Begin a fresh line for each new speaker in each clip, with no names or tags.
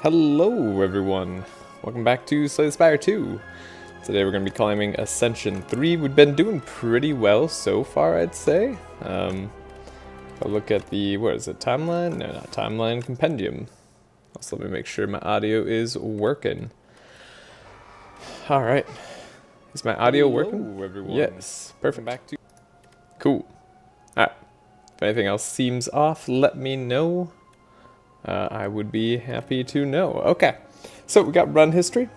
Hello everyone, welcome back to Spire 2. Today we're going to be climbing Ascension 3. We've been doing pretty well so far, I'd say. If I look at the, what is it, timeline? No, not timeline, compendium. Also, let me make sure my audio is working. Alright, is my audio working?
Everyone.
Yes, perfect. Back to cool. Alright, if anything else seems off, let me know. I would be happy to know. Okay, so we got run history.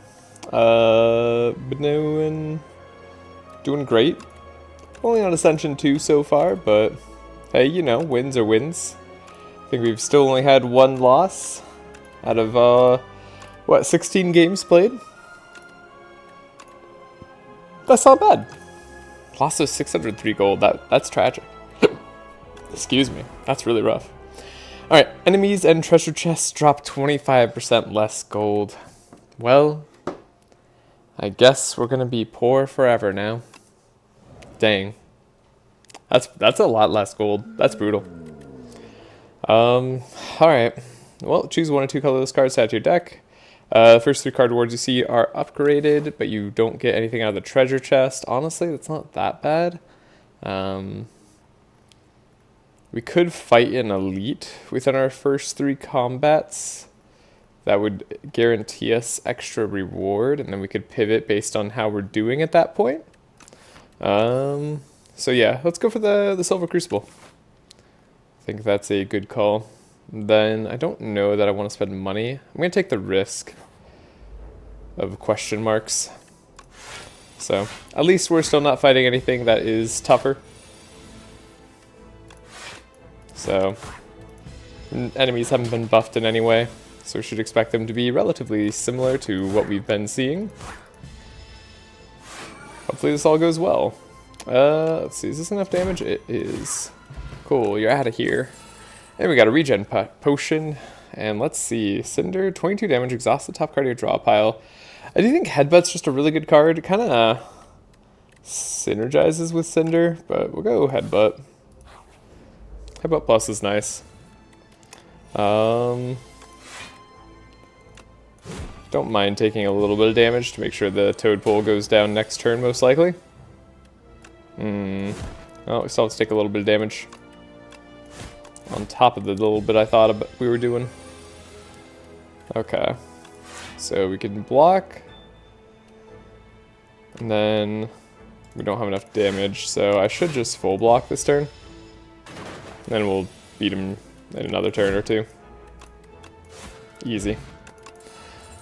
Been doing great. Only on Ascension 2 so far, but hey, you know, wins are wins. I think we've still only had one loss out of, what, 16 games played? That's not bad. Lost of 603 gold, that's tragic. Excuse me, that's really rough. Alright, enemies and treasure chests drop 25% less gold. Well, I guess we're gonna be poor forever now. Dang. That's a lot less gold. That's brutal. Alright. Well, choose one or two colorless cards to add to your deck. First three card rewards you see are upgraded, but you don't get anything out of the treasure chest. Honestly, that's not that bad. We could fight an elite within our first three combats. That would guarantee us extra reward, and then we could pivot based on how we're doing at that point. So yeah, let's go for the Silver Crucible. I think that's a good call. Then I don't know that I want to spend money. I'm going to take the risk of question marks. So at least we're still not fighting anything that is tougher. So, enemies haven't been buffed in any way, so we should expect them to be relatively similar to what we've been seeing. Hopefully this all goes well. Let's see, is this enough damage? It is. Cool, you're out of here. And we got a regen potion, and let's see, Cinder, 22 damage, exhaust the top card of your draw pile. I do think Headbutt's just a really good card. It kind of synergizes with Cinder, but we'll go Headbutt. Headbutt Plus is nice. Don't mind taking a little bit of damage to make sure the Toadpole goes down next turn, most likely. Oh, we still have to take a little bit of damage. On top of the little bit I thought we were doing. Okay. So we can block. And then we don't have enough damage, so I should just full block this turn. Then we'll beat him in another turn or two. Easy.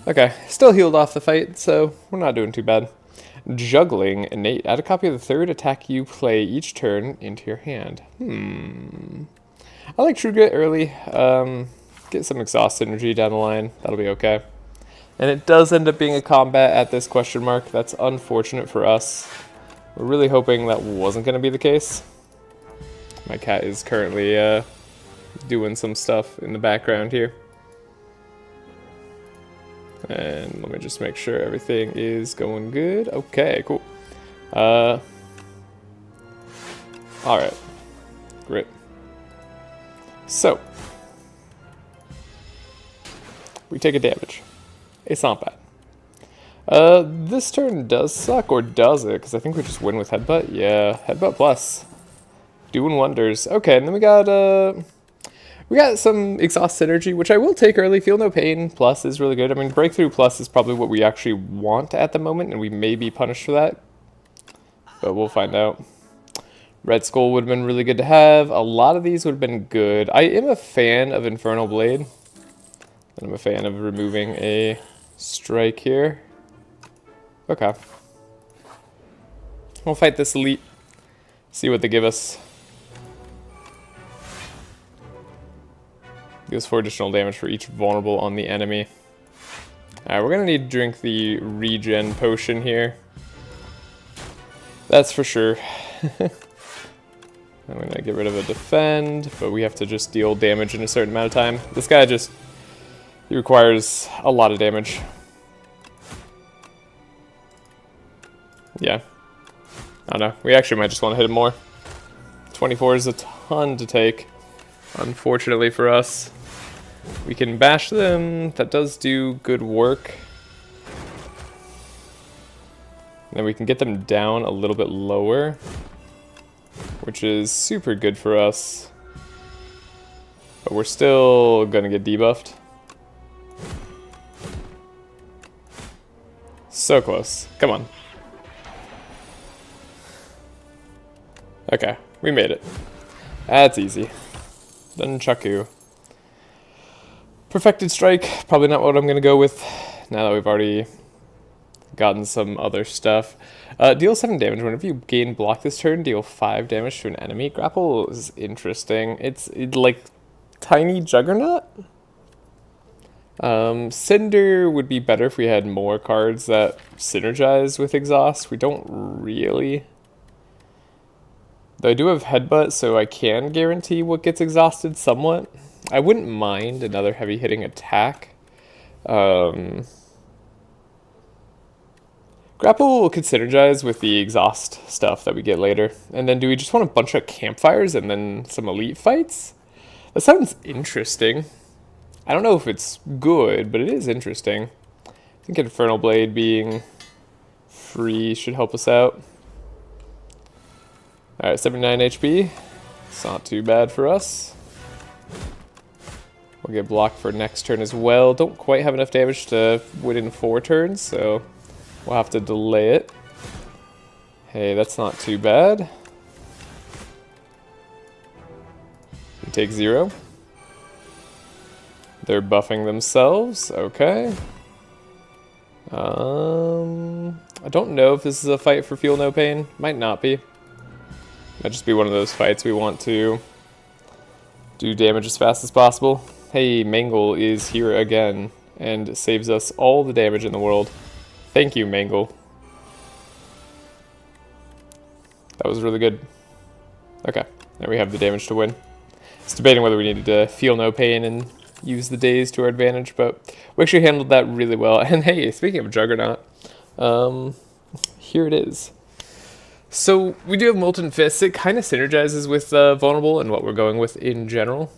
Okay, still healed off the fight, so we're not doing too bad. Juggling, innate. Add a copy of the third attack you play each turn into your hand. I like True Grit early. Get some exhaust energy down the line. That'll be okay. And it does end up being a combat at this question mark. That's unfortunate for us. We're really hoping that wasn't going to be the case. My cat is currently doing some stuff in the background here. And let me just make sure everything is going good. Okay, cool. Alright. Great. So, we take a damage. It's not bad. This turn does suck, or does it? Because I think we just win with Headbutt. Yeah, Headbutt Plus. Doing wonders. Okay, and then we got some exhaust synergy, which I will take early. Feel No Pain Plus is really good. I mean, Breakthrough Plus is probably what we actually want at the moment, and we may be punished for that. But we'll find out. Red Skull would have been really good to have. A lot of these would have been good. I am a fan of Infernal Blade. And I'm a fan of removing a strike here. Okay. We'll fight this elite. See what they give us. Deals 4 additional damage for each vulnerable on the enemy. Alright, we're gonna need to drink the regen potion here. That's for sure. I'm gonna get rid of a defend, but we have to just deal damage in a certain amount of time. This guy he requires a lot of damage. Yeah. I don't know. We actually might just want to hit him more. 24 is a ton to take, unfortunately for us. We can bash them. That does do good work. And then we can get them down a little bit lower, which is super good for us. But we're still gonna get debuffed. So close. Come on. Okay, we made it. That's easy. Nunchaku. Perfected Strike, probably not what I'm going to go with now that we've already gotten some other stuff. Deal 7 damage. Whenever you gain block this turn, deal 5 damage to an enemy. Grapple is interesting. It's like tiny Juggernaut. Cinder would be better if we had more cards that synergize with Exhaust. We don't really. Though I do have Headbutt, so I can guarantee what gets exhausted somewhat. I wouldn't mind another heavy hitting attack. Grapple could synergize with the exhaust stuff that we get later. And then do we just want a bunch of campfires and then some elite fights? That sounds interesting. I don't know if it's good, but it is interesting. I think Infernal Blade being free should help us out. Alright, 79 HP. It's not too bad for us. We'll get blocked for next turn as well. Don't quite have enough damage to win in 4 turns, so we'll have to delay it. Hey, that's not too bad. We take 0. They're buffing themselves. Okay. I don't know if this is a fight for Feel No Pain. Might not be. Might just be one of those fights we want to do damage as fast as possible. Hey, Mangle is here again and saves us all the damage in the world. Thank you, Mangle. That was really good. Okay, now we have the damage to win. It's debating whether we needed to Feel No Pain and use the days to our advantage, but we actually handled that really well. And hey, speaking of Juggernaut, here it is. So we do have Molten Fists. It kind of synergizes with Vulnerable and what we're going with in general.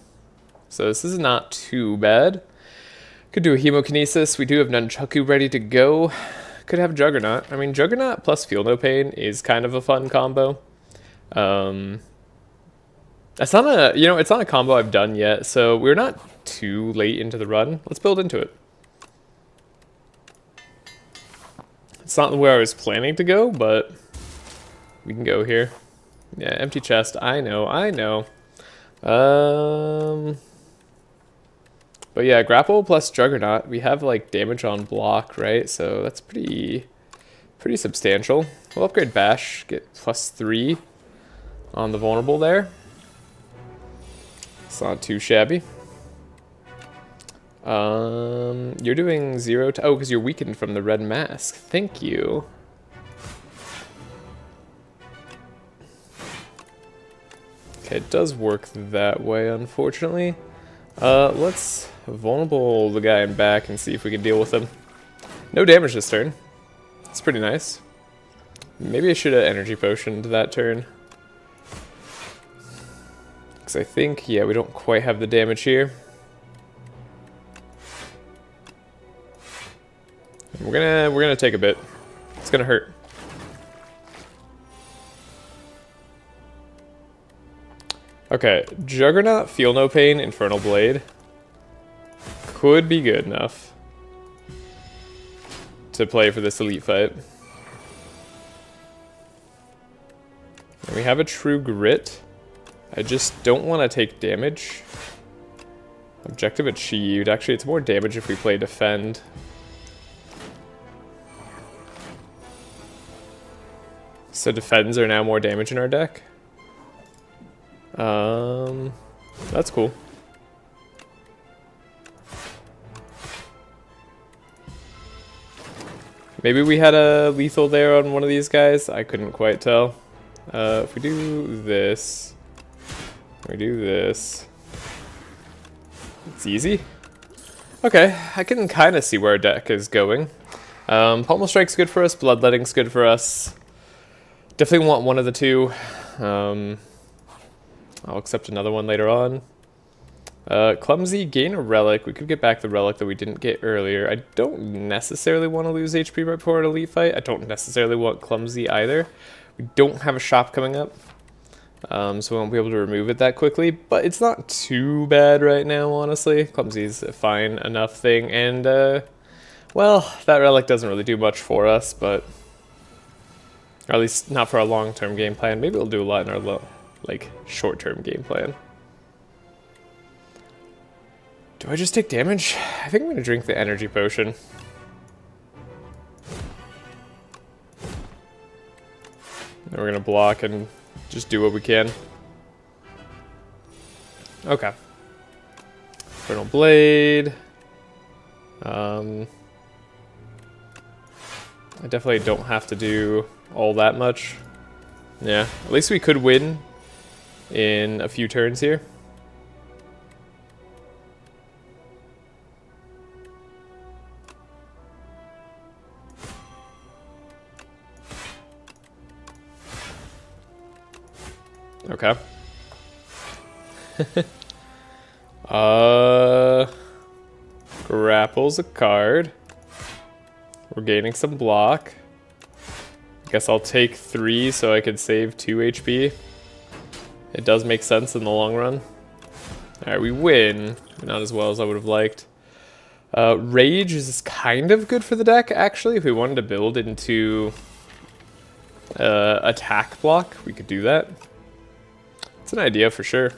So this is not too bad. Could do a Hemokinesis. We do have Nunchaku ready to go. Could have Juggernaut. I mean, Juggernaut plus Feel No Pain is kind of a fun combo. It's not a, it's not a combo I've done yet, so we're not too late into the run. Let's build into it. It's not where I was planning to go, but we can go here. Yeah, empty chest. I know. But yeah, Grapple plus Juggernaut. We have like damage on block, right? So that's pretty substantial. We'll upgrade Bash, get +3 on the Vulnerable there. It's not too shabby. You're doing 0 to... Oh, because you're weakened from the red mask. Thank you. Okay, it does work that way, unfortunately. Let's vulnerable the guy in back and see if we can deal with him. No damage this turn. It's pretty nice. Maybe I should have energy potioned that turn. Because I think, yeah, we don't quite have the damage here. We're gonna take a bit. It's gonna hurt. Okay, Juggernaut, Feel No Pain, Infernal Blade could be good enough to play for this elite fight. And we have a True Grit. I just don't want to take damage. Objective achieved. Actually, it's more damage if we play Defend. So Defends are now more damage in our deck. That's cool. Maybe we had a lethal there on one of these guys. I couldn't quite tell. If we do this, it's easy. Okay, I can kind of see where our deck is going. Pommel Strike's good for us. Bloodletting's good for us. Definitely want one of the two. I'll accept another one later on. Clumsy, gain a relic. We could get back the relic that we didn't get earlier. I don't necessarily want to lose HP right before an elite fight. I don't necessarily want Clumsy either. We don't have a shop coming up, so we won't be able to remove it that quickly. But it's not too bad right now, honestly. Clumsy's a fine enough thing, and, well, that relic doesn't really do much for us, but... Or at least not for our long-term game plan. Maybe it'll do a lot in our, like, short-term game plan. Do I just take damage? I think I'm going to drink the energy potion. Then we're going to block and just do what we can. Okay. Infernal Blade. I definitely don't have to do all that much. Yeah, at least we could win in a few turns here. Okay. Grapple's a card. We're gaining some block. Guess I'll take 3 so I can save 2 HP. It does make sense in the long run. Alright, we win. Not as well as I would have liked. Rage is kind of good for the deck, actually. If we wanted to build into attack block, we could do that. It's an idea for sure.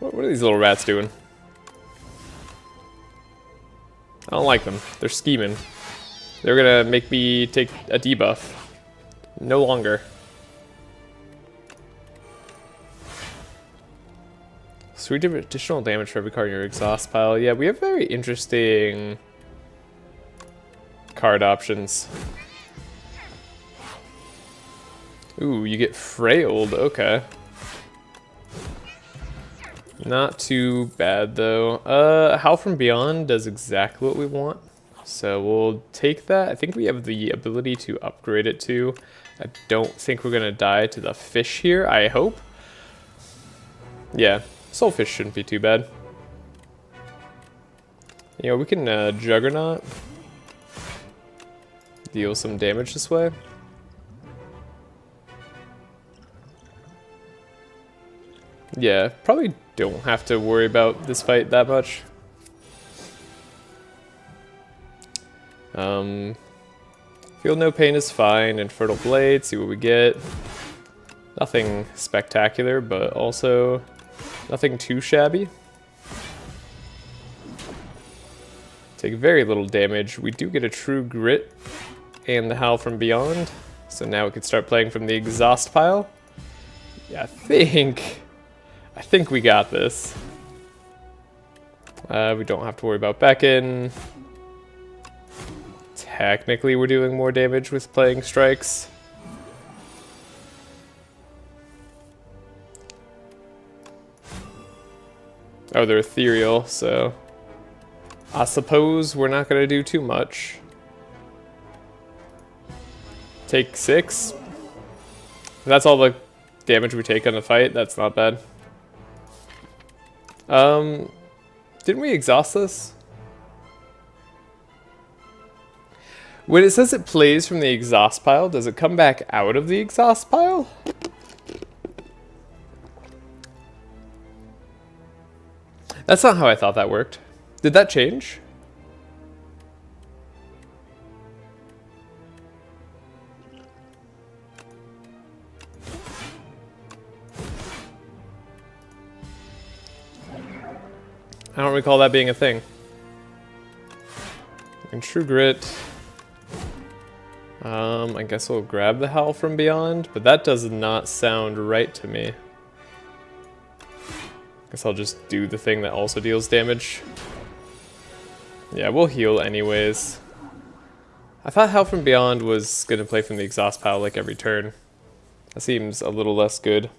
What are these little rats doing? I don't like them. They're scheming. They're gonna make me take a debuff. No longer. So we do additional damage for every card in your exhaust pile. Yeah, we have very interesting card options. Ooh, you get frailed. Okay. Not too bad, though. Howl from Beyond does exactly what we want. So we'll take that. I think we have the ability to upgrade it too. I don't think we're going to die to the fish here, I hope. Yeah, Soulfish shouldn't be too bad. You know, we can Juggernaut. Deal some damage this way. Yeah, probably don't have to worry about this fight that much. Feel no pain is fine. Infernal Blade, see what we get. Nothing spectacular, but also nothing too shabby. Take very little damage. We do get a True Grit and the Howl from Beyond. So now we can start playing from the exhaust pile. Yeah, I think we got this. We don't have to worry about Beckon. Technically, we're doing more damage with playing strikes. Oh, they're ethereal, so I suppose we're not going to do too much. Take 6. If that's all the damage we take on the fight, that's not bad. Didn't we exhaust this? When it says it plays from the exhaust pile, does it come back out of the exhaust pile? That's not how I thought that worked. Did that change? I don't recall that being a thing. And True Grit. I guess we'll grab the Howl from Beyond, but that does not sound right to me. Guess I'll just do the thing that also deals damage. Yeah, we'll heal anyways. I thought Howl from Beyond was gonna play from the exhaust pile like every turn. That seems a little less good.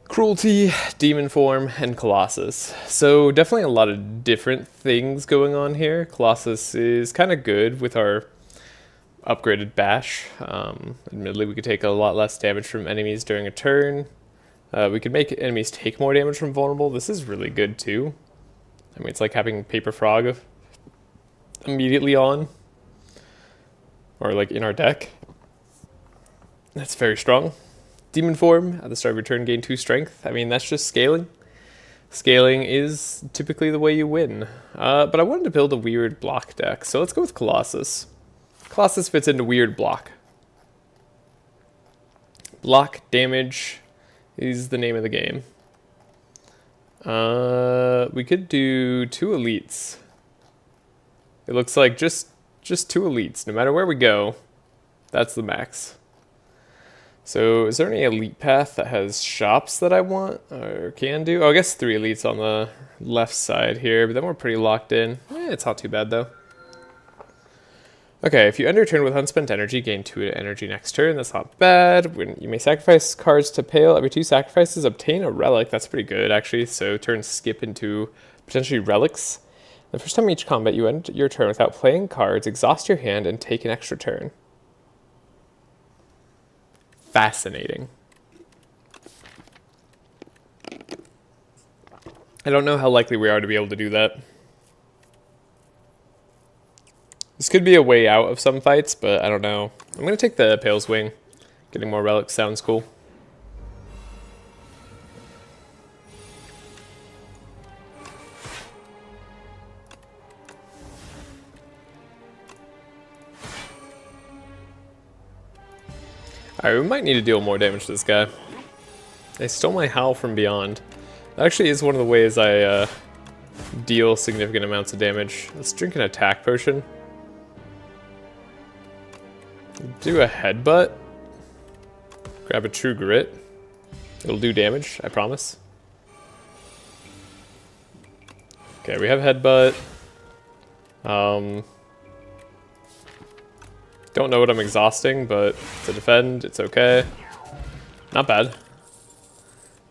Cruelty, Demon Form, and Colossus. So definitely a lot of different things going on here. Colossus is kind of good with our upgraded bash. Admittedly, we could take a lot less damage from enemies during a turn. We could make enemies take more damage from vulnerable. This is really good too. I mean, it's like having Paper Frog immediately on. Or like in our deck. That's very strong. Demon form at the start of your turn, gain 2 strength. I mean, that's just scaling. Scaling is typically the way you win. But I wanted to build a weird block deck, so let's go with Colossus. Colossus fits into weird block. Block damage is the name of the game. We could do 2 elites. It looks like just 2 elites. No matter where we go, that's the max. So is there any elite path that has shops that I want or can do? Oh, I guess 3 elites on the left side here, but then we're pretty locked in. It's not too bad though. Okay, if you end your turn with unspent energy, gain 2 energy next turn. That's not bad. You may sacrifice cards to Pale. Every 2 sacrifices, obtain a relic. That's pretty good actually. So turns skip into potentially relics. The first time each combat you end your turn without playing cards, exhaust your hand and take an extra turn. Fascinating. I don't know how likely we are to be able to do that. This could be a way out of some fights, but I don't know. I'm going to take the Pale's Wing. Getting more relics sounds cool. Alright, we might need to deal more damage to this guy. They stole my Howl from Beyond. That actually is one of the ways I deal significant amounts of damage. Let's drink an attack potion. Do a headbutt. Grab a true grit. It'll do damage, I promise. Okay, we have headbutt. Don't know what I'm exhausting, but to defend, it's okay. Not bad.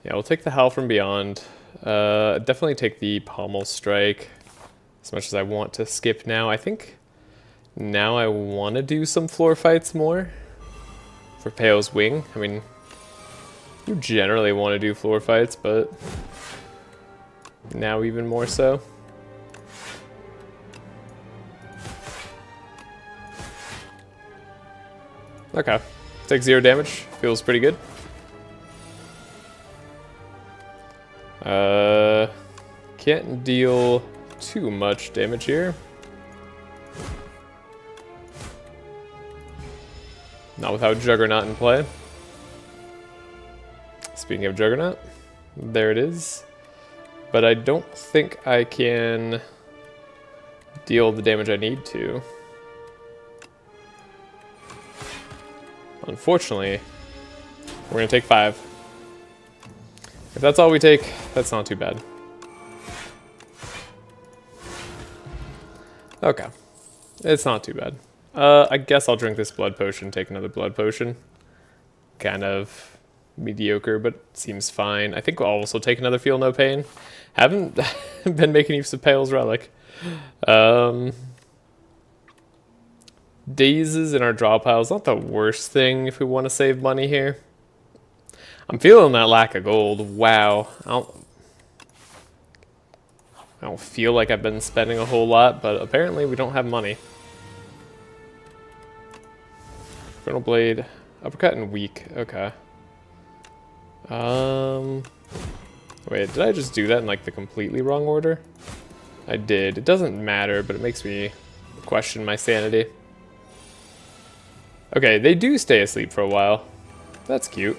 Yeah, we'll take the Howl from Beyond. Definitely take the Pommel Strike. As much as I want to skip now. I think now I want to do some floor fights more. For Pale's Wing. I mean, you generally want to do floor fights, but now even more so. Okay, take 0 damage, feels pretty good. Can't deal too much damage here. Not without Juggernaut in play. Speaking of Juggernaut, there it is. But I don't think I can deal the damage I need to. Unfortunately, we're going to take 5. If that's all we take, that's not too bad. Okay. It's not too bad. I guess I'll drink this blood potion, take another blood potion. Kind of mediocre, but seems fine. I think I'll also take another Feel No Pain. Haven't been making use of Pale's Relic. Dazes in our draw pile is not the worst thing if we want to save money here. I'm feeling that lack of gold. Wow. I don't feel like I've been spending a whole lot, but apparently we don't have money. Frontal Blade, Uppercut, and Weak. Okay. Wait, did I just do that in like the completely wrong order? I did. It doesn't matter, but it makes me question my sanity. Okay, they do stay asleep for a while. That's cute.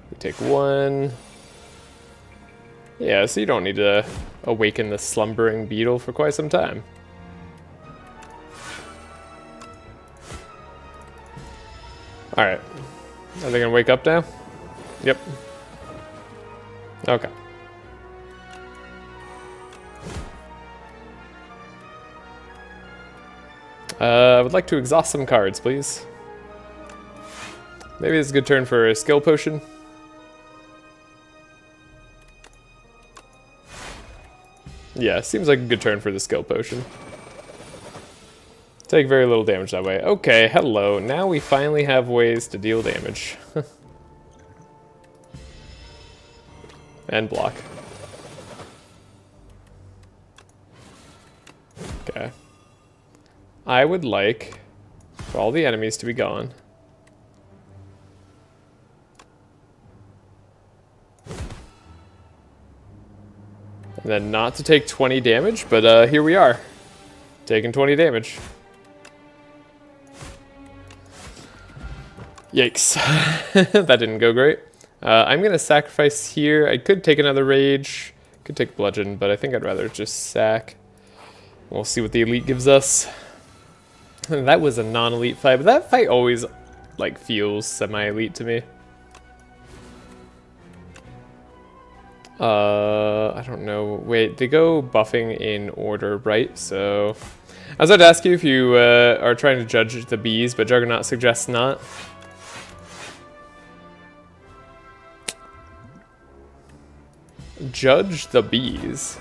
We take 1. Yeah, so you don't need to awaken the slumbering beetle for quite some time. Alright. Are they gonna wake up now? Yep. Okay. I would like to exhaust some cards, please. Maybe it's a good turn for a skill potion. Yeah, seems like a good turn for the skill potion. Take very little damage that way. Okay, hello. Now we finally have ways to deal damage. And block. Okay. I would like for all the enemies to be gone. And then not to take 20 damage, but here we are. Taking 20 damage. Yikes. That didn't go great. I'm going to sacrifice here. I could take another rage. Could take bludgeon, but I think I'd rather just sack. We'll see what the elite gives us. That was a non-elite fight, but that fight always like feels semi-elite to me. I don't know. Wait, they go buffing in order, right? So I was about to ask you if you are trying to judge the bees, but Juggernaut suggests not. Judge the bees.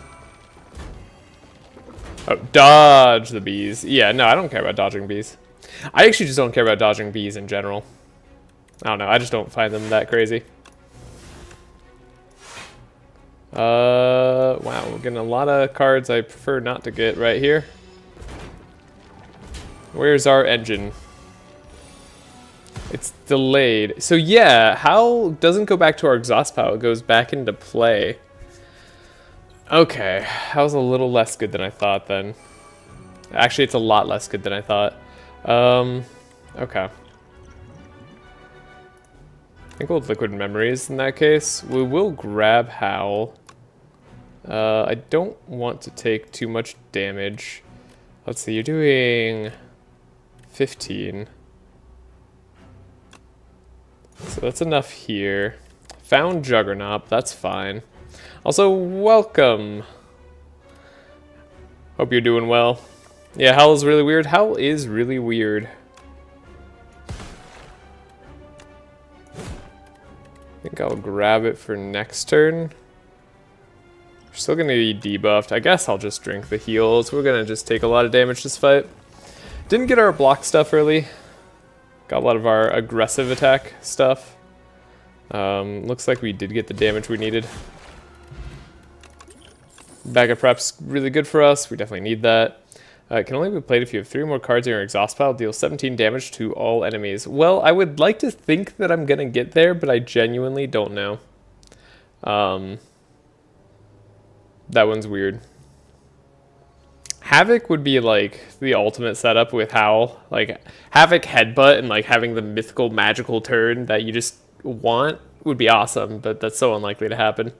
Oh, dodge the bees. Yeah, no, I don't care about dodging bees. I actually just don't care about dodging bees in general. I don't know, I just don't find them that crazy. Wow, we're getting a lot of cards I prefer not to get right here. Where's our engine? It's delayed. So yeah, HOWL doesn't go back to our exhaust pile, it goes back into play. Okay, that was a little less good than I thought then. Actually, it's a lot less good than I thought. Okay. I think we'll liquid memories in that case. We will grab HOWL. I don't want to take too much damage. Let's see, you're doing 15. So that's enough here. Found Juggernaut, that's fine. Also, welcome. Hope you're doing well. Yeah, HOWL is really weird. HOWL is really weird. I think I'll grab it for next turn. We're still going to be debuffed. I guess I'll just drink the heals. We're going to just take a lot of damage this fight. Didn't get our block stuff early. Got a lot of our aggressive attack stuff. Looks like we did get the damage we needed. Backup prep's really good for us. We definitely need that. It can only be played if you have 3 more cards in your exhaust pile. Deal 17 damage to all enemies. Well, I would like to think that I'm going to get there, but I genuinely don't know. That one's weird. Havoc would be like the ultimate setup with HOWL. Like Havoc headbutt and like having the mythical magical turn that you just want would be awesome, but that's so unlikely to happen.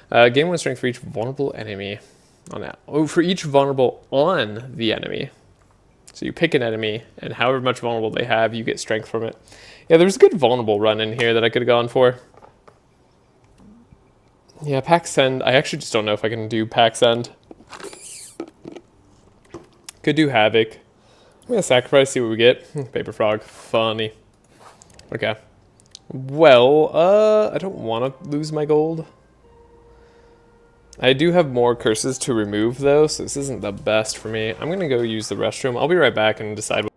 Gain 1 strength for each vulnerable enemy on that. Oh, for each vulnerable on the enemy. So you pick an enemy, and however much vulnerable they have, you get strength from it. Yeah, there's a good vulnerable run in here that I could have gone for. Yeah, Pack Send. I actually just don't know if I can do Pack Send. Could do Havoc. I'm gonna sacrifice, see what we get. Paper Frog, funny. Okay. Well, I don't want to lose my gold. I do have more curses to remove though, so this isn't the best for me. I'm gonna go use the restroom. I'll be right back and decide what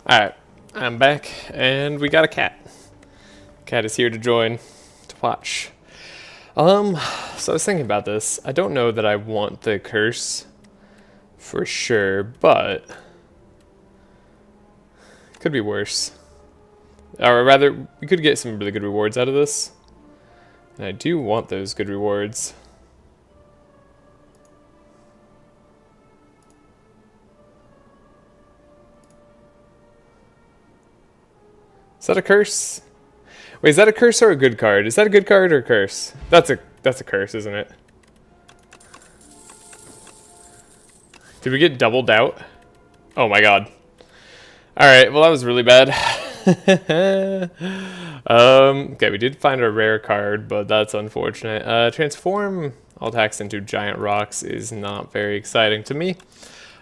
Alright, I'm back, and we got a cat. Cat is here to join, to watch. So I was thinking about this. I don't know that I want the curse for sure, but it could be worse. Or rather, we could get some really good rewards out of this. And I do want those good rewards. Is that a curse? Wait, is that a curse or a good card? Is that a good card or a curse? That's a curse, isn't it? Did we get doubled out? Oh my god. Alright, well that was really bad. Okay, we did find a rare card, but that's unfortunate. Transform all attacks into giant rocks is not very exciting to me.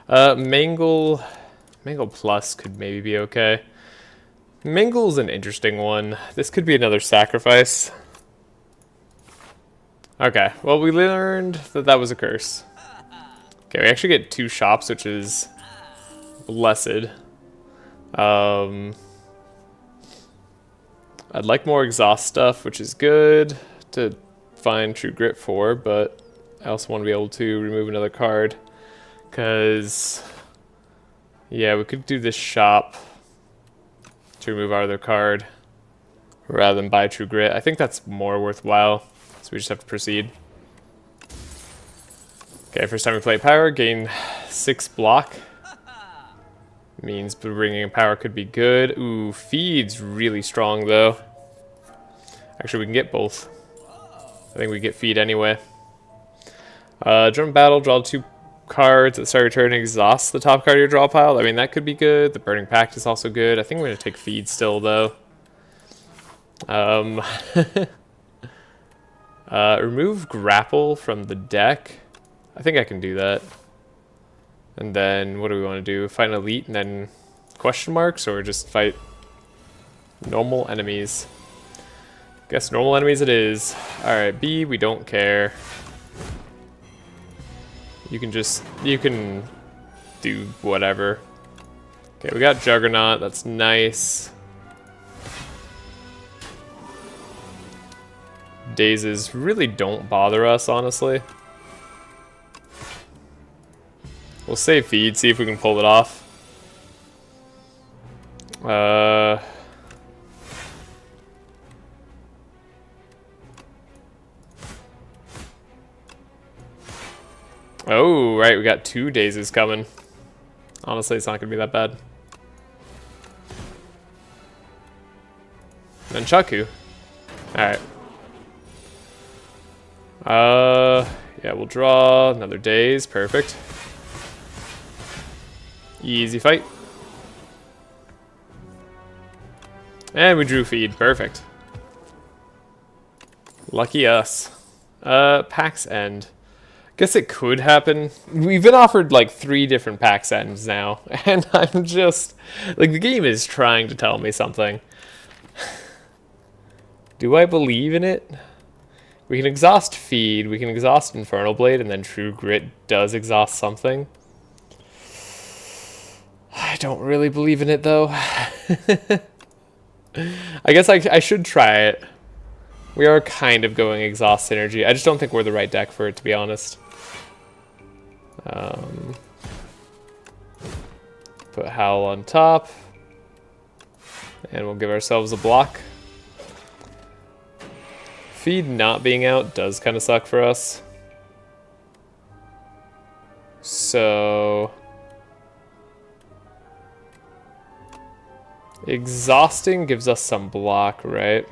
Mangle Plus could maybe be okay. Mangle's an interesting one. This could be another sacrifice. Okay, well we learned that that was a curse. Okay, we actually get 2 shops, which is blessed. I'd like more exhaust stuff, which is good to find True Grit for, but I also want to be able to remove another card. Because, yeah, we could do this shop to remove our other card rather than buy True Grit. I think that's more worthwhile, so we just have to proceed. Okay, first time we play power, gain 6 block. Means bringing in power could be good. Ooh, feed's really strong though. Actually, we can get both. I think we get feed anyway. Drum battle, draw 2 cards at the start of your turn, exhaust the top card of your draw pile. I mean, that could be good. The Burning Pact is also good. I think I'm going to take feed still, though. Remove grapple from the deck. I think I can do that. And then, what do we want to do? Fight an elite and then question marks, or just fight normal enemies? Guess normal enemies it is. Alright, B, we don't care. You can do whatever. Okay, we got Juggernaut, that's nice. Dazes really don't bother us, honestly. We'll save feed, see if we can pull it off. Oh, right, we got 2 dazes coming. Honestly, it's not going to be that bad. Nunchaku. Alright. Yeah, we'll draw another daze. Perfect. Easy fight. And we drew feed. Perfect. Lucky us. Pack's End. Guess it could happen. We've been offered like 3 different Pack's Ends now, and I'm just like, the game is trying to tell me something. Do I believe in it? We can exhaust feed, we can exhaust Infernal Blade, and then True Grit does exhaust something. I don't really believe in it though. I guess I should try it. We are kind of going exhaust synergy. I just don't think we're the right deck for it, to be honest. Put Howl on top. And we'll give ourselves a block. Feed not being out does kind of suck for us. So... exhausting gives us some block, right?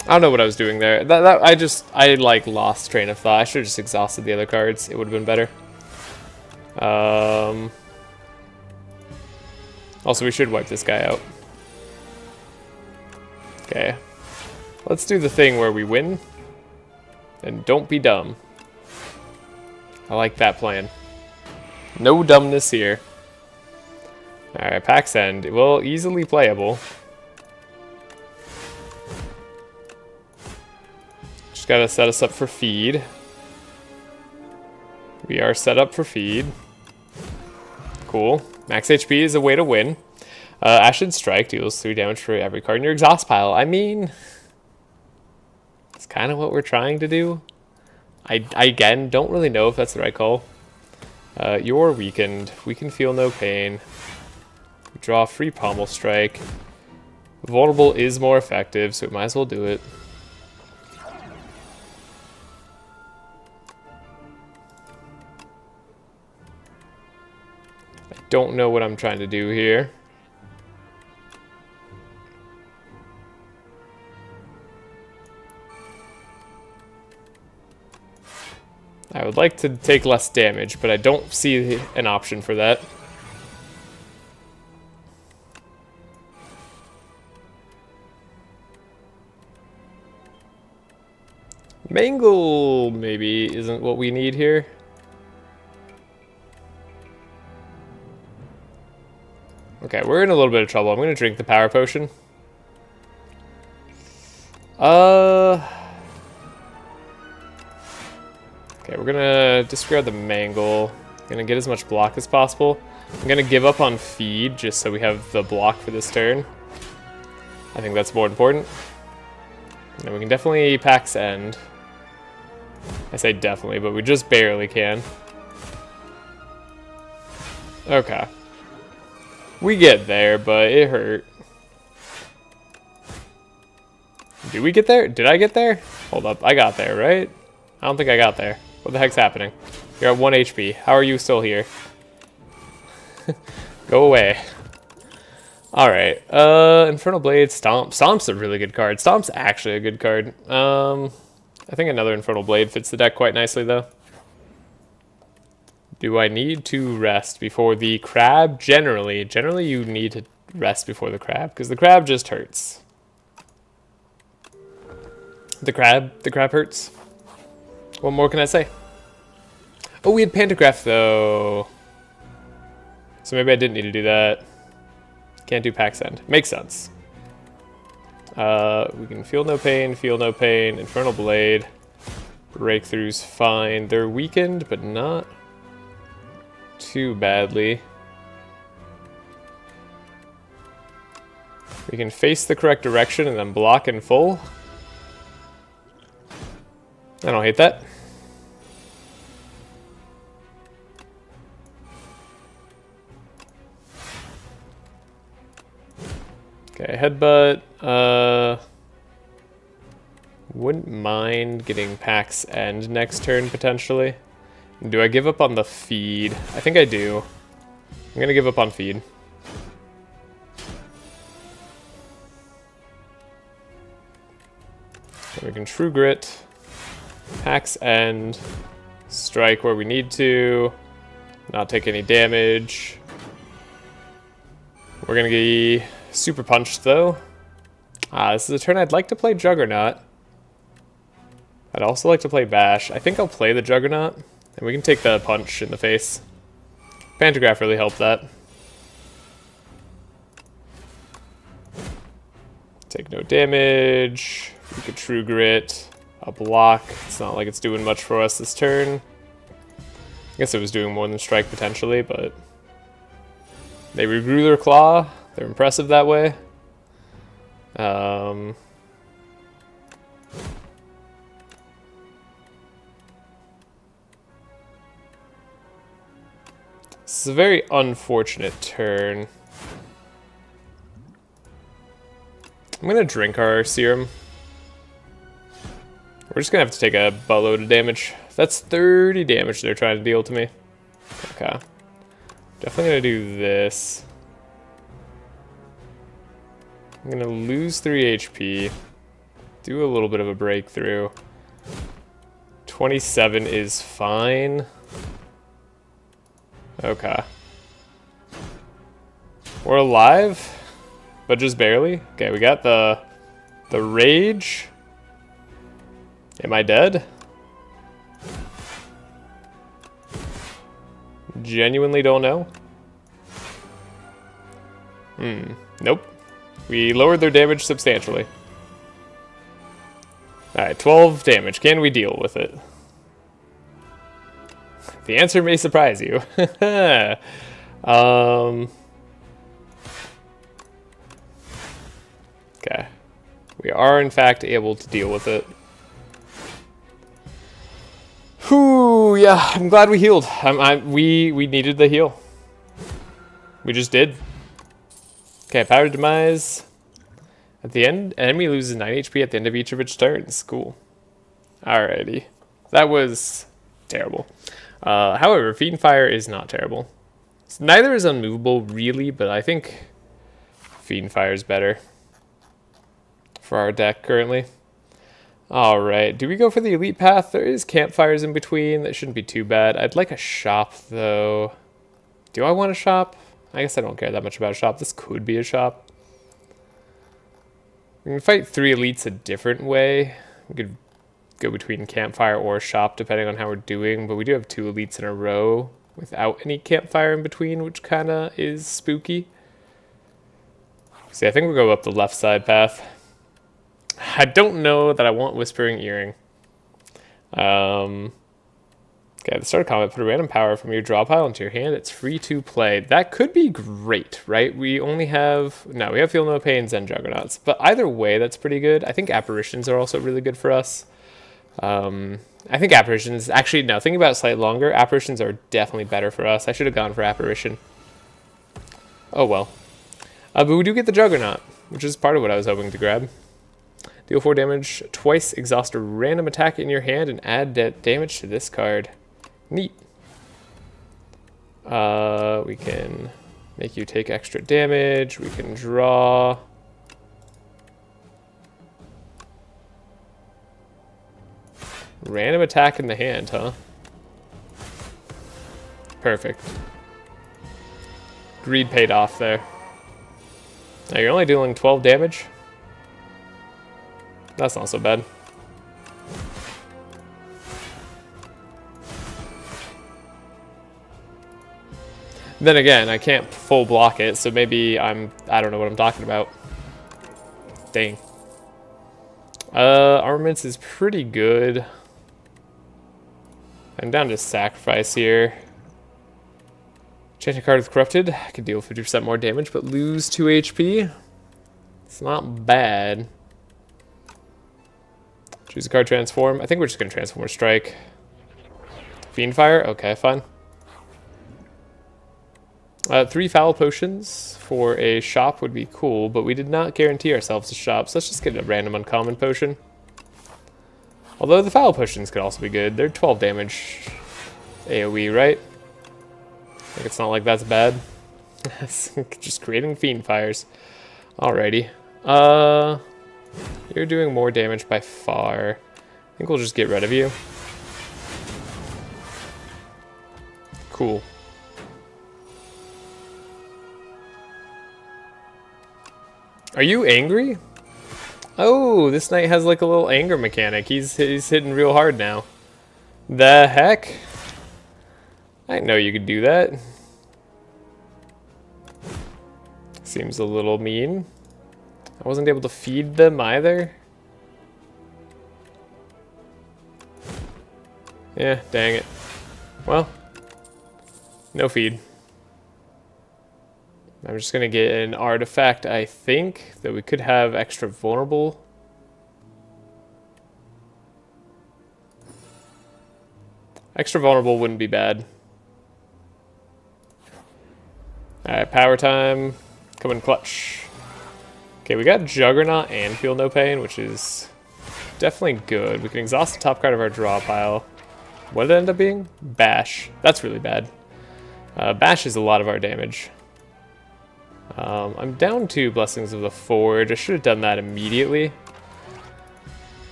I don't know what I was doing there. I like lost train of thought. I should have just exhausted the other cards. It would have been better. Also, we should wipe this guy out. Okay. Let's do the thing where we win. And don't be dumb. I like that plan. No dumbness here. Alright, Pack's End. Well, easily playable. Just gotta set us up for feed. We are set up for feed. Cool. Max HP is a way to win. Ashen Strike deals 3 damage for every card in your exhaust pile. I mean, it's kind of what we're trying to do. I again, don't really know if that's the right call. You're weakened. We can feel no pain. Draw free Pommel Strike. Vulnerable is more effective, so we might as well do it. I don't know what I'm trying to do here. I would like to take less damage, but I don't see an option for that. Mangle maybe isn't what we need here. Okay, we're in a little bit of trouble. I'm gonna drink the power potion. Okay, we're gonna discard the Mangle. Gonna get as much block as possible. I'm gonna give up on feed just so we have the block for this turn. I think that's more important. And we can definitely Pax End. I say definitely, but we just barely can. Okay. We get there, but it hurt. Did we get there? Did I get there? Hold up, I got there, right? I don't think I got there. What the heck's happening? You're at 1 HP. How are you still here? Go away. Alright, Infernal Blade, Stomp. Stomp's a really good card. Stomp's actually a good card. I think another Infernal Blade fits the deck quite nicely, though. Do I need to rest before the crab? Generally you need to rest before the crab, because the crab just hurts. The crab hurts. What more can I say? Oh, we had Pantograph, though. So maybe I didn't need to do that. Can't do Pax End. Makes sense. We can feel no pain, Infernal Blade. Breakthrough's fine. They're weakened, but not too badly. We can face the correct direction and then block in full. I don't hate that. Okay, Headbutt. Wouldn't mind getting Pax End next turn, potentially. Do I give up on the feed? I think I do. I'm gonna give up on feed. So we can True Grit, Pax End, strike where we need to, not take any damage. We're gonna get Super Punched, though. This is a turn I'd like to play Juggernaut. I'd also like to play Bash. I think I'll play the Juggernaut, and we can take the punch in the face. Pantograph really helped that. Take no damage. We could True Grit. A block. It's not like it's doing much for us this turn. I guess it was doing more than strike potentially, but they regrew their claw. They're impressive that way. This is a very unfortunate turn. I'm gonna drink our serum. We're just gonna have to take a buttload of damage. That's 30 damage they're trying to deal to me. Okay. Definitely gonna do this. I'm gonna lose 3 HP. Do a little bit of a breakthrough. 27 is fine. Okay. We're alive, but just barely. Okay, we got the rage. Am I dead? Genuinely don't know. Nope. We lowered their damage substantially. Alright, 12 damage. Can we deal with it? The answer may surprise you. Okay. We are, in fact, able to deal with it. Whew, yeah, I'm glad we healed. We needed the heal. We just did. Okay, power demise. At the end, enemy loses 9 HP at the end of each of its turns. Cool. Alrighty. That was terrible. However, Fiend Fire is not terrible. Neither is Unmovable, really, but I think Fiend Fire is better for our deck currently. Alright, do we go for the elite path? There is campfires in between. That shouldn't be too bad. I'd like a shop, though. Do I want a shop? I guess I don't care that much about a shop. This could be a shop. We can fight 3 elites a different way. We could go between campfire or shop, depending on how we're doing. But we do have 2 elites in a row without any campfire in between, which kind of is spooky. See, I think we'll go up the left side path. I don't know that I want Whispering Earring. Okay, at the start of combat, put a random power from your draw pile into your hand. It's free to play. That could be great, right? We only have... No, we have Feel No Pains and Juggernauts. But either way, that's pretty good. I think Apparitions are also really good for us. I think Apparitions... Actually, no, thinking about it slightly longer, Apparitions are definitely better for us. I should have gone for Apparition. Oh, well. But we do get the Juggernaut, which is part of what I was hoping to grab. Deal 4 damage twice, exhaust a random attack in your hand, and add damage to this card. Neat. We can make you take extra damage. We can draw. Random attack in the hand, huh? Perfect. Greed paid off there. Now you're only dealing 12 damage. That's not so bad. Then again, I can't full block it, so maybe I don't know what I'm talking about. Dang. Armaments is pretty good. I'm down to sacrifice here. Change a card with Corrupted. I could deal 50% more damage, but lose 2 HP. It's not bad. Choose a card, transform. I think we're just going to transform or strike. Fiend Fire? Okay, fine. 3 foul potions for a shop would be cool, but we did not guarantee ourselves a shop, so let's just get a random uncommon potion. Although the foul potions could also be good. They're 12 damage AoE, right? Like, it's not like that's bad. Just creating Fiend Fires. Alrighty. You're doing more damage by far. I think we'll just get rid of you. Cool. Are you angry? Oh, this knight has like a little anger mechanic. He's hitting real hard now. The heck? I didn't know you could do that. Seems a little mean. I wasn't able to feed them either. Yeah, dang it. Well, no feed. I'm just gonna get an artifact, I think, that we could have extra vulnerable. Extra vulnerable wouldn't be bad. Alright, power time. Come in clutch. Okay, we got Juggernaut and Feel No Pain, which is definitely good. We can exhaust the top card of our draw pile. What did it end up being? Bash. That's really bad. Bash is a lot of our damage. I'm down to Blessings of the Forge. I should have done that immediately.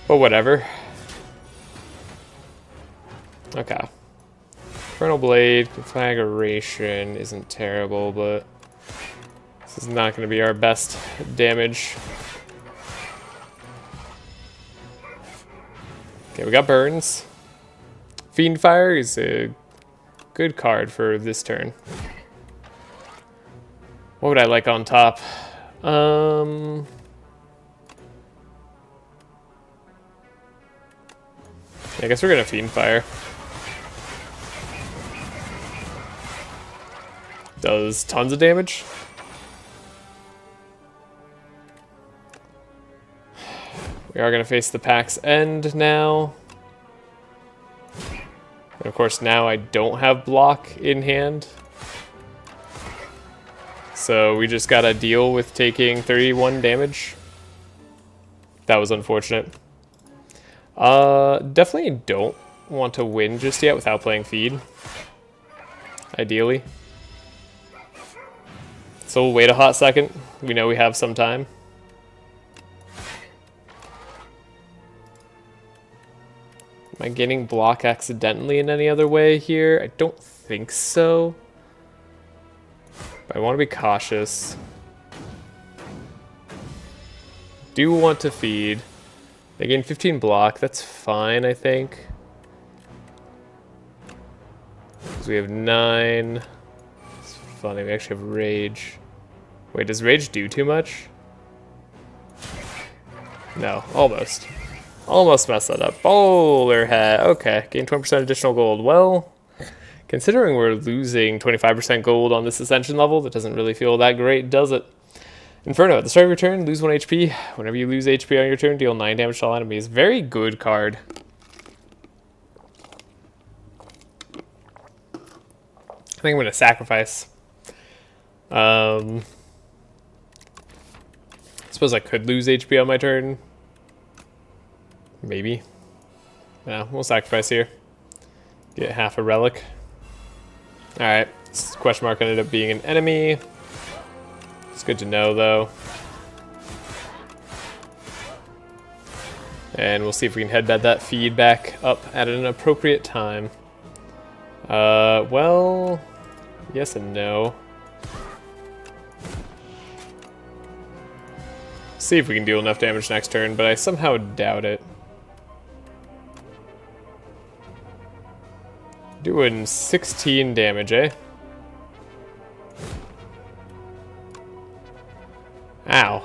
But whatever. Okay. Infernal Blade, Conflagration isn't terrible, but this is not going to be our best damage. Okay, we got Burns. Fiend Fire is a good card for this turn. What would I like on top? I guess we're gonna Fiend Fire. Does tons of damage. We are going to face the pack's end now. And of course, now I don't have block in hand. So we just got to deal with taking 31 damage. That was unfortunate. Definitely don't want to win just yet without playing feed. Ideally. So we'll wait a hot second. We know we have some time. Am I getting block accidentally in any other way here? I don't think so. But I want to be cautious. Do want to feed. They gain 15 block. That's fine, I think. Because we have 9. It's funny, we actually have rage. Wait, does rage do too much? No, almost. Almost messed that up. Bowler hat. Okay, gain 20% additional gold. Well, considering we're losing 25% gold on this ascension level, that doesn't really feel that great, does it? Inferno. At the start of your turn, lose 1 HP. Whenever you lose HP on your turn, deal 9 damage to all enemies. Very good card. I think I'm going to sacrifice. I suppose I could lose HP on my turn. Maybe. Yeah, we'll sacrifice here. Get half a relic. Alright. This question mark ended up being an enemy. It's good to know, though. And we'll see if we can headbed that feed back up at an appropriate time. Well, yes and no. See if we can deal enough damage next turn, but I somehow doubt it. Doing 16 damage, eh? Ow.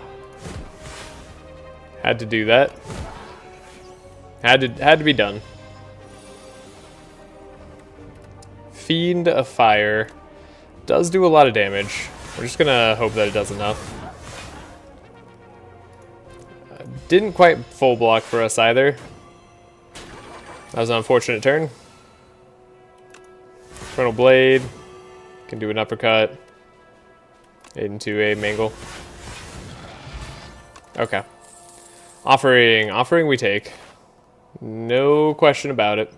Had to do that. Had to be done. Fiend of Fire. Does do a lot of damage. We're just gonna hope that it does enough. Didn't quite full block for us either. That was an unfortunate turn. Infernal Blade. Can do an uppercut. Into a mangle. Okay. Offering we take. No question about it.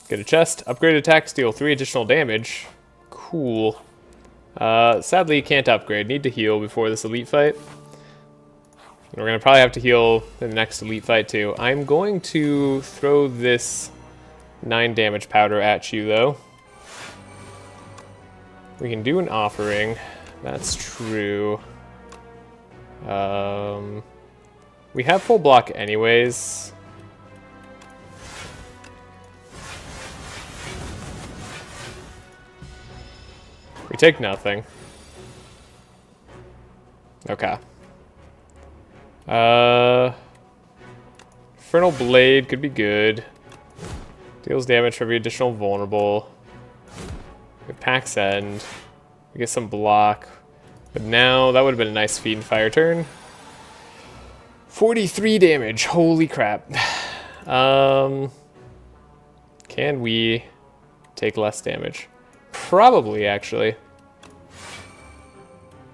Get a chest. Upgrade attacks deal 3 additional damage. Cool. Sadly, can't upgrade. Need to heal before this elite fight. And we're going to probably have to heal in the next elite fight too. I'm going to throw this 9 damage powder at you though. We can do an offering. That's true. We have full block anyways. We take nothing. Okay. Infernal Blade could be good. Deals damage for every additional vulnerable. We Pack's End. We get some block. But now, that would have been a nice Fiend Fire turn. 43 damage. Holy crap. Can we take less damage? Probably, actually.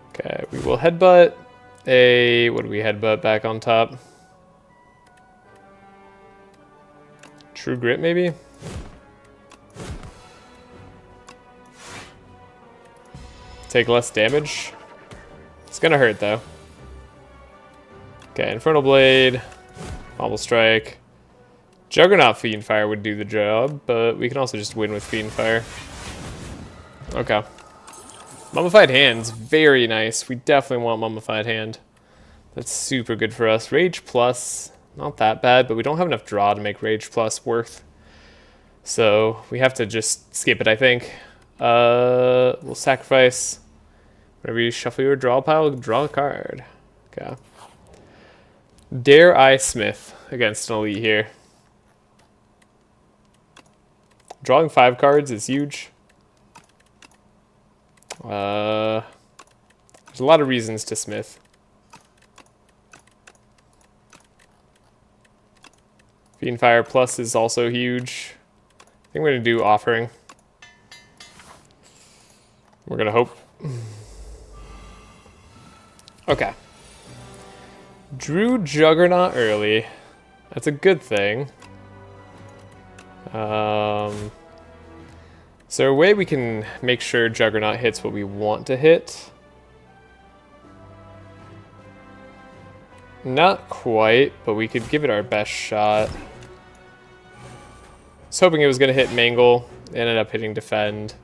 Okay, we will headbutt a... What do we headbutt back on top? True Grit, maybe? Take less damage. It's gonna hurt, though. Okay, Infernal Blade. Marble Strike. Juggernaut Fiend Fire would do the job, but we can also just win with Fiend Fire. Okay. Mummified Hand's very nice. We definitely want Mummified Hand. That's super good for us. Rage Plus, not that bad, but we don't have enough draw to make Rage Plus worth. So we have to just skip it, I think. We'll sacrifice. Whenever you shuffle your draw pile, draw a card. Okay. Dare I Smith against an elite here. Drawing 5 cards is huge. There's a lot of reasons to smith. Fiend Fire Plus is also huge. I think we're going to do Offering. We're going to hope. Okay. Drew Juggernaut early. That's a good thing. Is there a way we can make sure Juggernaut hits what we want to hit? Not quite, but we could give it our best shot. I was hoping it was going to hit Mangle. It ended up hitting Defend.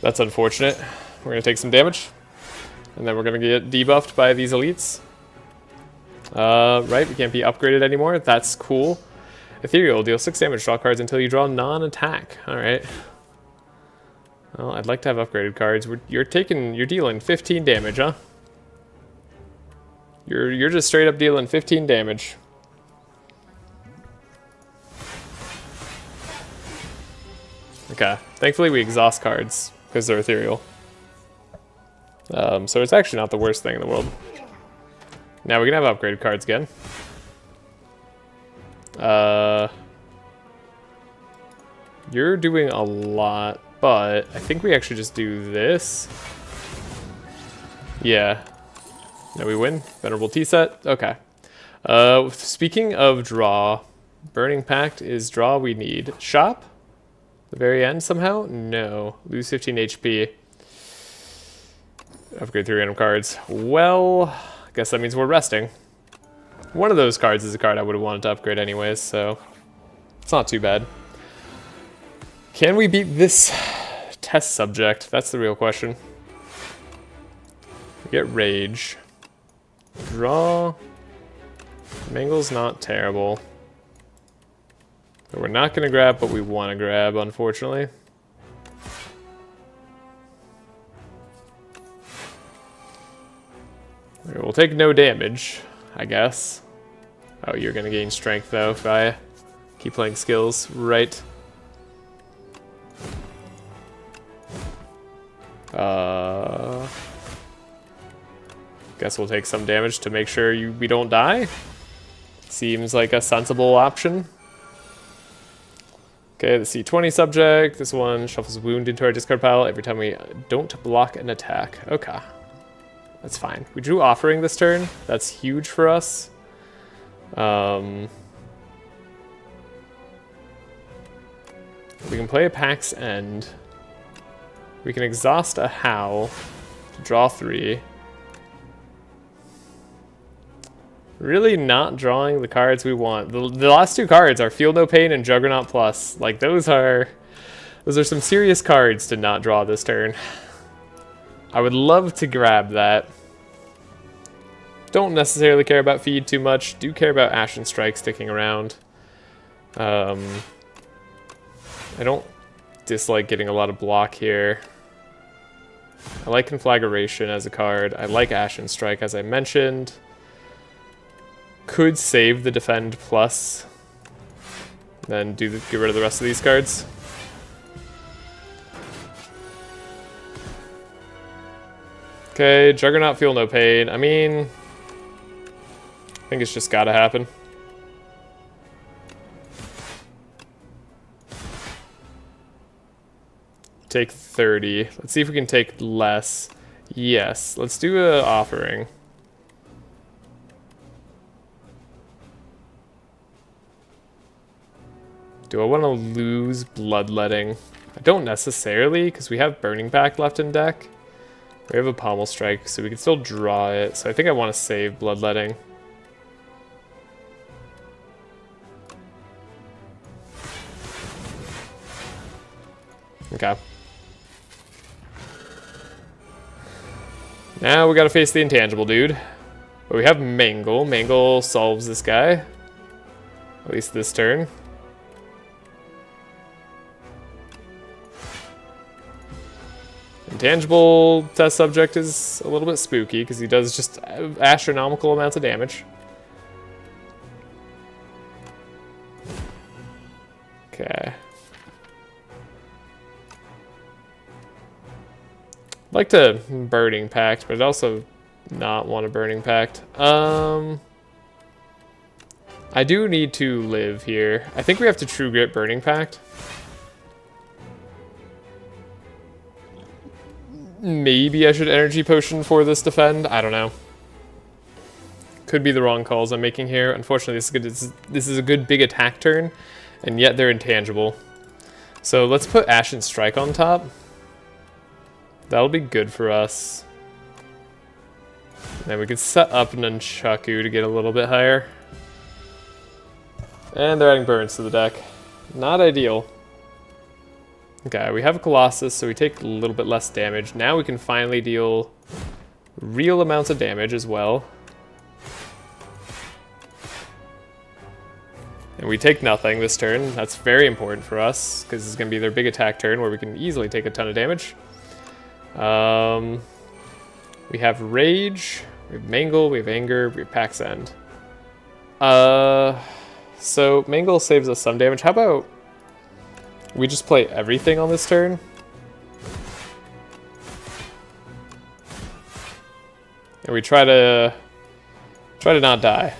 That's unfortunate. We're going to take some damage. And then we're going to get debuffed by these elites. Right, we can't be upgraded anymore. That's cool. Ethereal, deal 6 damage, draw cards until you draw non-attack. Alright. Well, I'd like to have upgraded cards. You're dealing 15 damage, huh? You're just straight up dealing 15 damage. Okay. Thankfully we exhaust cards, because they're ethereal. So it's actually not the worst thing in the world. Now we can have upgraded cards again. You're doing a lot, but I think we actually just do this. Yeah. Now we win. Venerable T-set. Okay. Speaking of draw, Burning Pact is draw we need. Shop? The very end somehow? No. Lose 15 HP. Upgrade 3 random cards. Well, I guess that means we're resting. One of those cards is a card I would have wanted to upgrade anyways, so it's not too bad. Can we beat this test subject? That's the real question. We get Rage. Draw. Mangle's not terrible. But we're not going to grab what we want to grab, unfortunately. We'll take no damage, I guess. Oh, you're going to gain strength, though, if I keep playing skills. Right. Guess we'll take some damage to make sure we don't die. Seems like a sensible option. Okay, the C20 subject. This one shuffles wound into our discard pile every time we don't block an attack. Okay. That's fine. We drew Offering this turn. That's huge for us. We can play a Pax End. We can exhaust a Howl to draw 3. Really not drawing the cards we want. The last 2 cards are Feel No Pain and Juggernaut Plus. Like, those are some serious cards to not draw this turn. I would love to grab that. Don't necessarily care about Feed too much. Do care about Ashen Strike sticking around. I don't dislike getting a lot of block here. I like Conflagration as a card. I like Ashen Strike, as I mentioned. Could save the Defend Plus. Then get rid of the rest of these cards. Okay, Juggernaut, Feel No Pain. I mean, I think it's just gotta happen. Take 30. Let's see if we can take less. Yes, let's do an Offering. Do I want to lose Bloodletting? I don't necessarily, because we have Burning Pact left in deck. We have a Pommel Strike, so we can still draw it. So I think I want to save Bloodletting. Okay. Now we gotta face the intangible dude. But we have Mangle. Mangle solves this guy. At least this turn. Intangible test subject is a little bit spooky because he does just astronomical amounts of damage. Okay. I'd like to Burning Pact, but I'd also not want a Burning Pact. I do need to live here. I think we have to True Grit Burning Pact. Maybe I should Energy Potion for this defend. I don't know. Could be the wrong calls I'm making here. Unfortunately, this is a good big attack turn, and yet they're intangible. So let's put Ashen Strike on top. That'll be good for us. Then we can set up Nunchaku to get a little bit higher. And they're adding burns to the deck. Not ideal. Okay, we have a Colossus, so we take a little bit less damage. Now we can finally deal real amounts of damage as well. And we take nothing this turn. That's very important for us, because this is going to be their big attack turn where we can easily take a ton of damage. We have Rage, we have Mangle, we have Anger, we have Pack's End. So Mangle saves us some damage. How about we just play everything on this turn? And we try to not die.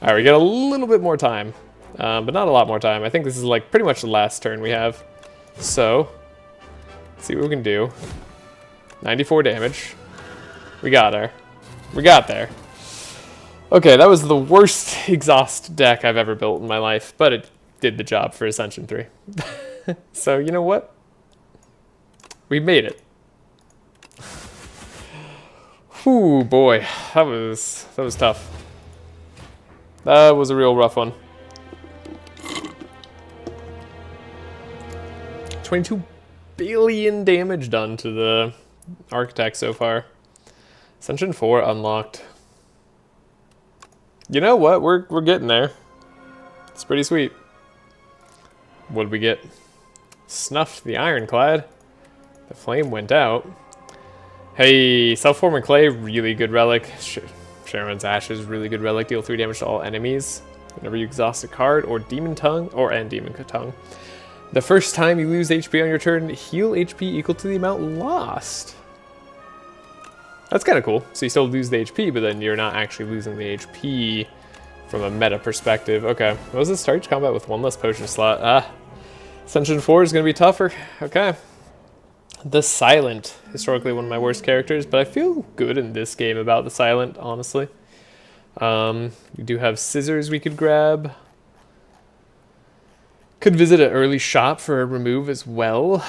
Alright, we get a little bit more time, but not a lot more time. I think this is like pretty much the last turn we have. So, let's see what we can do. 94 damage. We got her. We got there. Okay, that was the worst exhaust deck I've ever built in my life, but it did the job for Ascension 3. So, you know what? We made it. Whew, boy, that was tough. That was a real rough one. 22 billion damage done to the Architect so far. Ascension 4 unlocked. You know what? We're getting there. It's pretty sweet. What did we get? Snuffed the Ironclad. The flame went out. Hey, Self-Forming Clay, really good relic. Sharon's Ashes, really good relic. Deal 3 damage to all enemies whenever you exhaust a card, or Demon Tongue, and Demon Tongue. The first time you lose HP on your turn, heal HP equal to the amount lost. That's kind of cool. So you still lose the HP, but then you're not actually losing the HP from a meta perspective. Okay, what was this? Start each combat with 1 less potion slot. Ascension 4 is going to be tougher. Okay. The Silent, historically one of my worst characters, but I feel good in this game about the Silent, honestly. We do have Scissors we could grab. Could visit an early shop for a remove as well.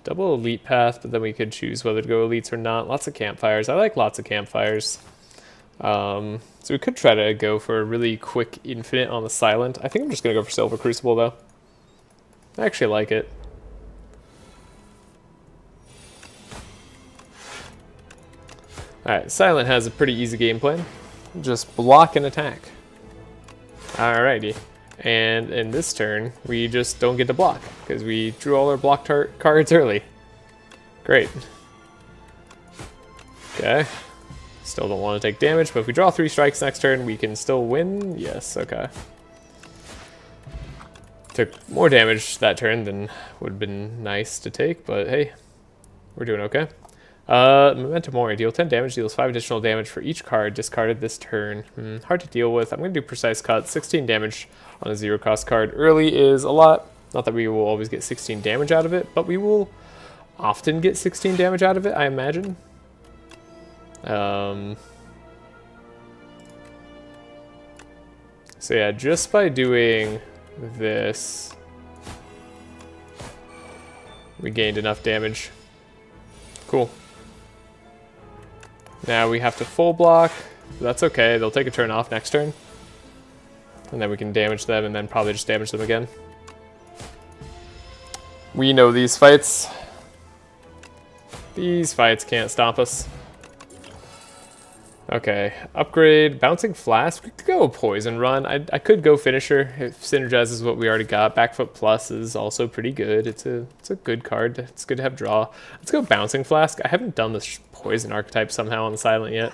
Double Elite Path, but then we could choose whether to go Elites or not. Lots of campfires. I like lots of campfires. So we could try to go for a really quick infinite on the Silent. I think I'm just going to go for Silver Crucible, though. I actually like it. Alright, Silent has a pretty easy game plan. Just block and attack. Alrighty. And in this turn, we just don't get to block, because we drew all our block cards early. Great. Okay. Still don't want to take damage, but if we draw 3 strikes next turn, we can still win. Yes, okay. Took more damage that turn than would have been nice to take, but hey, we're doing okay. Memento Mori, deal 10 damage, deals 5 additional damage for each card discarded this turn. Hard to deal with. I'm going to do Precise Cut. 16 damage on a 0-cost card early is a lot. Not that we will always get 16 damage out of it, but we will often get 16 damage out of it, I imagine. So yeah, just by doing this, we gained enough damage. Cool. Now we have to full block. That's okay. They'll take a turn off next turn. And then we can damage them and then probably just damage them again. We know these fights. These fights can't stop us. Okay, upgrade, Bouncing Flask. We could go Poison Run. I could go Finisher. If Synergizes what we already got. Backfoot Plus is also pretty good. It's a good card. It's good to have draw. Let's go Bouncing Flask. I haven't done this Poison archetype somehow on the Silent yet.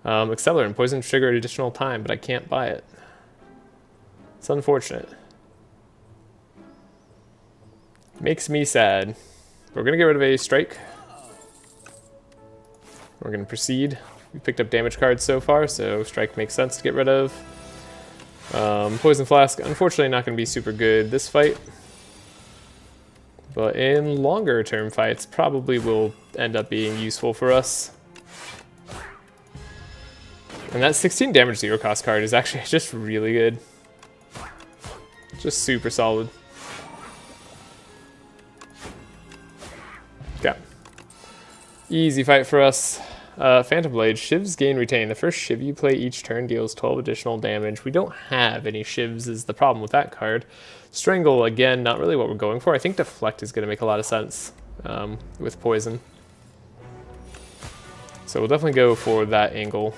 Accelerant, Poison trigger additional time, but I can't buy it. It's unfortunate. Makes me sad. We're going to get rid of a strike. We're going to proceed. We picked up damage cards so far, so strike makes sense to get rid of. Poison Flask, unfortunately not going to be super good this fight. But in longer term fights, probably will end up being useful for us. And that 16 damage 0 cost card is actually just really good. Just super solid. Okay. Easy fight for us. Phantom Blade. Shivs gain retain. The first shiv you play each turn deals 12 additional damage. We don't have any shivs is the problem with that card. Strangle, again, not really what we're going for. I think Deflect is going to make a lot of sense with Poison. So we'll definitely go for that angle.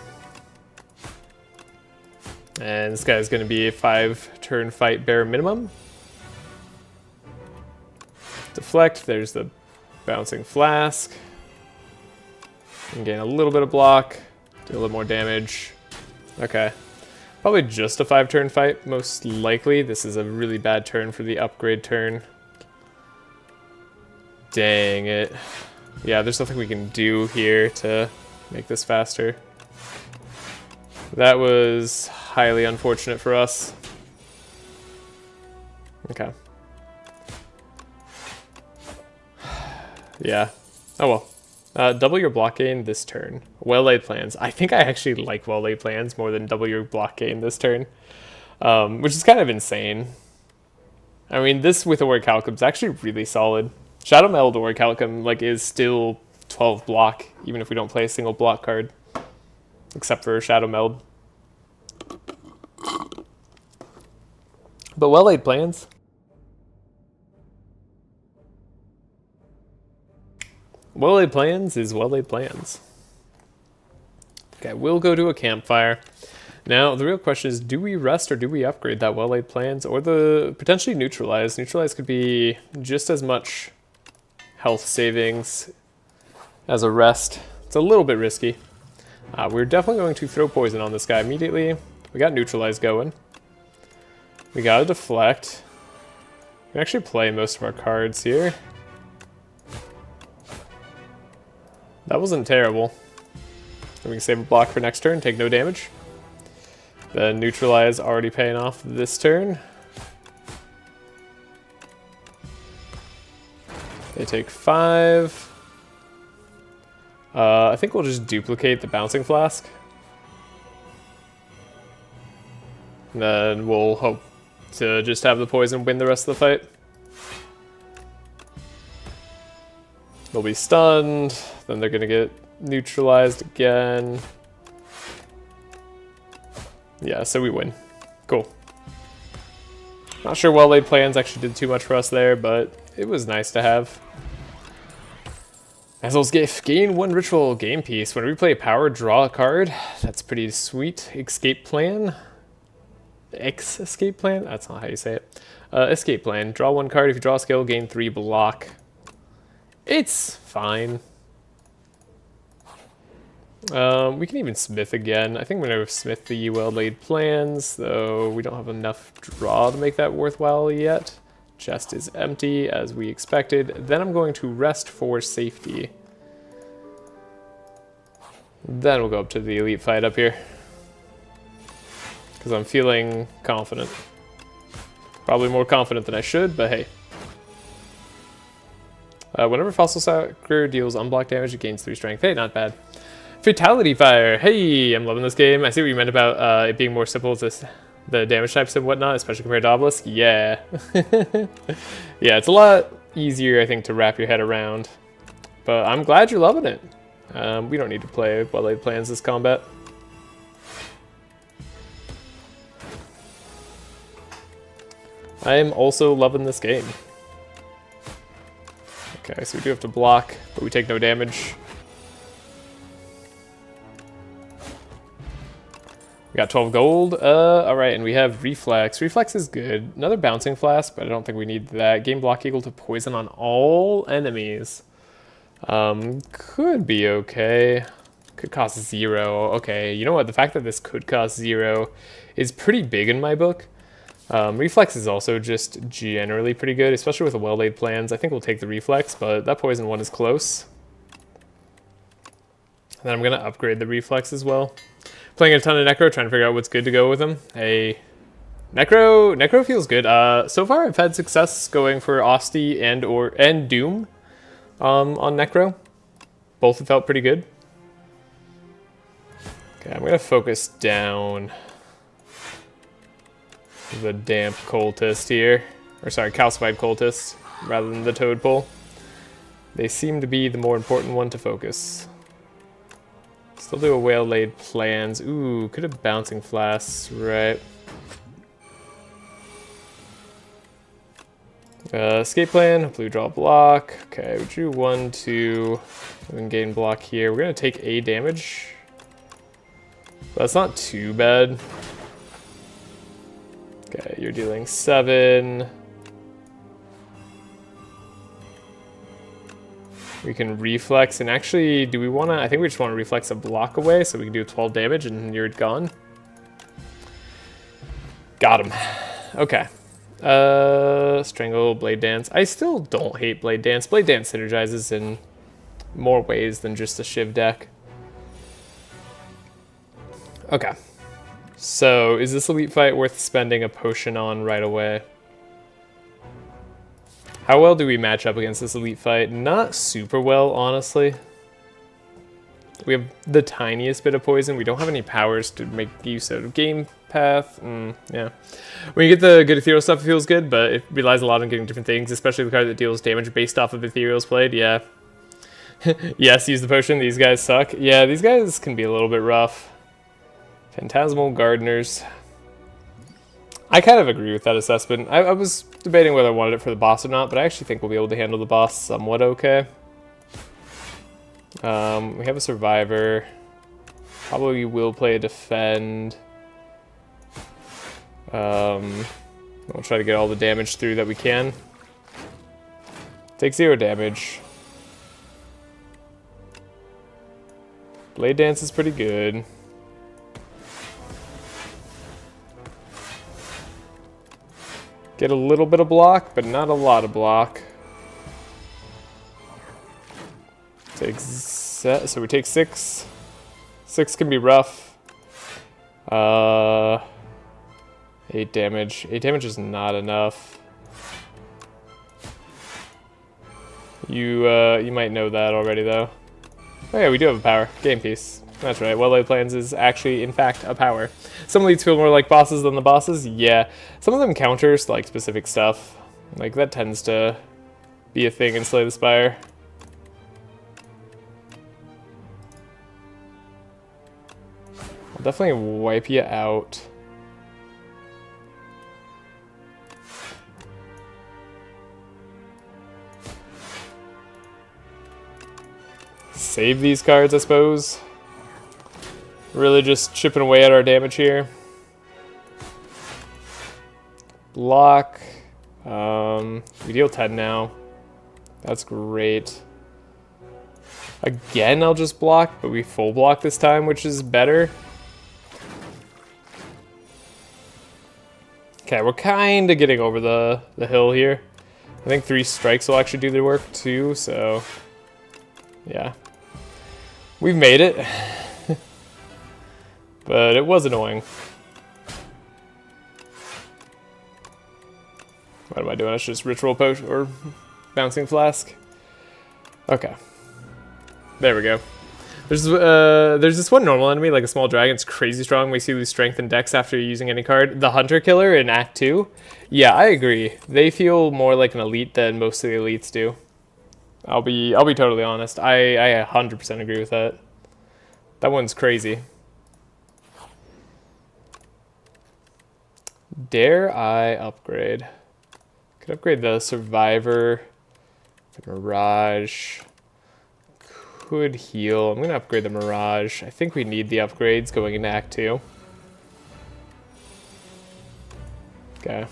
And this guy's going to be a 5-turn fight bare minimum. Deflect, there's the Bouncing Flask. And gain a little bit of block, do a little more damage. Okay. Probably just a 5-turn fight, most likely. This is a really bad turn for the upgrade turn. Dang it. Yeah, there's nothing we can do here to make this faster. That was highly unfortunate for us. Okay. Yeah. Oh well. Double your block gain this turn. Well-laid plans. I think I actually like well-laid plans more than double your block gain this turn. Which is kind of insane. I mean, this with Orichalcum is actually really solid. Shadow Meld Orichalcum like, is still 12 block, even if we don't play a single block card. Except for Shadow Meld. But well-laid plans. Well-laid plans is well-laid plans. Okay, we'll go to a campfire. Now, the real question is, do we rest or do we upgrade that well-laid plans? Or the potentially neutralize? Neutralize could be just as much health savings as a rest. It's a little bit risky. We're definitely going to throw poison on this guy immediately. We got neutralize going. We got a deflect. We can actually play most of our cards here. That wasn't terrible. And we can save a block for next turn, take no damage. The neutralize already paying off this turn. They take 5. I think we'll just duplicate the Bouncing Flask. And then we'll hope to just have the poison win the rest of the fight. They'll be stunned, then they're going to get neutralized again. Yeah, so we win. Cool. Not sure well-laid plans actually did too much for us there, but it was nice to have. Azul's Gift. Gain 1 ritual game piece. Whenever you play power, draw a card. That's pretty sweet. Escape plan. Escape plan? That's not how you say it. Escape plan. Draw 1 card. If you draw a skill, gain 3 block. It's fine. We can even smith again. I think we're going to smith the well-laid plans, though we don't have enough draw to make that worthwhile yet. Chest is empty, as we expected. Then I'm going to rest for safety. Then we'll go up to the elite fight up here. Because I'm feeling confident. Probably more confident than I should, but hey. Whenever Fossil Sucker deals unblocked damage, it gains 3 strength. Hey, not bad. Fatality Fire. Hey, I'm loving this game. I see what you meant about it being more simple to the damage types and whatnot, especially compared to Obelisk. Yeah. Yeah, it's a lot easier, I think, to wrap your head around. But I'm glad you're loving it. We don't need to play well-laid plans this combat. I am also loving this game. Okay, so we do have to block, but we take no damage. We got 12 gold. Alright, and we have Reflex. Reflex is good. Another Bouncing Flask, but I don't think we need that. Gain block equal to poison on all enemies. Could be okay. Could cost 0. Okay, you know what? The fact that this could cost 0 is pretty big in my book. Reflex is also just generally pretty good, especially with the well-laid plans. I think we'll take the reflex, but that poison one is close. And then I'm going to upgrade the reflex as well. Playing a ton of Necro, trying to figure out what's good to go with him. Necro feels good. So far I've had success going for Osti and Doom on Necro. Both have felt pretty good. Okay, I'm gonna focus down the damp cultist here. Or sorry, calcified cultist rather than the toad pole. They seem to be the more important one to focus. Still do a well-laid plans. Ooh, could have bouncing flasks, right? Escape plan, hopefully we draw a block. Okay, we drew 1, 2, and then gain block here. We're gonna take A damage. That's not too bad. Okay, you're dealing 7. We can reflex, and actually, do we wanna, I think we just wanna reflex a block away so we can do 12 damage and you're gone. Got him. Okay. Strangle, Blade Dance. I still don't hate Blade Dance. Blade Dance synergizes in more ways than just a Shiv deck. Okay. So, is this Elite Fight worth spending a potion on right away? How well do we match up against this Elite Fight? Not super well, honestly. We have the tiniest bit of poison. We don't have any powers to make use out of game path. Yeah. When you get the good ethereal stuff, it feels good, but it relies a lot on getting different things, especially the card that deals damage based off of ethereals played. Yeah. Yes, use the potion. These guys suck. Yeah, these guys can be a little bit rough. Phantasmal Gardeners. I kind of agree with that assessment. I was debating whether I wanted it for the boss or not, but I actually think we'll be able to handle the boss somewhat okay. We have a survivor. Probably will play a defend. We'll try to get all the damage through that we can. Take 0 damage. Blade Dance is pretty good. Get a little bit of block, but not a lot of block. So we take 6. 6 can be rough. 8 damage. 8 damage is not enough. You might know that already, though. Oh yeah, we do have a power. Game piece. That's right. Well-laid plans is actually, in fact, a power. Some elites feel more like bosses than the bosses. Yeah. Some of them counters, like, specific stuff. Like, that tends to be a thing in Slay the Spire. I'll definitely wipe you out. Save these cards, I suppose. Really just chipping away at our damage here. Block. We deal 10 now. That's great. Again, I'll just block, but we full block this time, which is better. Okay, we're kind of getting over the hill here. I think 3 strikes will actually do the work too, so yeah. We've made it. But it was annoying. What am I doing? It's just ritual potion or bouncing flask. Okay. There we go. There's this one normal enemy, like a small dragon. It's crazy strong. Makes you lose strength and dex after using any card. The Hunter Killer in Act 2. Yeah, I agree. They feel more like an elite than most of the elites do. I'll be totally honest. I 100% agree with that. That one's crazy. Dare I upgrade? Could upgrade the Survivor, the Mirage. Could heal. I'm gonna upgrade the Mirage. I think we need the upgrades going into Act 2. Okay.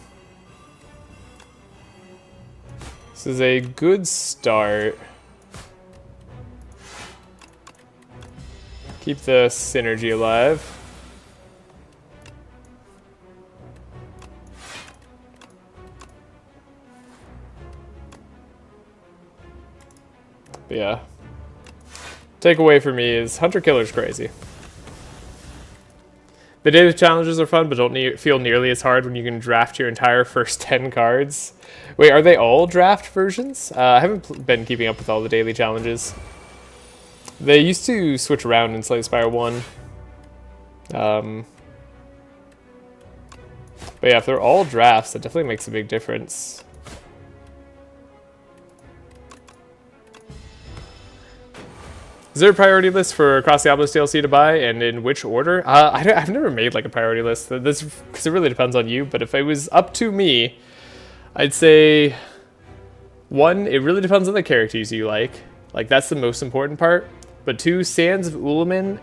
This is a good start. Keep the synergy alive. But yeah. Takeaway for me is Hunter Killer's crazy. The daily challenges are fun, but don't feel nearly as hard when you can draft your entire first 10 cards. Wait, are they all draft versions? I haven't been keeping up with all the daily challenges. They used to switch around in Spire 1. But yeah, if they're all drafts, that definitely makes a big difference. Is there a priority list for Cross the Obelisk DLC to buy, and in which order? I've never made like a priority list. This because it really depends on you. But if it was up to me, I'd say 1, it really depends on the characters you like. Like that's the most important part. But 2, Sands of Ulamin,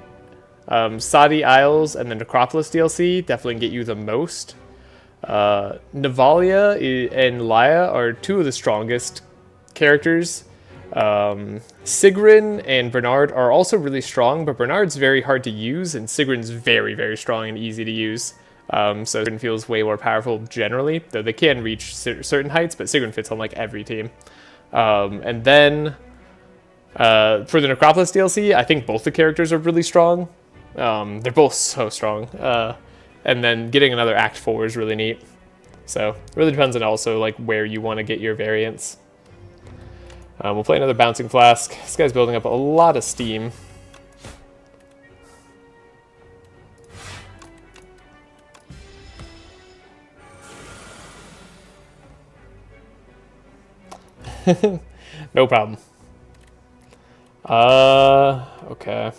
Sadi Isles, and the Necropolis DLC definitely get you the most. Navalia and Laya are 2 of the strongest characters. Sigrun and Bernard are also really strong, but Bernard's very hard to use, and Sigrun's very, very strong and easy to use. So Sigrun feels way more powerful generally, though they can reach certain heights, but Sigrun fits on like every team. And then for the Necropolis DLC, I think both the characters are really strong. They're both so strong. And then getting another Act 4 is really neat. So it really depends on also like where you want to get your variants. We'll play another Bouncing Flask. This guy's building up a lot of steam. No problem. Okay.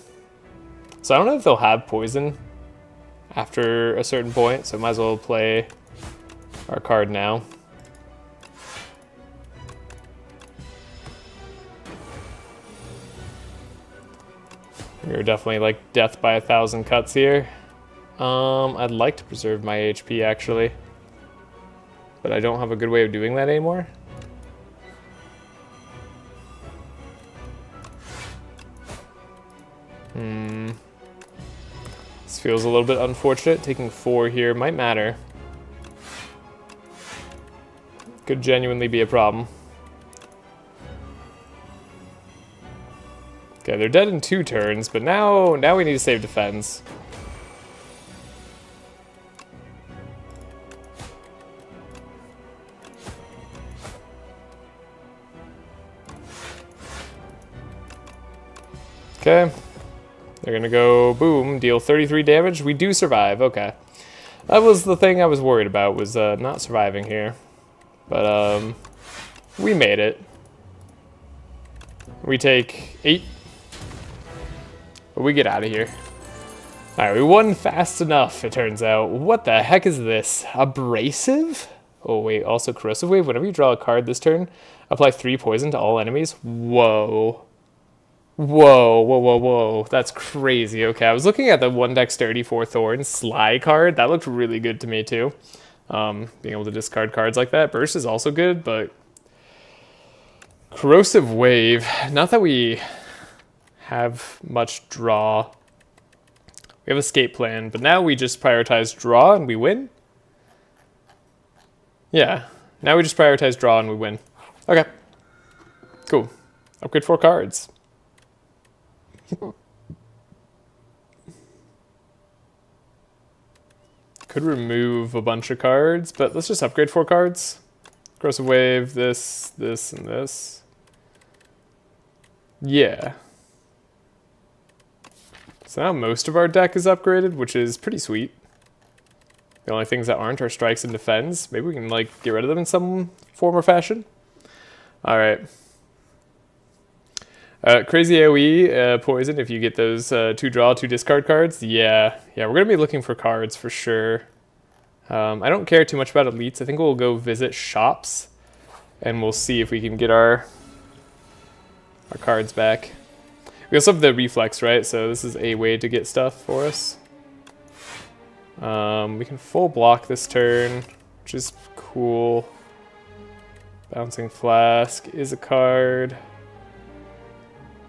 So I don't know if they'll have poison after a certain point, so might as well play our card now. We're definitely like death by 1,000 cuts here. I'd like to preserve my HP actually, but I don't have a good way of doing that anymore. This feels a little bit unfortunate. Taking 4 here might matter. Could genuinely be a problem. Okay, they're dead in 2 turns, but now we need to save defense. Okay. They're gonna go, boom, deal 33 damage. We do survive, okay. That was the thing I was worried about, was not surviving here. But, we made it. We take 8. But we get out of here. Alright, we won fast enough, it turns out. What the heck is this? Abrasive? Oh wait, also Corrosive Wave. Whenever you draw a card this turn, apply 3 poison to all enemies. Whoa. Whoa, whoa, whoa, whoa. That's crazy. Okay, I was looking at the 1 Dexterity 4 Thorn Sly card. That looked really good to me too. Being able to discard cards like that. Burst is also good, but Corrosive Wave, not that we have much draw. We have Escape Plan, but now we just prioritize draw and we win? Yeah, now we just prioritize draw and we win. Okay, cool. Upgrade 4 cards. Could remove a bunch of cards, but let's just upgrade 4 cards. Corrosive Wave, this, this, and this. Yeah. So now most of our deck is upgraded, which is pretty sweet. The only things that aren't are strikes and defends. Maybe we can like get rid of them in some form or fashion. All right. Crazy AoE poison if you get those 2 draw, 2 discard cards. Yeah, we're going to be looking for cards for sure. I don't care too much about elites. I think we'll go visit shops and we'll see if we can get our cards back. We also have the reflex, right? So this is a way to get stuff for us. We can full block this turn, which is cool. Bouncing Flask is a card.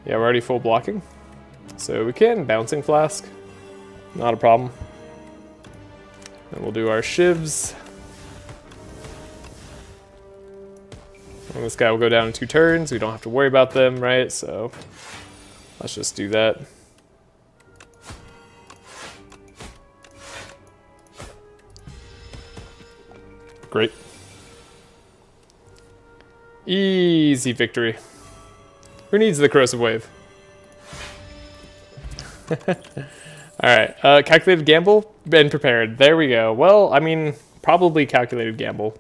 Yeah, we're already full blocking. So we can Bouncing Flask. Not a problem. And we'll do our shivs. And this guy will go down in 2 turns. We don't have to worry about them, right? So let's just do that. Great. Easy victory. Who needs the corrosive wave? Alright, calculated gamble, been prepared. There we go. Well, I mean, probably calculated gamble.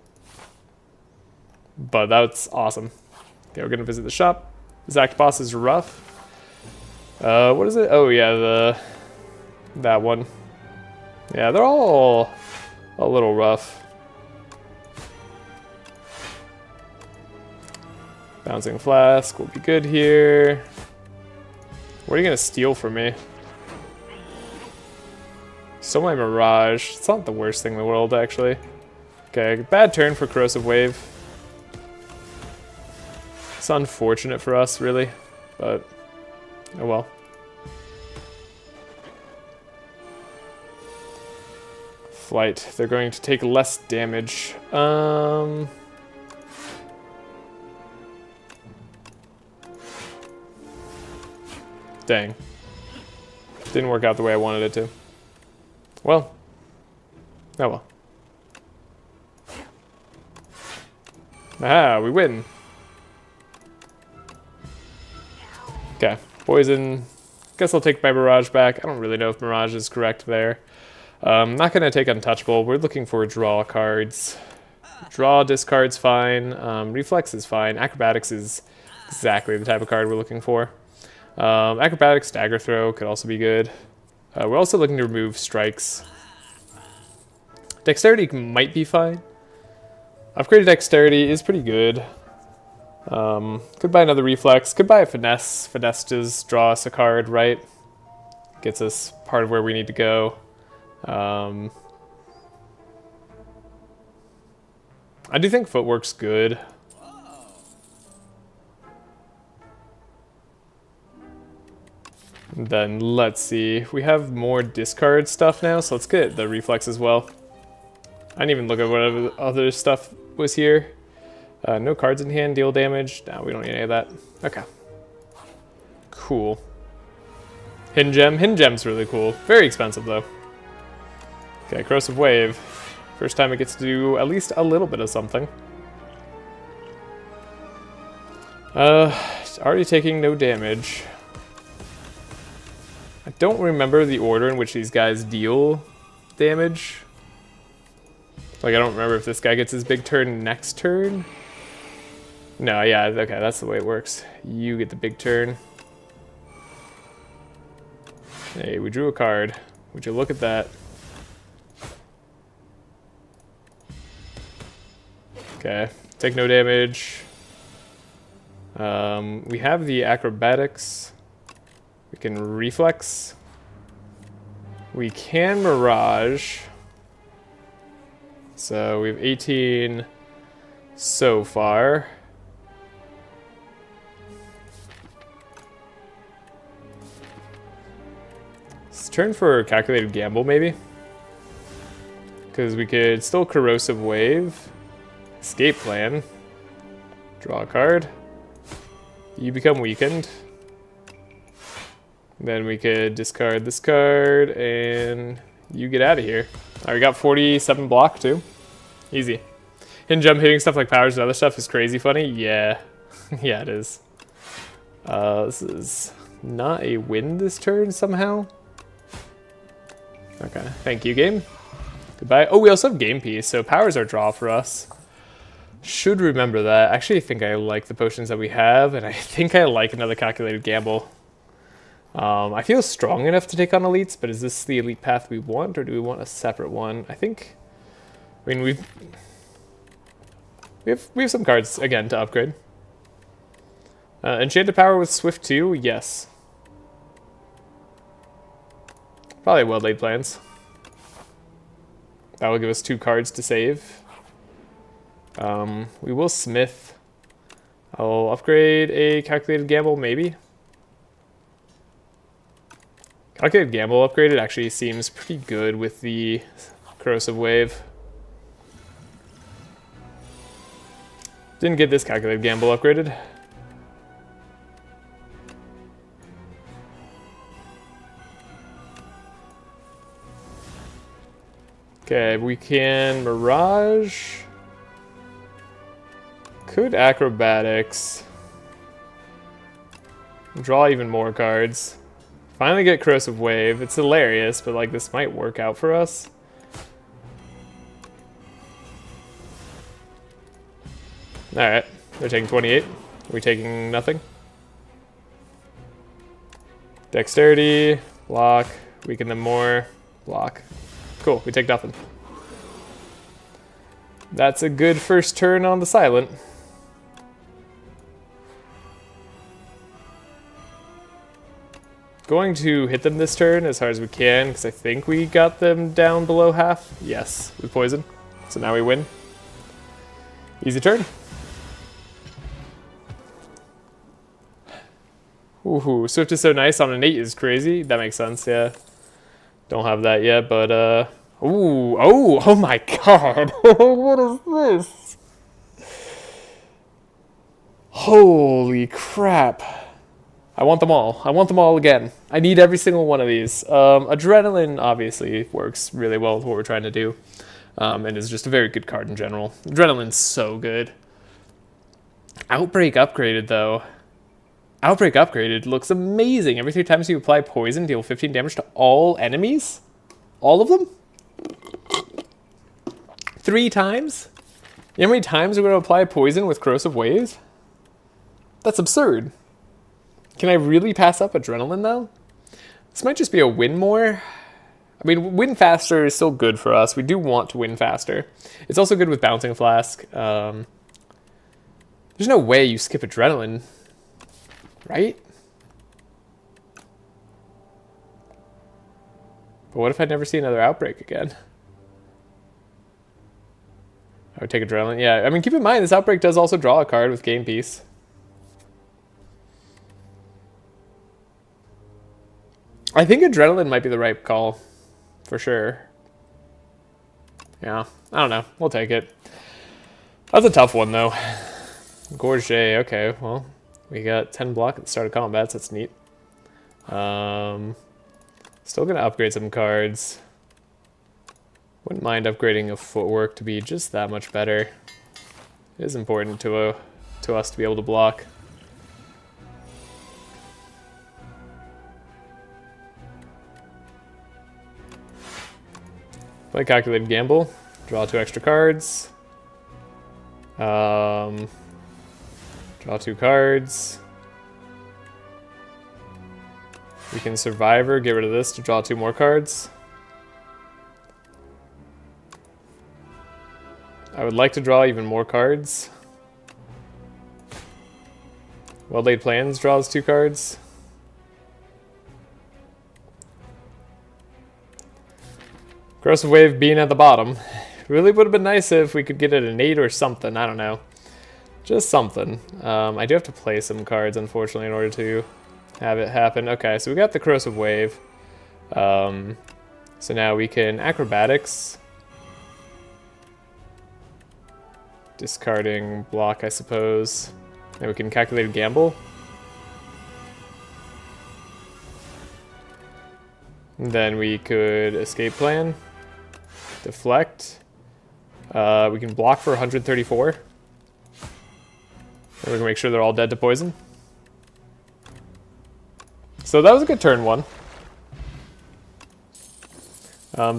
But that's awesome. Okay, we're gonna visit the shop. This act boss is rough. What is it? Oh yeah, that one. Yeah, they're all a little rough. Bouncing flask will be good here. What are you gonna steal from me? Stole my mirage. It's not the worst thing in the world, actually. Okay, bad turn for corrosive wave. It's unfortunate for us, really, but oh well. Flight. They're going to take less damage. Dang. Didn't work out the way I wanted it to. Well. Oh well. Ah, we win. Okay. Poison. Guess I'll take my Mirage back. I don't really know if Mirage is correct there. Not going to take Untouchable. We're looking for draw cards. Draw, discard's fine. Reflex is fine. Acrobatics is exactly the type of card we're looking for. Acrobatics, Dagger Throw could also be good. We're also looking to remove strikes. Dexterity might be fine. Upgraded Dexterity is pretty good. Could buy another Reflex. Could buy a Finesse. Finesse does draw us a card, right? Gets us part of where we need to go. I do think Footwork's good. Then let's see. We have more discard stuff now, so let's get the Reflex as well. I didn't even look at what other stuff was here. No cards in hand, deal damage. No, we don't need any of that. Okay. Cool. Hidden Gem. Hidden Gem's really cool. Very expensive, though. Okay, Corrosive Wave. First time it gets to do at least a little bit of something. Already taking no damage. I don't remember the order in which these guys deal damage. Like, I don't remember if this guy gets his big turn next turn. No, yeah, okay, that's the way it works. You get the big turn. Hey, we drew a card. Would you look at that? Okay, take no damage. We have the acrobatics. We can reflex. We can mirage. So we have 18 so far. It's turn for calculated gamble, maybe. Because we could still corrosive wave. Escape plan. Draw a card. You become weakened. Then we could discard this card and you get out of here. Alright, we got 47 block too. Easy. Hidden Gem hitting stuff like powers and other stuff is crazy funny. Yeah. Yeah, it is. This is not a win this turn somehow. Okay, thank you, game. Goodbye. Oh, we also have game piece, so powers are draw for us. Should remember that. Actually, I think I like the potions that we have, and I think I like another calculated gamble. I feel strong enough to take on elites, but is this the elite path we want, or do we want a separate one? I mean, we have some cards again to upgrade. Enchanted power with Swift 2, yes. Probably well laid plans. That will give us 2 cards to save. We will smith. I'll upgrade a calculated gamble, maybe. Calculated gamble upgraded actually seems pretty good with the corrosive wave. Didn't get this calculated gamble upgraded. Okay, we can Mirage. Could Acrobatics. Draw even more cards. Finally get Corrosive Wave. It's hilarious, but like this might work out for us. Alright, they're taking 28. Are we taking nothing? Dexterity, block, weaken them more, block. Cool, we take nothing. That's a good first turn on the silent. Going to hit them this turn as hard as we can, because I think we got them down below half. Yes, with poison. So now we win. Easy turn. Ooh, Swift is so nice on an 8 is crazy. That makes sense, yeah. Don't have that yet, but oh my god. What is this? Holy crap. I want them all. I want them all again. I need every single one of these. Adrenaline obviously works really well with what we're trying to do. And is just a very good card in general. Adrenaline's so good. Outbreak upgraded though. Outbreak upgraded looks amazing. Every 3 times you apply poison, deal 15 damage to all enemies? All of them? 3 times? You know how many times we're going to apply poison with Corrosive Waves? That's absurd. Can I really pass up Adrenaline though? This might just be a win more. I mean, win faster is still good for us. We do want to win faster. It's also good with Bouncing Flask. There's no way you skip Adrenaline. Right? But what if I never see another outbreak again? I would take Adrenaline. Yeah, I mean, keep in mind, this outbreak does also draw a card with Game Piece. I think Adrenaline might be the right call. For sure. Yeah, I don't know. We'll take it. That's a tough one, though. Gorge, okay, well. We got 10 block at the start of combat, so that's neat. Still gonna upgrade some cards. Wouldn't mind upgrading a footwork to be just that much better. It is important to us to be able to block. Play Calculated Gamble. Draw 2 extra cards. Draw 2 cards. We can Survivor, get rid of this to draw 2 more cards. I would like to draw even more cards. Well-Laid Plans draws 2 cards. Corrosive Wave being at the bottom. Really would have been nice if we could get it an 8 or something, I don't know. Just something. I do have to play some cards, unfortunately, in order to have it happen. Okay, so we got the Corrosive Wave. So now we can Acrobatics. Discarding block, I suppose. And we can Calculated Gamble. And then we could Escape Plan. Deflect. We can block for 134. And we can make sure they're all dead to poison. So that was a good turn 1.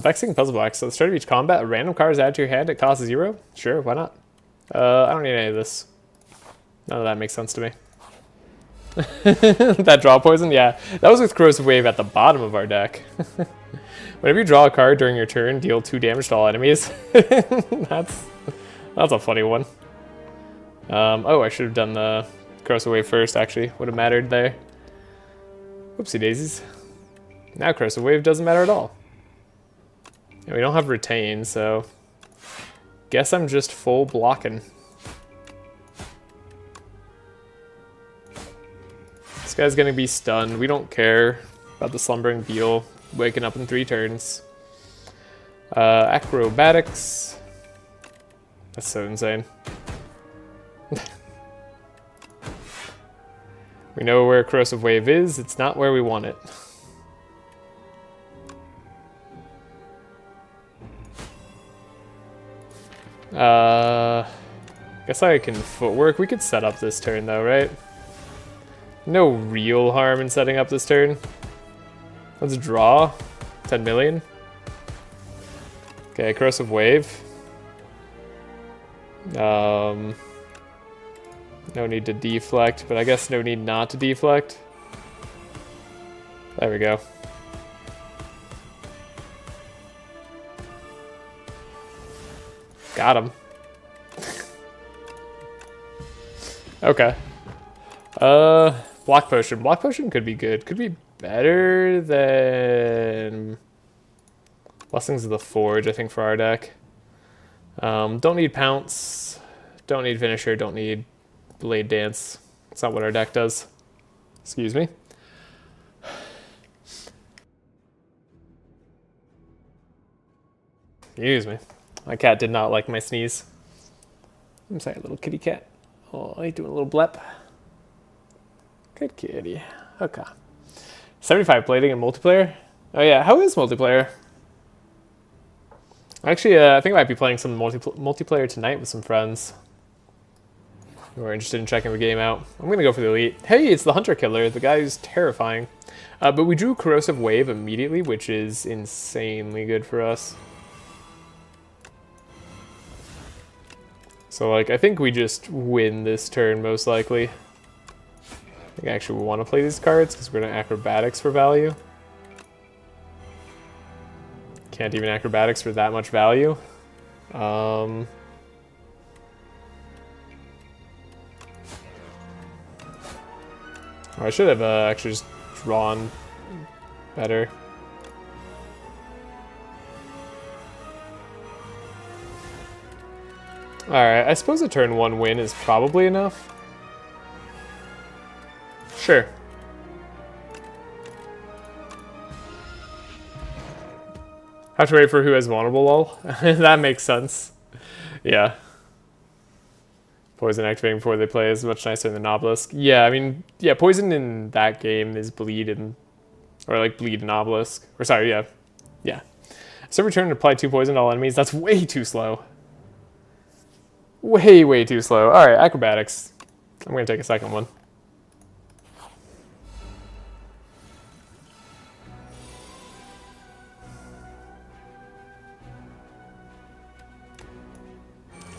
Vexing Puzzle Box. So at the start of each combat, a random card is added to your hand. It costs 0. Sure, why not? I don't need any of this. None of that makes sense to me. That draw poison? Yeah. That was with Corrosive Wave at the bottom of our deck. Whenever you draw a card during your turn, deal 2 damage to all enemies. That's a funny one. Oh, I should have done the Corrosive Wave first, actually. Would have mattered there. Whoopsie daisies. Now Corrosive Wave doesn't matter at all. And we don't have Retain, so... Guess I'm just full blocking. This guy's gonna be stunned. We don't care about the Slumbering Beetle waking up in 3 turns. Acrobatics. That's so insane. We know where Corrosive Wave is. It's not where we want it. Guess I can footwork. We could set up this turn though, right? No real harm in setting up this turn. Let's draw 10 million. Okay, Corrosive Wave. No need to deflect, but I guess no need not to deflect. There we go. Got him. Okay. Block Potion. Block Potion could be good. Could be better than Blessings of the Forge, I think, for our deck. Don't need Pounce. Don't need Finisher. Don't need Blade Dance. That's not what our deck does. Excuse me. Excuse me. My cat did not like my sneeze. I'm sorry, little kitty cat. Oh, he's doing a little blep. Good kitty. Okay. 75 plating in multiplayer? Oh yeah, how is multiplayer? Actually, I think I might be playing some multiplayer tonight with some friends who are interested in checking the game out. I'm gonna go for the elite. Hey, it's the Hunter Killer, the guy who's terrifying. But we drew Corrosive Wave immediately, which is insanely good for us. So, like, I think we just win this turn, most likely. I think actually we want to play these cards, because we're going to Acrobatics for value. Can't even Acrobatics for that much value. I should have actually just drawn better. Alright, I suppose a turn 1 win is probably enough. Sure. Have to wait for who has vulnerable lol. That makes sense. Yeah. Poison activating before they play is much nicer than Obelisk. Yeah, I mean, yeah, poison in that game is bleed and, or like bleed and Obelisk. Or sorry, yeah. Yeah. So return and apply 2 poison to all enemies. That's way too slow. Way too slow. Alright, Acrobatics. I'm going to take a second one.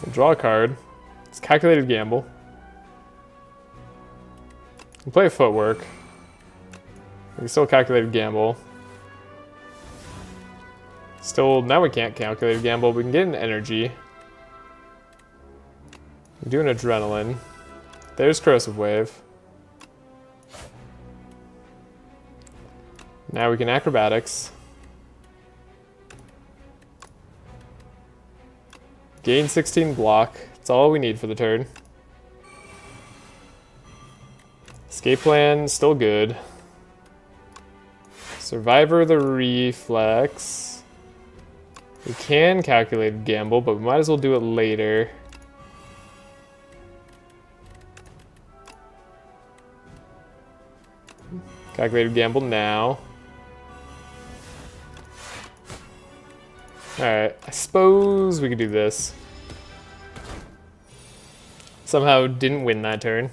We'll draw a card. It's Calculated Gamble. We'll play a Footwork. We can still Calculated Gamble. Still, now we can't Calculated Gamble. We can get an Energy. Do an Adrenaline. There's Corrosive Wave. Now we can Acrobatics. Gain 16 block. That's all we need for the turn. Escape Plan, still good. Survivor the Reflex. We can Calculate Gamble, but we might as well do it later. Calculated Gamble now. Alright, I suppose we could do this. Somehow didn't win that turn.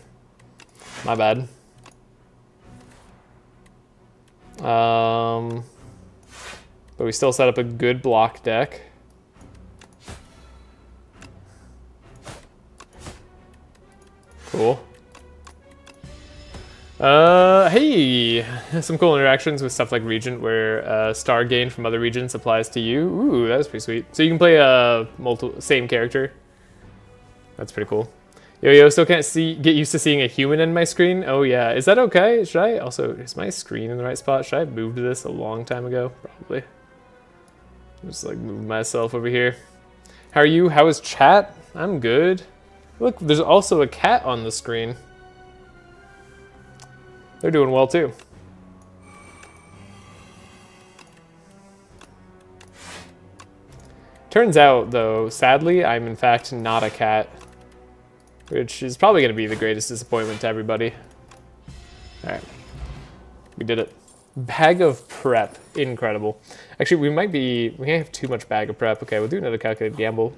My bad. But we still set up a good block deck. Cool. Hey! Some cool interactions with stuff like Regent where star gain from other regions applies to you. Ooh, that is pretty sweet. So you can play a same character. That's pretty cool. Yo, still can't get used to seeing a human in my screen. Oh yeah, is that okay? Should I also, is my screen in the right spot? Should I have moved this a long time ago? Probably. Just like move myself over here. How are you? How is chat? I'm good. Look, there's also a cat on the screen. They're doing well too. Turns out, though, sadly, I'm in fact not a cat. which is probably going to be the greatest disappointment to everybody. Alright. We did it. Bag of prep. Incredible. Actually, we may have too much bag of prep. Okay, we'll do another calculated gamble.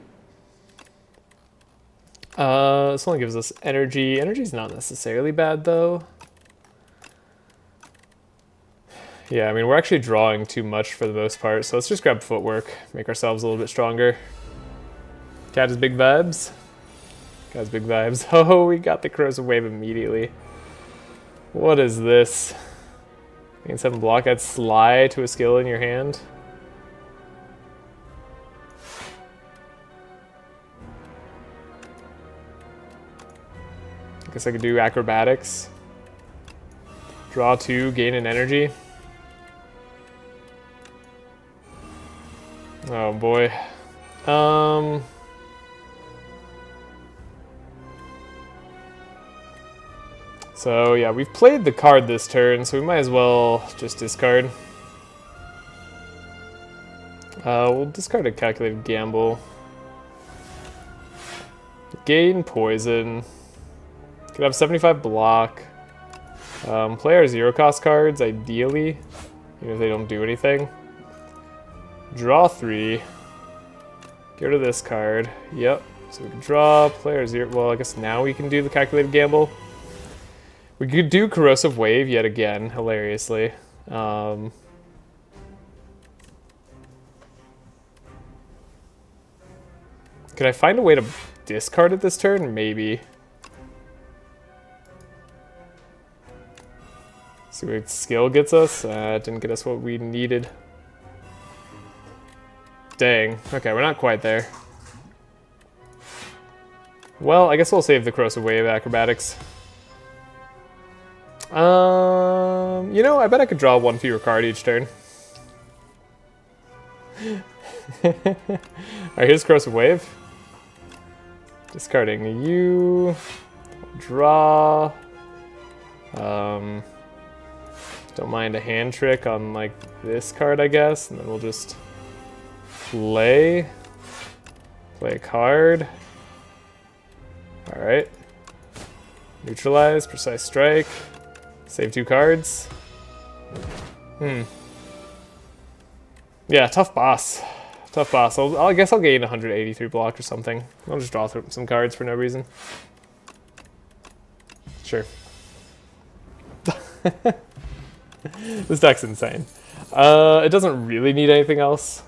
This only gives us energy. Energy's not necessarily bad, though. Yeah, I mean, we're actually drawing too much for the most part, so let's just grab footwork, make ourselves a little bit stronger. Cat has big vibes. Cat has big vibes. Oh, we got the corrosive wave immediately. What is this? Gain 7 block, add sly to a skill in your hand. I guess I could do acrobatics. Draw 2, gain an energy. Oh boy. So yeah, we've played the card this turn, so we might as well just discard. We'll discard a calculated gamble. Gain poison. Could have 75 block. Play our 0 cost cards, ideally, even if they don't do anything. Draw 3. Get rid of this card. Yep. So we can draw, play our 0. Well, I guess now we can do the calculated gamble. We could do corrosive wave yet again, hilariously. Could I find a way to discard it this turn? Maybe. See what skill gets us. It didn't get us what we needed. Dang. Okay, we're not quite there. Well, I guess we'll save the corrosive wave acrobatics. You know, I bet I could draw 1 fewer card each turn. Alright, here's corrosive wave. Discarding you. Draw. Don't mind a hand trick on, like, this card, I guess. And then we'll just play a card. Alright. Neutralize, precise strike. Save 2 cards. Yeah, tough boss. Tough boss. I guess I'll gain 183 block or something. I'll just draw some cards for no reason. Sure. This deck's insane. It doesn't really need anything else.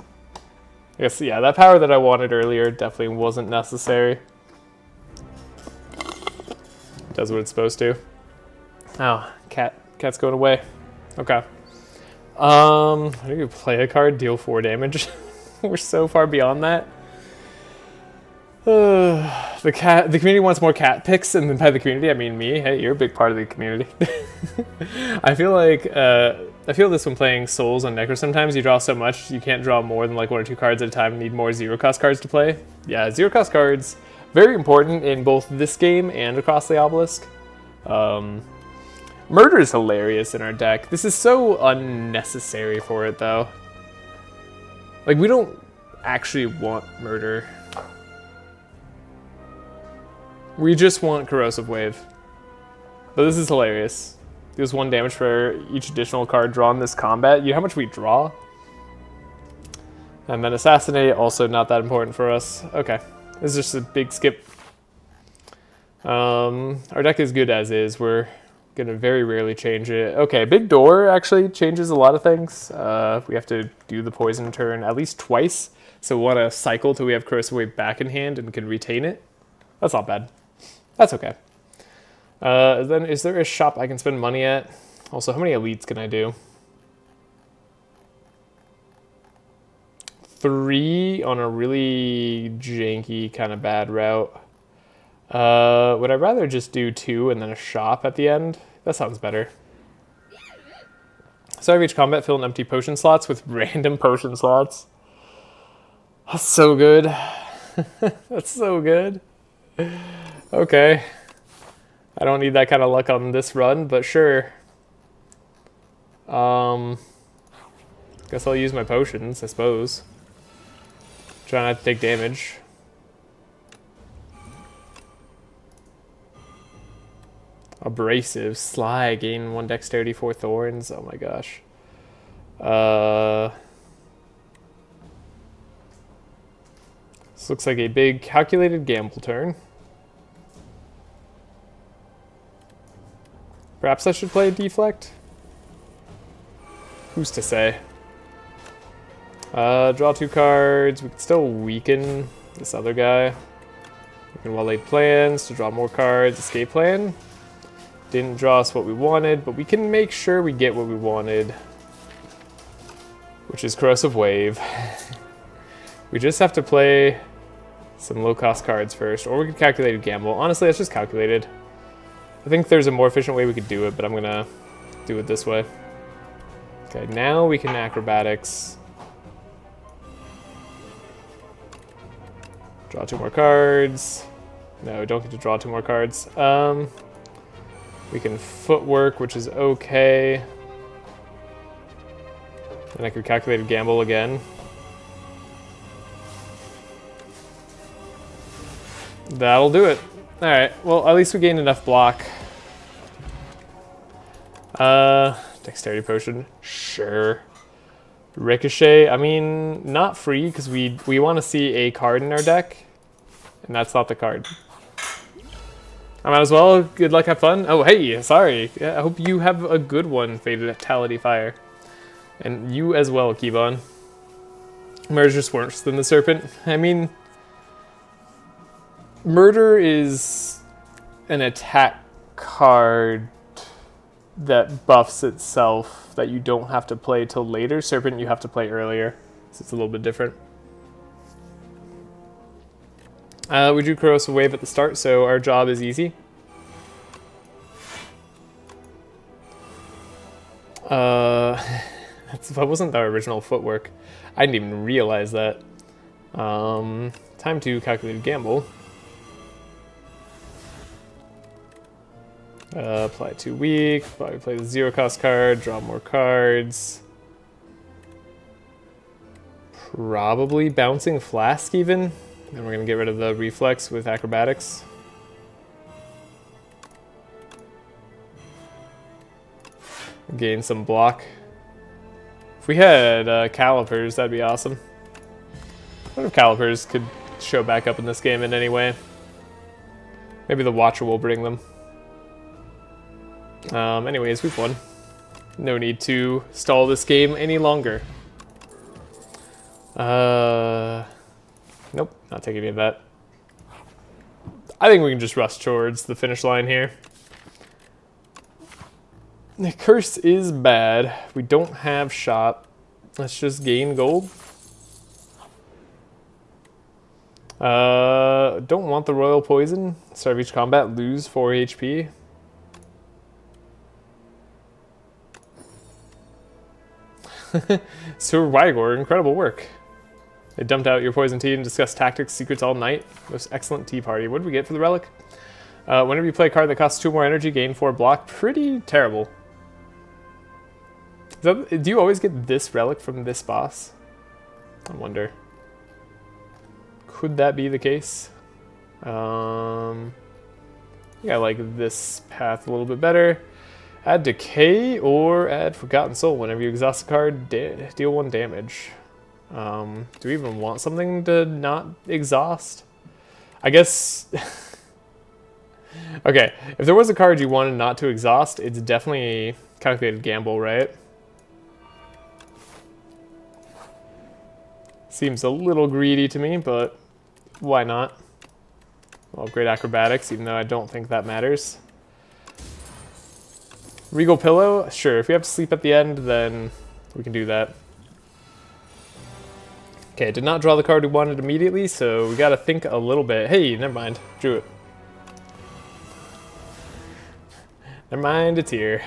I guess, yeah, that power that I wanted earlier definitely wasn't necessary. Does what it's supposed to. Oh, cat's going away. Okay. I think you play a card, deal 4 damage. We're so far beyond that. The community wants more cat picks, and then by the community I mean me. Hey, you're a big part of the community. I feel this when playing Souls on Necro. Sometimes you draw so much you can't draw more than like 1 or 2 cards at a time and need more 0 cost cards to play. Yeah, 0 cost cards very important in both this game and across the obelisk. Murder is hilarious in our deck. This is so unnecessary for it though. Like, we don't actually want murder. We just want corrosive wave. But this is hilarious. Deals 1 damage for each additional card drawn this combat. You know how much we draw? And then assassinate, also not that important for us. Okay, this is just a big skip. Our deck is good as is. We're gonna very rarely change it. Okay, big door actually changes a lot of things. We have to do the poison turn at least twice. So we want to cycle till we have corrosive wave back in hand and can retain it. That's not bad. That's okay. Then is there a shop I can spend money at? Also, how many elites can I do? 3 on a really janky kind of bad route. Would I rather just do 2 and then a shop at the end? That sounds better. So I reach combat, fill in empty potion slots with random potion slots. That's so good. That's so good. Okay. I don't need that kind of luck on this run, but sure. Guess I'll use my potions, I suppose. Try not to take damage. Abrasive. Sly. Gain 1 dexterity, 4 thorns. Oh my gosh. This looks like a big calculated gamble turn. Perhaps I should play deflect? Who's to say? Draw 2 cards. We can still weaken this other guy. Weaken well-laid plans to draw more cards. Escape plan. Didn't draw us what we wanted, but we can make sure we get what we wanted. Which is Corrosive Wave. We just have to play some low-cost cards first, or we could calculate a gamble. Honestly, let's just calculate it. I think there's a more efficient way we could do it, but I'm gonna do it this way. Okay, now we can acrobatics. Draw 2 more cards. No, don't get to draw 2 more cards. We can footwork, which is okay. And I could calculate a gamble again. That'll do it. Alright, well, at least we gained enough block. Dexterity potion. Sure. Ricochet, I mean, not free, because we want to see a card in our deck. And that's not the card. I might as well. Good luck, have fun. Oh, hey, sorry. Yeah, I hope you have a good one, Fatality Fire. And you as well, Keybon. Murder's just worse than the Serpent. I mean, Murder is an attack card that buffs itself that you don't have to play till later. Serpent you have to play earlier, so it's a little bit different. We drew Corrosive Wave at the start, so our job is easy. That wasn't our original footwork. I didn't even realize that. Time to calculate a gamble. Apply 2 weak. Probably play the 0 cost card. Draw more cards. Probably Bouncing Flask even. Then we're gonna get rid of the reflex with acrobatics. Gain some block. If we had calipers, that'd be awesome. I wonder if calipers could show back up in this game in any way. Maybe the Watcher will bring them. Anyways, we've won. No need to stall this game any longer. Nope, not taking any of that. I think we can just rush towards the finish line here. The curse is bad. We don't have shot. Let's just gain gold. Don't want the royal poison. Start of each combat, lose 4 HP. Sir Wygor, incredible work. They dumped out your poison tea and discussed tactics, secrets all night. Most excellent tea party. What did we get for the relic? Whenever you play a card that costs 2 more energy, gain 4 block. Pretty terrible. Do you always get this relic from this boss? I wonder. Could that be the case? Yeah, I like this path a little bit better. Add Decay or add Forgotten Soul. Whenever you exhaust a card, deal 1 damage. Do we even want something to not exhaust? I guess... Okay, if there was a card you wanted not to exhaust, it's definitely Calculated Gamble, right? Seems a little greedy to me, but why not? Well, great acrobatics, even though I don't think that matters. Regal Pillow? Sure, if we have to sleep at the end, then we can do that. Okay, did not draw the card we wanted immediately, so we gotta think a little bit. Hey, never mind, drew it. Never mind, it's here.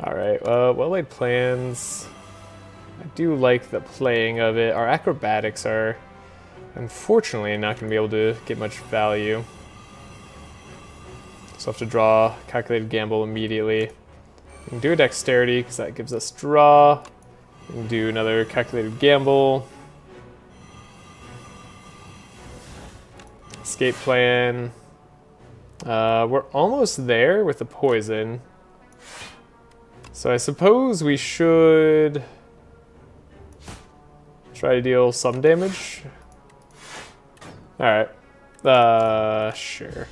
Alright, well-laid plans. I do like the playing of it. Our acrobatics are, unfortunately, not going to be able to get much value. So I have to draw Calculated Gamble immediately. We can do a Dexterity, because that gives us draw. We can do another Calculated Gamble. Escape plan. We're almost there with the poison. So I suppose we should try to deal some damage. Alright. Sure.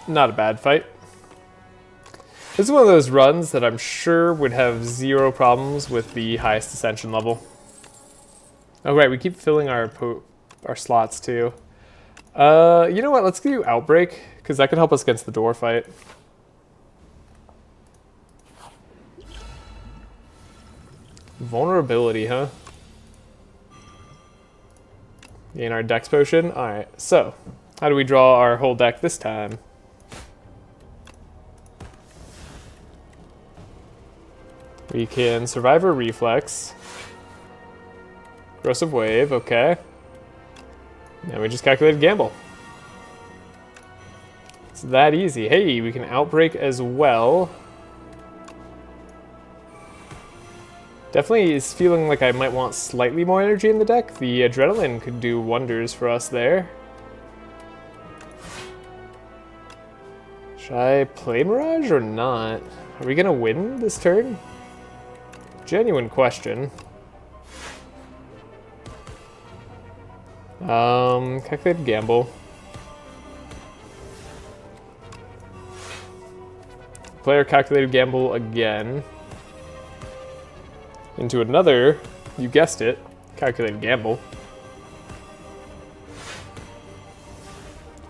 Not a bad fight. This is one of those runs that I'm sure would have zero problems with the highest ascension level. Oh right, we keep filling our slots too. You know what? Let's do Outbreak, because that could help us against the door fight. Vulnerability, huh? Gain our Dex potion. Alright, so how do we draw our whole deck this time? We can Survivor Reflex. Corrosive Wave, okay. And we just calculated Gamble. It's that easy. Hey, we can Outbreak as well. Definitely is feeling like I might want slightly more energy in the deck. The Adrenaline could do wonders for us there. Should I play Mirage or not? Are we gonna win this turn? Genuine question. Calculated Gamble. Player calculated Gamble again. Into another, you guessed it, calculated Gamble.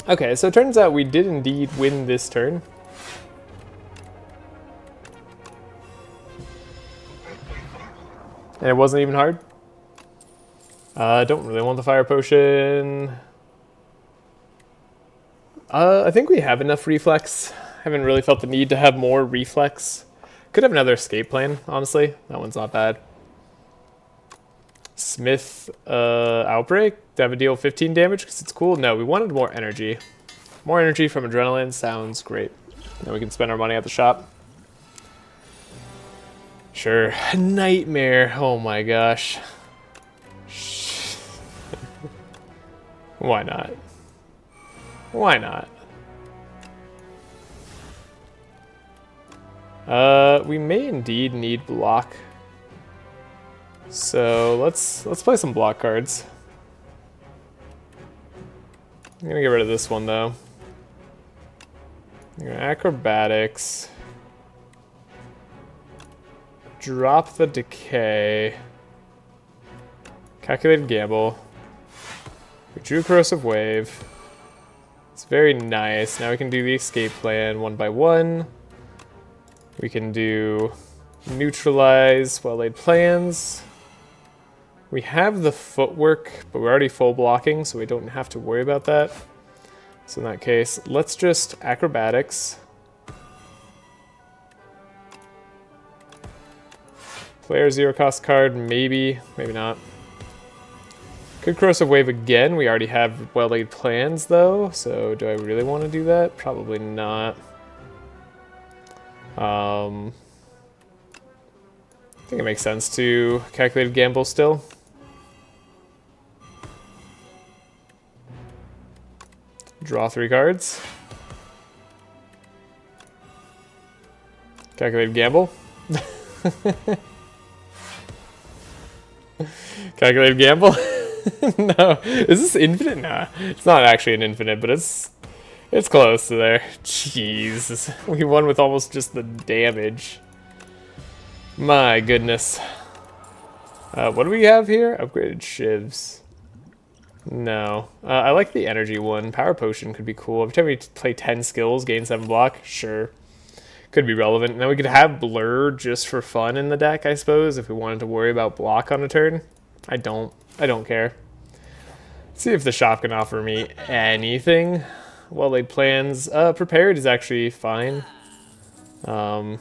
Okay, so it turns out we did indeed win this turn. And it wasn't even hard. Don't really want the fire potion. I think we have enough reflex. Haven't really felt the need to have more reflex. Could have another escape plan, honestly. That one's not bad. Smith Outbreak. That would deal 15 damage because it's cool. No, we wanted more energy. More energy from Adrenaline sounds great. Then we can spend our money at the shop. Sure. Nightmare. Oh my gosh. Why not? Why not? We may indeed need block. So let's play some block cards. I'm gonna get rid of this one though. I'm gonna Acrobatics. Drop the Decay. Calculated Gamble. We drew Corrosive Wave. It's very nice. Now we can do the escape plan one by one. We can do Neutralize Well-Laid Plans. We have the footwork, but we're already full blocking, so we don't have to worry about that. So in that case, let's just Acrobatics. Player zero cost card, maybe, maybe not. Could Corrosive Wave again. We already have Well-Laid Plans though, so do I really want to do that? Probably not. I think it makes sense to Calculated Gamble still. Draw 3 cards. Calculated Gamble. Calculated Gamble. No, is this infinite? Nah, it's not actually an infinite, but it's close to there. Jeez, we won with almost just the damage. My goodness. What do we have here? Upgraded shivs. No. I like the energy one. Power potion could be cool. Every time we play 10 skills, gain 7 block. Sure. Could be relevant. And then we could have blur just for fun in the deck, I suppose, if we wanted to worry about block on a turn. I don't care. Let's see if the shop can offer me anything. Well-Laid Plans. Prepared is actually fine. You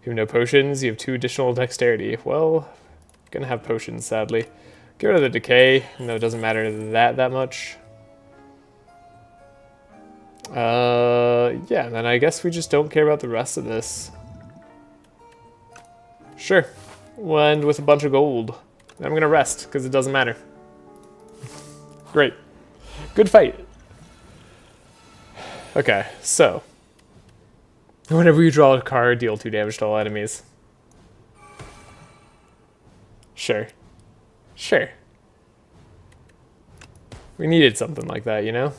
have no potions. You have 2 additional dexterity. Well, gonna have potions, sadly. Get rid of the decay, even though it doesn't matter that much. Yeah, then I guess we just don't care about the rest of this. Sure. We'll end with a bunch of gold. I'm gonna rest, because it doesn't matter. Great. Good fight. Okay, so whenever you draw a card, deal 2 damage to all enemies. Sure. Sure. We needed something like that, you know?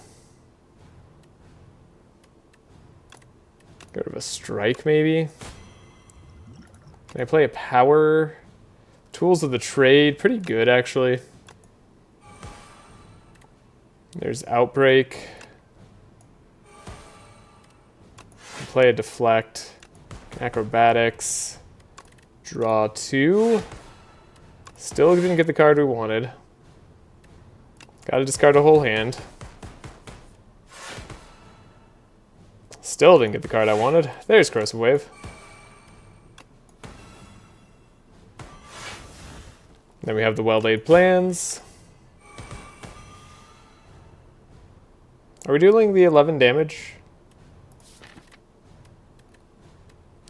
Go to a strike, maybe? Can I play a power? Tools of the trade. Pretty good, actually. There's outbreak. Play a deflect. Acrobatics. Draw 2. Still didn't get the card we wanted. Gotta discard a whole hand. Still didn't get the card I wanted. There's Corrosive Wave. Then we have the Well-Laid Plans. Are we dealing the 11 damage?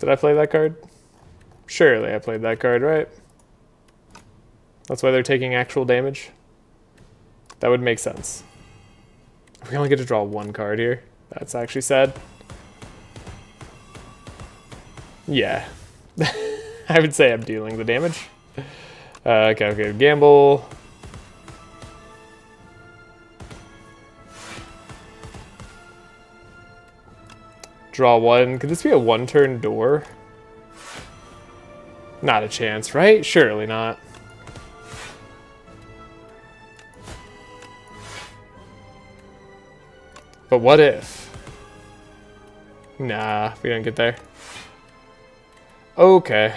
Did I play that card? Surely I played that card, right? That's why they're taking actual damage? That would make sense. We only get to draw 1 card here. That's actually sad. Yeah. I would say I'm dealing the damage. Okay, gamble. Draw 1. Could this be a 1-turn door? Not a chance, right? Surely not. But what if? Nah, we didn't get there. Okay.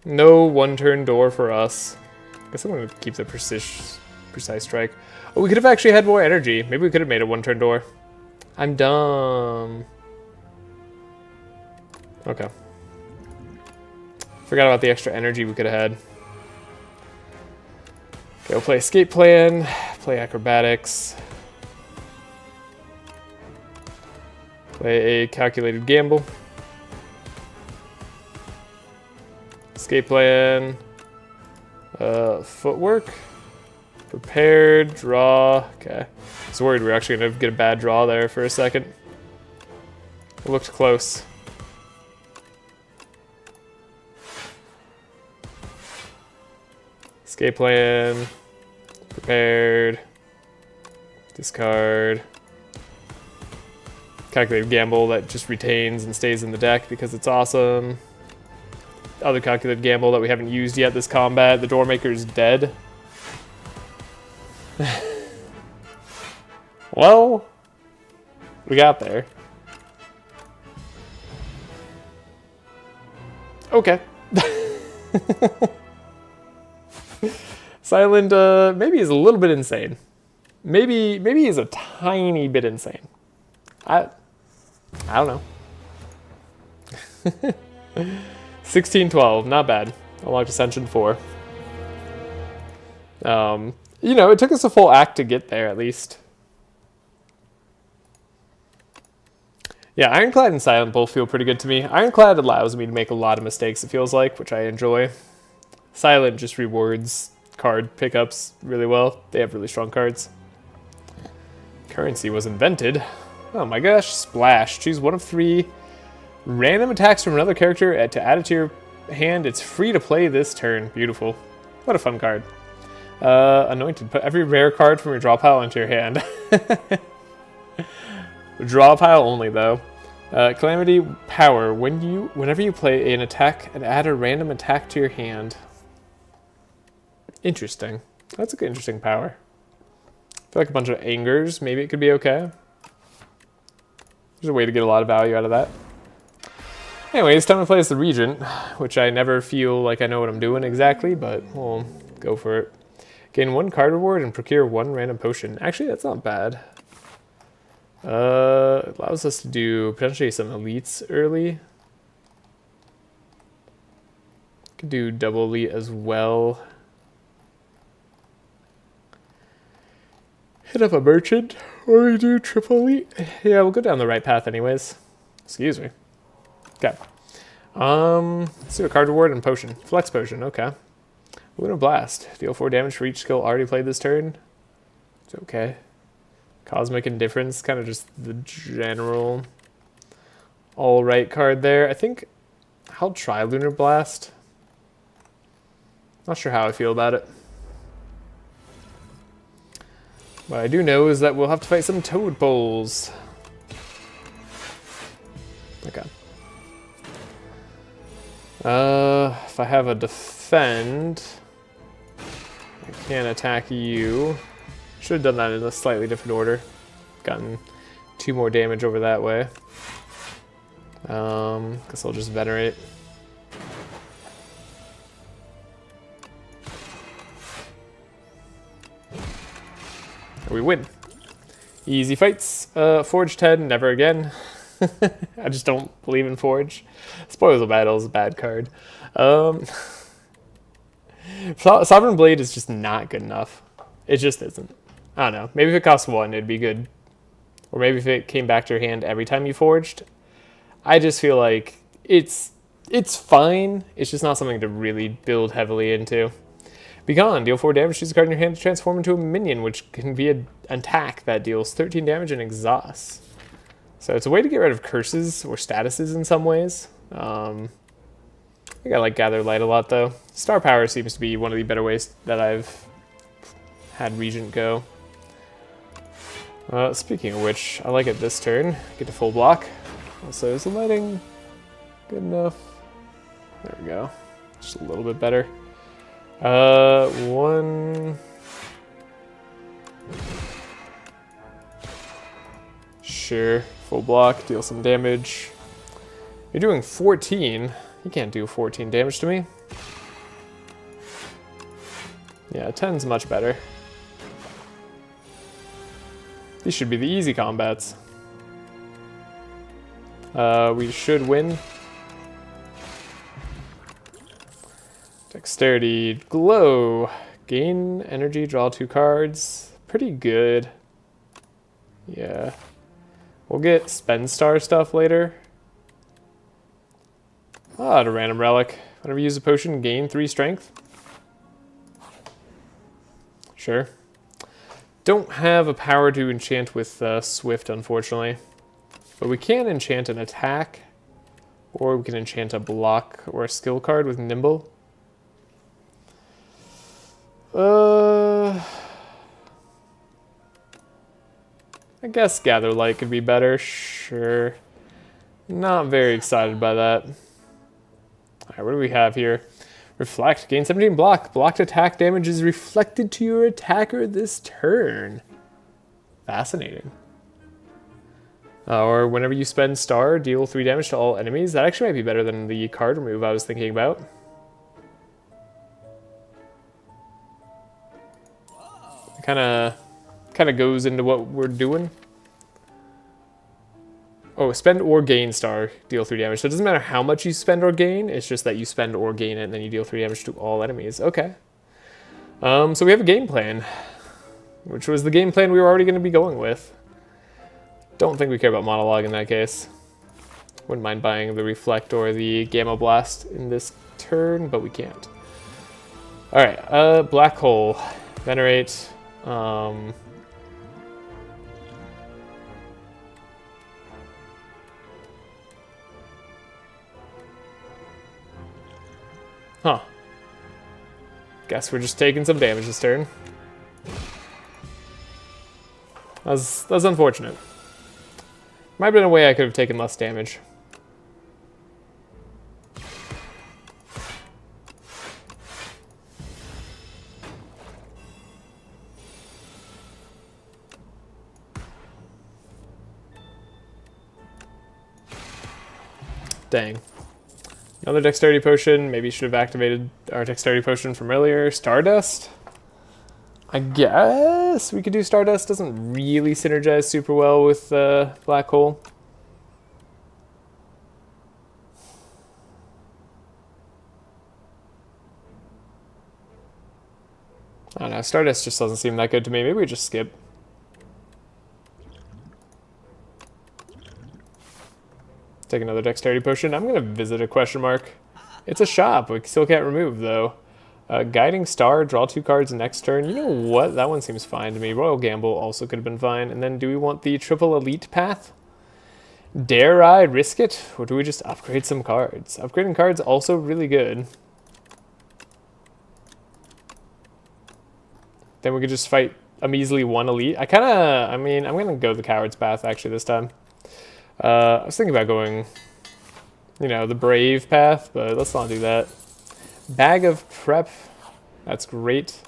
No 1-turn door for us. Guess I'm gonna keep the precise strike. Oh, we could have actually had more energy. Maybe we could have made a 1-turn door. I'm dumb. Okay. Forgot about the extra energy we could have had. Okay, we'll play escape plan, play acrobatics, play a calculated gamble, escape plan, footwork, prepared, draw. Okay, I was worried we were actually going to get a bad draw there for a second. It looked close. Escape plan, prepared, discard, calculated gamble that just retains and stays in the deck because it's awesome. Other calculated gamble that we haven't used yet this combat. The Doormaker is dead. Well, we got there. Okay. Silent, maybe is a little bit insane. Maybe he's a tiny bit insane. I don't know. 1612, not bad. Unlocked Ascension 4. You know, it took us a full act to get there, at least. Yeah, Ironclad and Silent both feel pretty good to me. Ironclad allows me to make a lot of mistakes, it feels like, which I enjoy. Silent just rewards card pickups really well. They have really strong cards. Currency was invented. Oh my gosh, Splash. Choose one of 3 random attacks from another character to add it to your hand. It's free to play this turn. Beautiful. What a fun card. Anointed. Put every rare card from your draw pile into your hand. Draw pile only, though. Calamity Power. Whenever you play an attack, and add a random attack to your hand. Interesting. That's a good, interesting power. I feel like a bunch of angers. Maybe it could be okay. There's a way to get a lot of value out of that. Anyways, time to play as the Regent, which I never feel like I know what I'm doing exactly, but we'll go for it. Gain 1 card reward and procure 1 random potion. Actually, that's not bad. It allows us to do potentially some elites early. Could do double elite as well. Hit up a merchant, or we do triple elite. Yeah, we'll go down the right path anyways. Excuse me. Okay. Let's do a card reward and potion. Flex potion, okay. Lunar Blast. Deal 4 damage for each skill already played this turn. It's okay. Cosmic Indifference, kind of just the general all-right card there. I think I'll try Lunar Blast. Not sure how I feel about it. What I do know is that we'll have to fight some toad poles. Okay. If I have a defend, I can't attack you. Should have done that in a slightly different order. Gotten 2 more damage over that way. Guess I'll just venerate. We win. Easy fights. Forged Head, never again. I just don't believe in Forge. Spoils of Battle is a bad card. Sovereign Blade is just not good enough. It just isn't. I don't know. Maybe if it costs 1, it'd be good. Or maybe if it came back to your hand every time you forged. I just feel like it's fine. It's just not something to really build heavily into. Be gone. Deal 4 damage. Choose a card in your hand to transform into a minion, which can be an attack that deals 13 damage and exhausts. So it's a way to get rid of curses or statuses in some ways. I think I like Gather Light a lot, though. Star Power seems to be one of the better ways that I've had Regent go. Speaking of which, I like it this turn. Get to full block. Also, is the lighting good enough? There we go. Just a little bit better. 1. Sure, full block, deal some damage. You're doing 14. You can't do 14 damage to me. Yeah, 10's much better. These should be the easy combats. We should win. Dexterity, Glow, gain energy, draw 2 cards. Pretty good. Yeah. We'll get Spend Star stuff later. Ah, a random relic. Whenever you use a potion, gain 3 strength. Sure. Don't have a power to enchant with Swift, unfortunately. But we can enchant an attack. Or we can enchant a block or a skill card with Nimble. I guess Gather Light could be better, sure. Not very excited by that. Alright, what do we have here? Reflect, gain 17 block. Blocked attack damage is reflected to your attacker this turn. Fascinating. Or whenever you spend star, deal 3 damage to all enemies. That actually might be better than the card remove I was thinking about. It kind of goes into what we're doing. Oh, spend or gain star, deal 3 damage. So it doesn't matter how much you spend or gain, it's just that you spend or gain it, and then you deal 3 damage to all enemies. Okay. So we have a game plan, which was the game plan we were already going to be going with. Don't think we care about monologue in that case. Wouldn't mind buying the Reflect or the Gamma Blast in this turn, but we can't. Alright, Black Hole. Venerate. Huh. Guess we're just taking some damage this turn. That's unfortunate. Might have been a way I could have taken less damage. Dang. Another dexterity potion. Maybe should have activated our dexterity potion from earlier. Stardust? I guess we could do Stardust. Doesn't really synergize super well with Black Hole. I don't know. Stardust just doesn't seem that good to me. Maybe we just skip. Take another dexterity potion. I'm going to visit a question mark. It's a shop. We still can't remove, though. Guiding Star, draw 2 cards next turn. You know what? That one seems fine to me. Royal Gamble also could have been fine. And then do we want the triple elite path? Dare I risk it? Or do we just upgrade some cards? Upgrading cards also really good. Then we could just fight a measly 1 elite. I mean, I'm going to go the coward's path actually this time. I was thinking about going, you know, the brave path, but let's not do that. Bag of prep, that's great.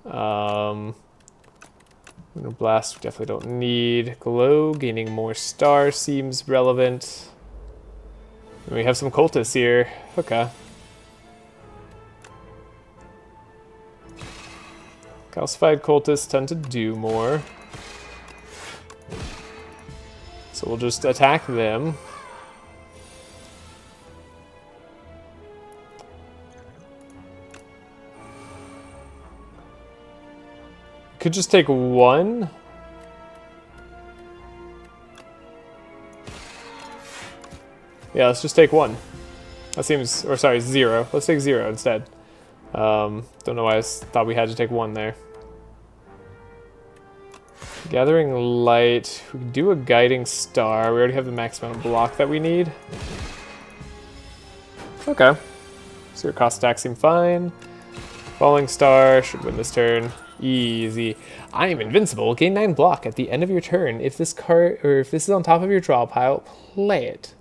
Blast, we definitely don't need. Glow, gaining more star seems relevant. And we have some cultists here. Okay. Calcified cultists tend to do more. So we'll just attack them. Could just take 1. Yeah, let's just take 1. That seems, or sorry, 0. Let's take 0 instead. Don't know why I thought we had to take 1 there. Gathering Light. We can do a Guiding Star. We already have the max amount of block that we need. Okay. So your cost stack seem fine. Falling Star should win this turn. Easy. I am invincible. Gain 9 block at the end of your turn. If this card, or if this is on top of your draw pile, play it.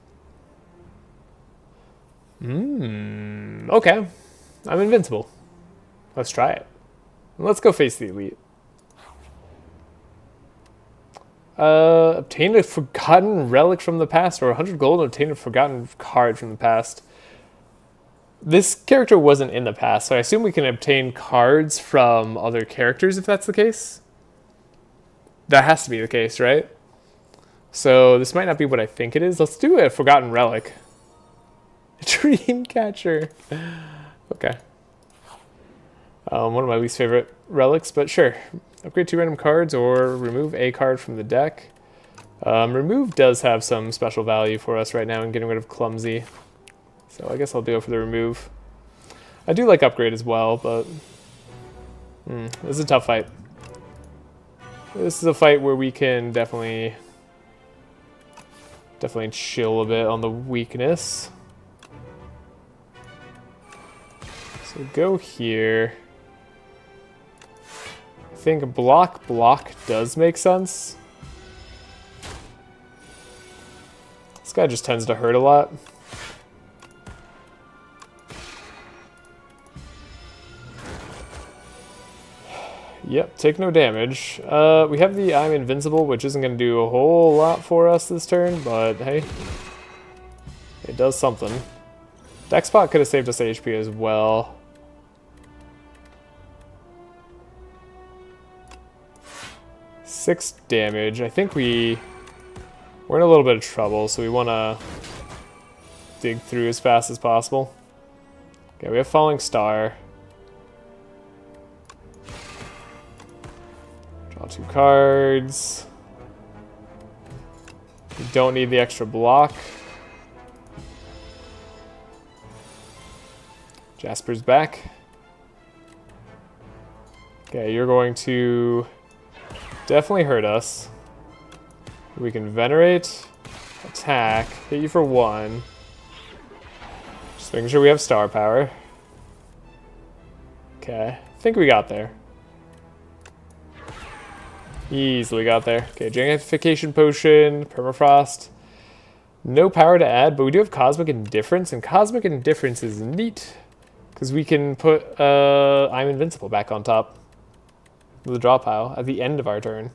Okay. I'm invincible. Let's try it. Let's go face the elite. Obtain a forgotten relic from the past, or 100 gold and obtain a forgotten card from the past. This character wasn't in the past, so I assume we can obtain cards from other characters if that's the case. That has to be the case, right? So this might not be what I think it is. Let's do a forgotten relic. Dreamcatcher. Okay. One of my least favorite relics, but sure. Upgrade 2 random cards or remove a card from the deck. Remove does have some special value for us right now in getting rid of Clumsy. So I guess I'll do it for the remove. I do like upgrade as well, but this is a tough fight. This is a fight where we can definitely chill a bit on the weakness. So go here. I think block does make sense. This guy just tends to hurt a lot. Yep, take no damage. We have the I'm Invincible, which isn't going to do a whole lot for us this turn, but hey, it does something. Dexpot could have saved us HP as well. Six damage. I think we're in a little bit of trouble, so we want to dig through as fast as possible. Okay, we have Falling Star. Draw 2 cards. We don't need the extra block. Jasper's back. Okay, you're going to definitely hurt us. We can Venerate, attack, hit you for 1. Just making sure we have star power. Okay, I think we got there. Easily got there. Okay, Gigantification Potion, Permafrost. No power to add, but we do have Cosmic Indifference, and Cosmic Indifference is neat because we can put I'm Invincible back on top of the draw pile at the end of our turn.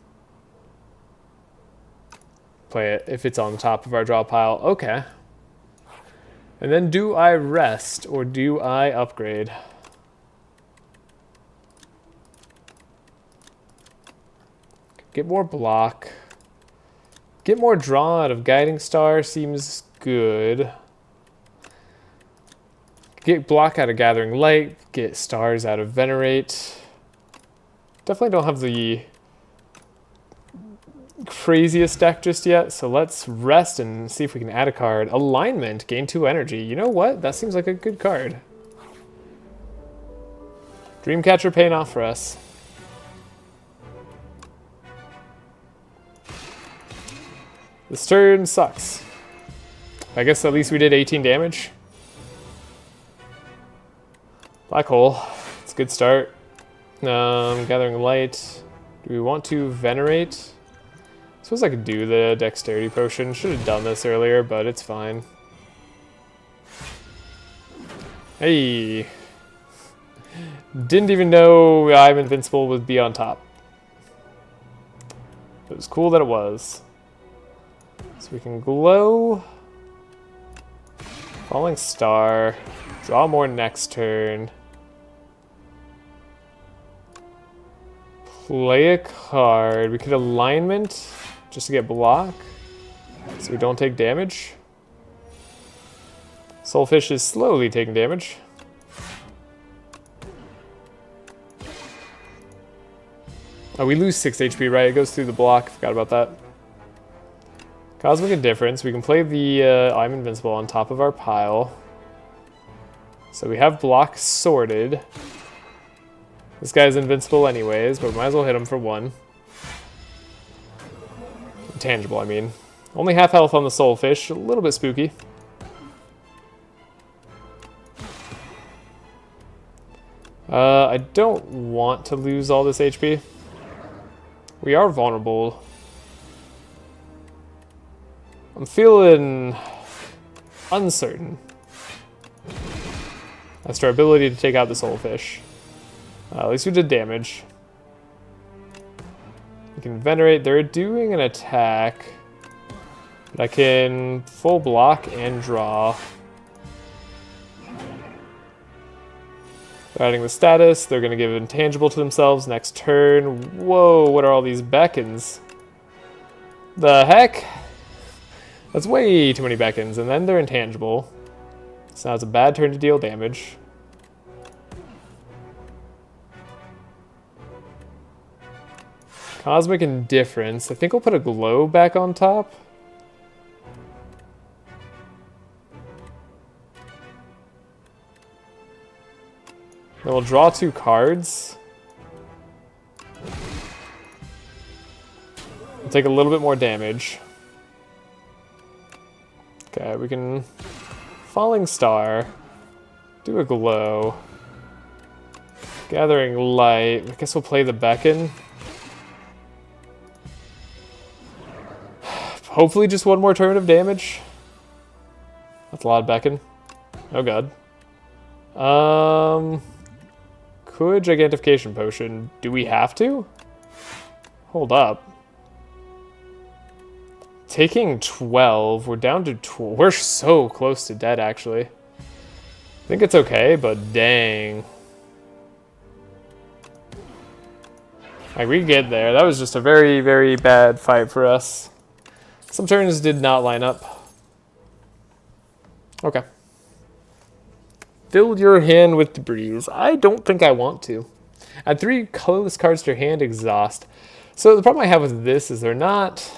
Play it if it's on top of our draw pile. Okay. And then do I rest or do I upgrade? Get more block. Get more draw out of Guiding Star seems good. Get block out of Gathering Light. Get stars out of Venerate. Definitely don't have the craziest deck just yet, so let's rest and see if we can add a card. Alignment, gain 2 energy. You know what? That seems like a good card. Dreamcatcher paying off for us. This turn sucks. I guess at least we did 18 damage. Black hole. It's a good start. Gathering light. Do we want to venerate? I suppose I could do the dexterity potion. Should have done this earlier, but it's fine. Hey. Didn't even know I'm invincible would be on top. It was cool that it was. So we can glow. Falling star. Draw more next turn. Play a card. We could alignment just to get block. So we don't take damage. Soulfish is slowly taking damage. Oh, we lose 6 HP, right? It goes through the block. Forgot about that. Cosmic Indifference. We can play the I'm Invincible on top of our pile. So we have block sorted. This guy's invincible anyways, but we might as well hit him for 1. Intangible, I mean. Only half health on the Soulfish. A little bit spooky. I don't want to lose all this HP. We are vulnerable. I'm feeling uncertain as to our ability to take out the Soulfish. At least we did damage. We can venerate. They're doing an attack. But I can full block and draw. They're adding the status. They're going to give intangible to themselves next turn. Whoa, what are all these beckons? The heck? That's way too many beckons. And then they're intangible. So now it's a bad turn to deal damage. Cosmic Indifference. I think we'll put a glow back on top. Then we'll draw 2 cards. We'll take a little bit more damage. Okay, we can Falling Star, do a glow. Gathering Light. I guess we'll play the Beckon. Hopefully just 1 more turn of damage. That's a lot of Beckon. Oh god. Could Gigantification Potion. Do we have to? Hold up. Taking 12. We're down to 12. We're so close to dead, actually. I think it's okay, but dang. Like, we get there. That was just a very, very bad fight for us. Some turns did not line up. Okay. Fill your hand with debris. I don't think I want to. Add 3 colorless cards to your hand, exhaust. So the problem I have with this is they're not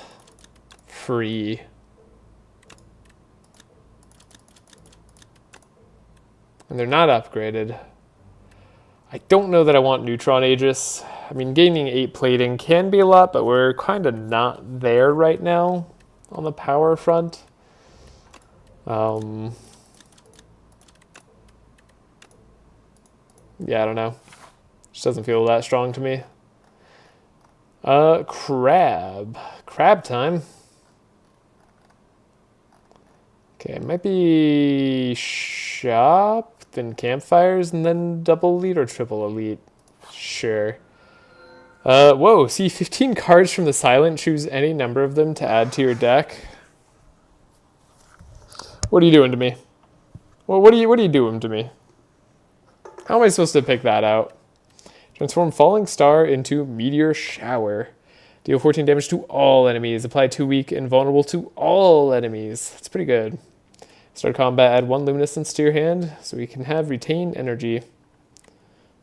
free. And they're not upgraded. I don't know that I want Neutron Aegis. I mean, gaining 8 plating can be a lot, but we're kind of not there right now on the power front. Yeah, I don't know. Just doesn't feel that strong to me. Crab. Crab time. Okay, it might be shop, then campfires, and then double elite or triple elite. Sure. Whoa, see 15 cards from the silent. Choose any number of them to add to your deck. What are you doing to me? Well, what are you doing to me? How am I supposed to pick that out? Transform Falling Star into Meteor Shower. Deal 14 damage to all enemies. Apply 2 weak and vulnerable to all enemies. That's pretty good. Start combat, add 1 luminescence to your hand so we can have retain energy.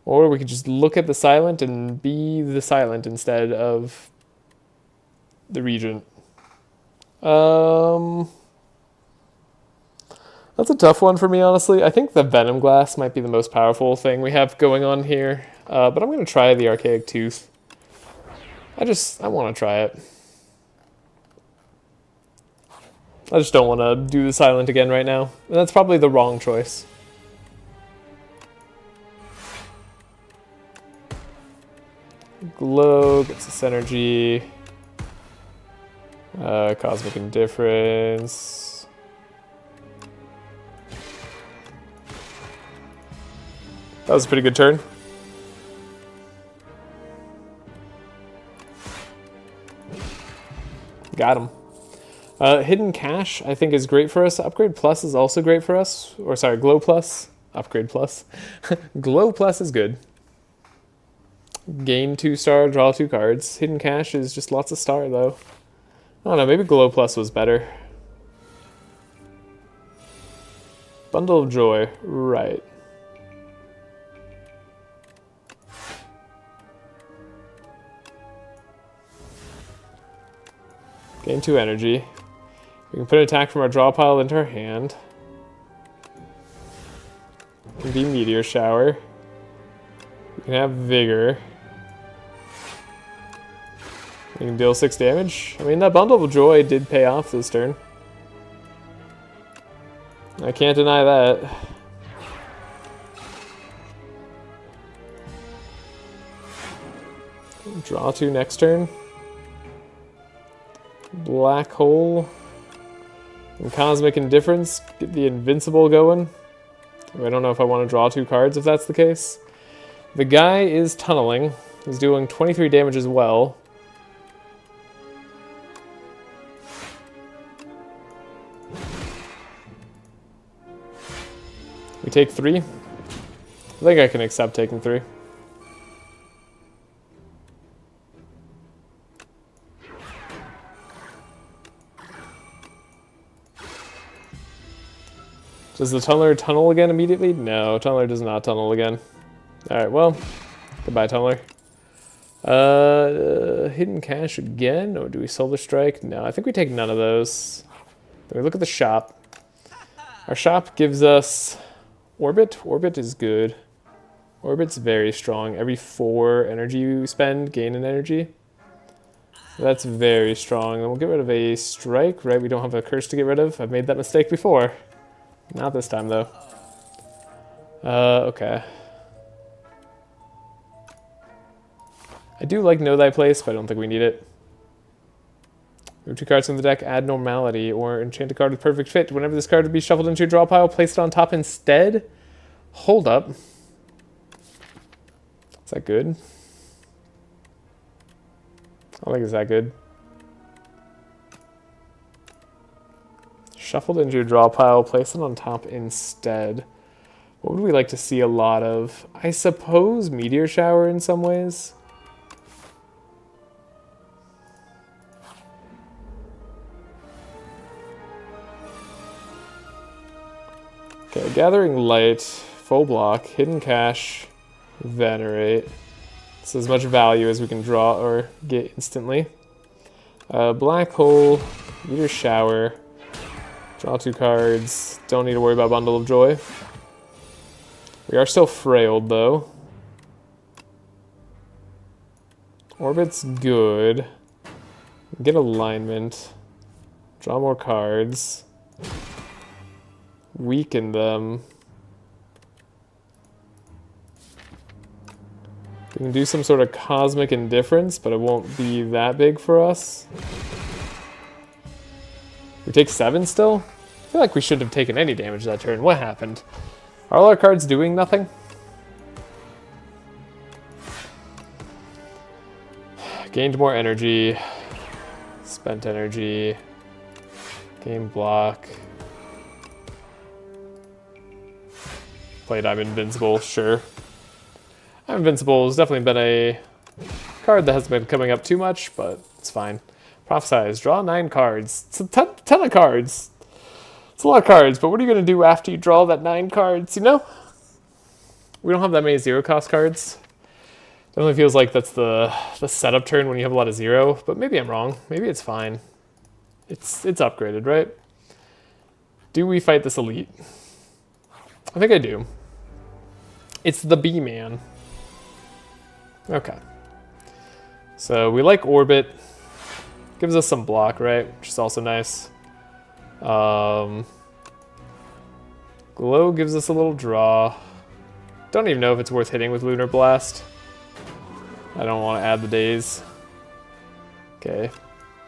Or we could just look at the silent and be the silent instead of the regent. That's a tough one for me, honestly. I think the Venom Glass might be the most powerful thing we have going on here. but I'm going to try the Archaic Tooth. I want to try it. I just don't want to do the Silent again right now. And that's probably the wrong choice. Glow, gets this energy. Cosmic Indifference. That was a pretty good turn. Got him. Hidden Cache, I think, is great for us. Upgrade Plus is also great for us. Or sorry, Glow Plus. Upgrade Plus. Glow Plus is good. Gain 2 star, draw 2 cards. Hidden Cache is just lots of star, though. I don't know, maybe Glow Plus was better. Bundle of Joy, right. Gain 2 energy. We can put an attack from our draw pile into our hand. It can be Meteor Shower. We can have Vigor. We can deal 6 damage. I mean, that Bundle of Joy did pay off this turn. I can't deny that. Draw 2 next turn. Black Hole. And Cosmic Indifference. Get the Invincible going. I don't know if I want to draw 2 cards if that's the case. The guy is tunneling. He's doing 23 damage as well. We take 3. I think I can accept taking 3. Does the Tunneler tunnel again immediately? No, Tunneler does not tunnel again. Alright, well, goodbye, Tunneler. Hidden Cache again, or do we Solar Strike? No, I think we take none of those. Then we look at the shop. Our shop gives us Orbit. Orbit is good. Orbit's very strong. Every 4 energy you spend, gain an energy. That's very strong. Then we'll get rid of a Strike, right? We don't have a Curse to get rid of. I've made that mistake before. Not this time, though. Okay. I do like Know Thy Place, but I don't think we need it. Move 2 cards from the deck, add Normality, or enchant a card with Perfect Fit. Whenever this card would be shuffled into your draw pile, place it on top instead. Hold up. Is that good? I don't think it's that good. Shuffled into your draw pile, place it on top instead. What would we like to see a lot of? I suppose Meteor Shower in some ways. Okay, Gathering Light, full block, Hidden Cache, Venerate. It's as much value as we can draw or get instantly. Black Hole, Meteor Shower. Draw 2 cards. Don't need to worry about Bundle of Joy. We are still frailed, though. Orbit's good. Get Alignment. Draw more cards. Weaken them. We can do some sort of Cosmic Indifference, but it won't be that big for us. We take 7 still? I feel like we shouldn't have taken any damage that turn. What happened? Are all our cards doing nothing? Gained more energy. Spent energy. Game block. Played I'm Invincible, sure. I'm Invincible has definitely been a card that hasn't been coming up too much, but it's fine. Prophesize, draw 9 cards. It's a ton of cards. It's a lot of cards, but what are you going to do after you draw that 9 cards, you know? We don't have that many 0-cost cards. Definitely feels like that's the setup turn when you have a lot of 0, but maybe I'm wrong. Maybe it's fine. It's upgraded, right? Do we fight this elite? I think I do. It's the B-Man. Okay. So we like Orbit. Gives us some block, right? Which is also nice. Glow gives us a little draw. Don't even know if it's worth hitting with Lunar Blast. I don't want to add the days. Okay.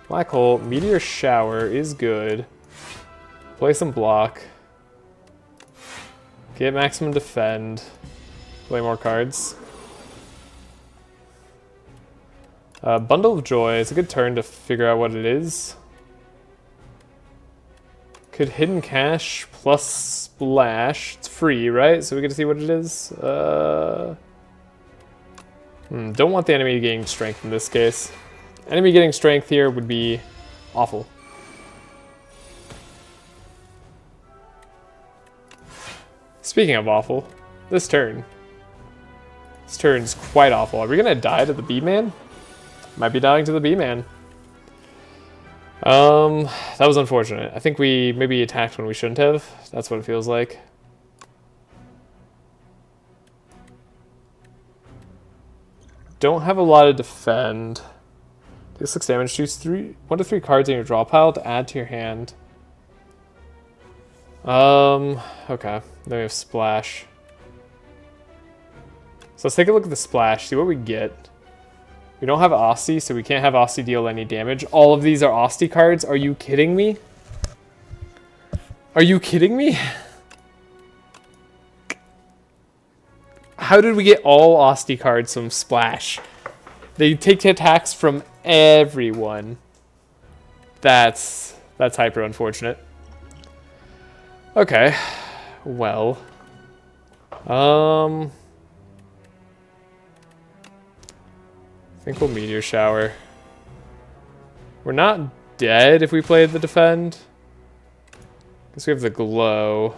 Black Hole. Meteor Shower is good. Play some block. Get maximum defend. Play more cards. Bundle of Joy. It's a good turn to figure out what it is. Could Hidden Cache plus Splash. It's free, right? So we get to see what it is. Don't want the enemy getting strength in this case. Enemy getting strength here would be awful. Speaking of awful, this turn. This turn's quite awful. Are we gonna die to the B-Man? Might be dying to the B-Man. That was unfortunate. I think we maybe attacked when we shouldn't have. That's what it feels like. Don't have a lot of defend. Deal 6 damage. Choose 1 to 3 cards in your draw pile to add to your hand. Okay. Then we have Splash. So let's take a look at the Splash, see what we get. We don't have Asti, so we can't have Asti deal any damage. All of these are Asti cards. Are you kidding me? Are you kidding me? How did we get all Asti cards from Splash? They take attacks from everyone. That's hyper unfortunate. Okay. Well. I think we'll Meteor Shower. We're not dead if we play the defend. Guess we have the glow.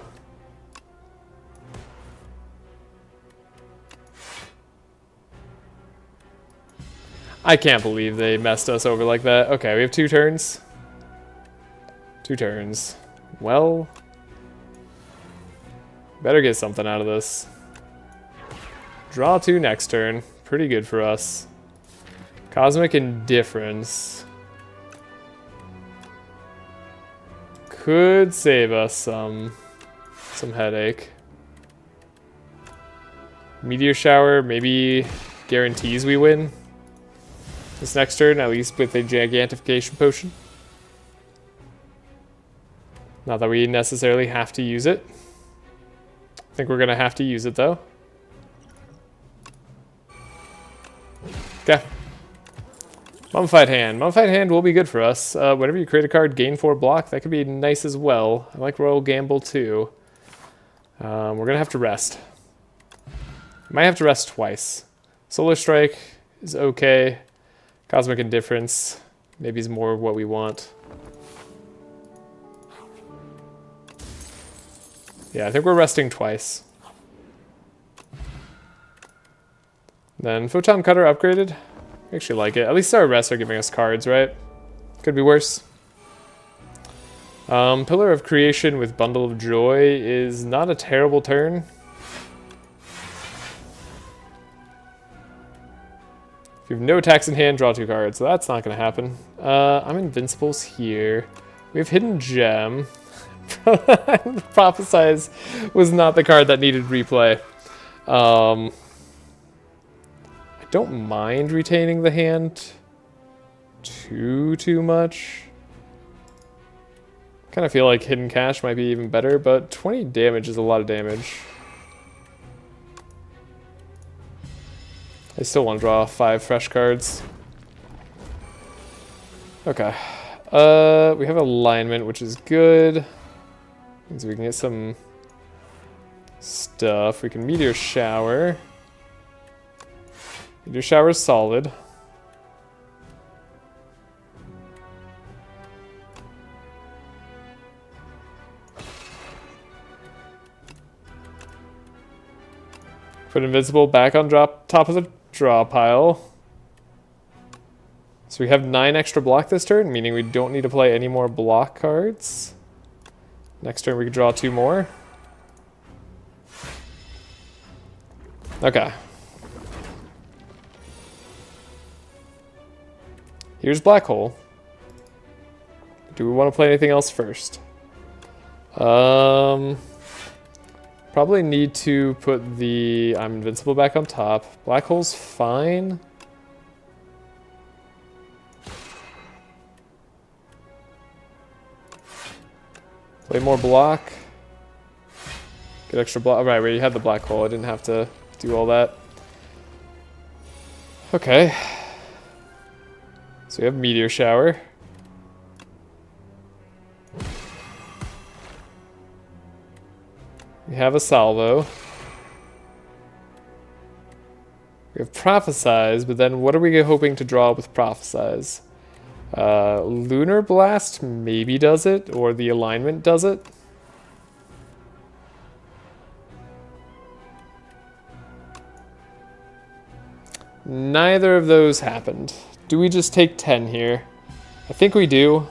I can't believe they messed us over like that. Okay, we have 2 turns. 2 turns. Well, better get something out of this. Draw 2 next turn. Pretty good for us. Cosmic Indifference could save us some headache. Meteor Shower maybe guarantees we win this next turn, at least with a Gigantification Potion. Not that we necessarily have to use it. I think we're going to have to use it, though. Okay. Mummified Hand. Mummified Hand will be good for us. Whenever you create a card, gain 4 block. That could be nice as well. I like Royal Gamble, too. We're going to have to rest. Might have to rest twice. Solar Strike is okay. Cosmic Indifference maybe is more what we want. Yeah, I think we're resting twice. Then Photon Cutter upgraded. I actually like it. At least our rests are giving us cards, right? Could be worse. Pillar of Creation with Bundle of Joy is not a terrible turn. If you have no attacks in hand, draw 2 cards. So that's not going to happen. I'm Invincibles here. We have Hidden Gem. Prophesize was not the card that needed replay. I don't mind retaining the hand too much. Kind of feel like Hidden Cache might be even better, but 20 damage is a lot of damage. I still want to draw 5 fresh cards. Okay. We have Alignment, which is good. Means we can get some stuff. We can Meteor Shower. Meteor Shower is solid. Put Invincible back on top of the draw pile. So we have 9 extra block this turn, meaning we don't need to play any more block cards. Next turn we can draw 2 more. Okay. Here's Black Hole. Do we want to play anything else first? Probably need to put the I'm Invincible back on top. Black Hole's fine. Play more block. Get extra block. Oh, right, where you had the Black Hole. I didn't have to do all that. Okay. So we have Meteor Shower. We have a Salvo. We have Prophesize, but then what are we hoping to draw with Prophesize? Lunar Blast maybe does it, or the alignment does it. Neither of those happened. Do we just take 10 here? I think we do.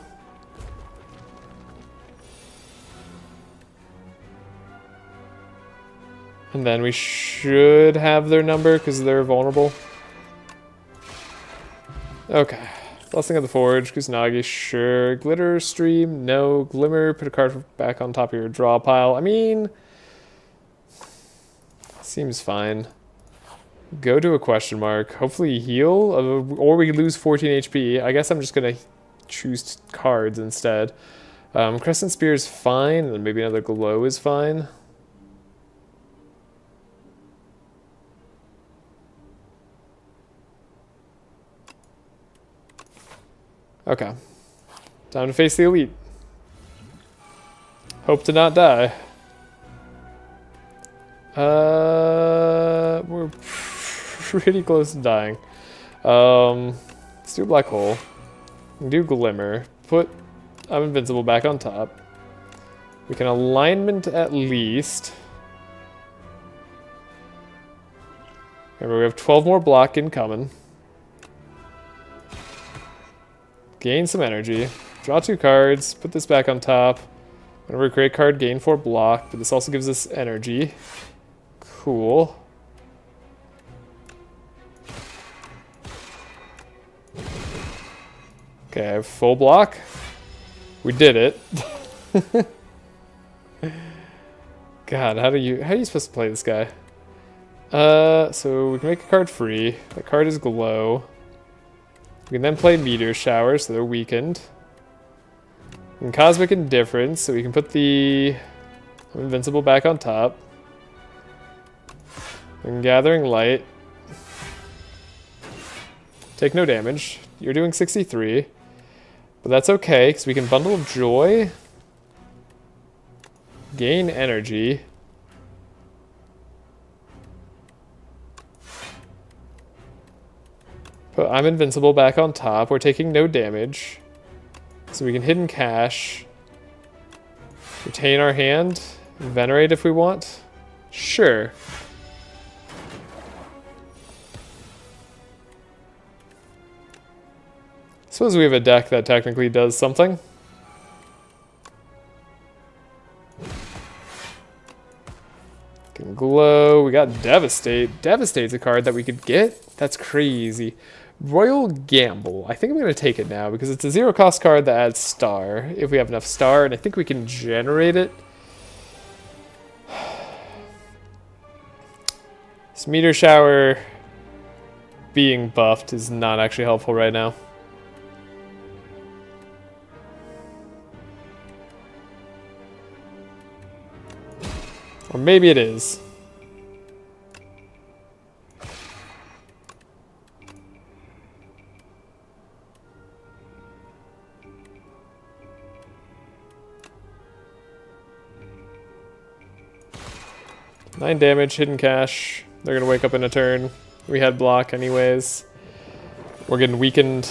And then we should have their number because they're vulnerable. Okay. Blessing of the Forge, Kusanagi, sure. Glitter Stream, no. Glimmer, put a card back on top of your draw pile. I mean, seems fine. Go to a question mark. Hopefully heal, or we lose 14 HP. I guess I'm just going to choose cards instead. Crescent Spear is fine, and maybe another Glow is fine. Okay. Time to face the Elite. Hope to not die. We're pretty close to dying. Let's do a Black Hole. Do Glimmer. Put I'm Invincible back on top. We can alignment at least. Remember, we have 12 more block incoming. Gain some energy. Draw 2 cards. Put this back on top. Whenever we create a card, gain 4 block. But this also gives us energy. Cool. Okay, full block. We did it. God, how are you supposed to play this guy? So we can make a card free. That card is Glow. We can then play Meteor Shower, so they're weakened. And Cosmic Indifference, so we can put the Invincible back on top. And Gathering Light. Take no damage. You're doing 63. But that's okay, because we can Bundle of Joy. Gain energy. Put I'm Invincible back on top. We're taking no damage. So we can Hidden Cache. Retain our hand. Venerate if we want. Sure. Suppose we have a deck that technically does something. Can Glow. We got Devastate. Devastate's a card that we could get. That's crazy. Royal Gamble. I think I'm going to take it now because it's a 0-cost card that adds Star. If we have enough Star, and I think we can generate it. This Meteor Shower being buffed is not actually helpful right now. Or maybe it is. Nine damage, Hidden Cache. They're gonna wake up in a turn. We had block anyways. We're getting weakened.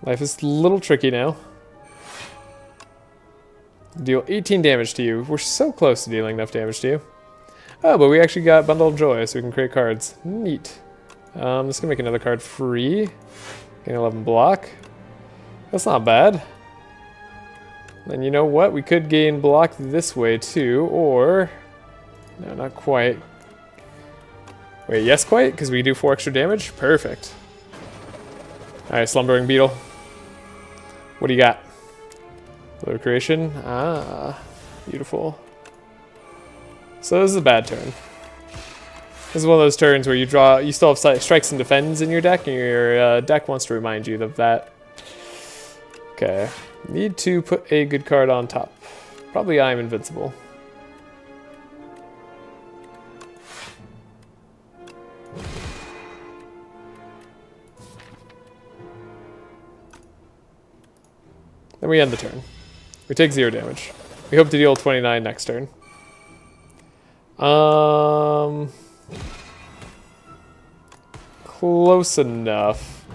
Life is a little tricky now. Deal 18 damage to you. We're so close to dealing enough damage to you. Oh, but we actually got Bundle of Joy, so we can create cards. Neat. I'm just gonna make another card free. Gain 11 block. That's not bad. And you know what? We could gain block this way too, or... No, not quite. Wait, yes quite? Because we do 4 extra damage? Perfect. Alright, Slumbering Beetle. What do you got? Low creation. Ah, beautiful. So this is a bad turn. This is one of those turns where you still have strikes and defends in your deck, and your deck wants to remind you of that. Okay, need to put a good card on top. Probably I'm invincible. Then we end the turn. We take 0 damage. We hope to deal 29 next turn. Close enough.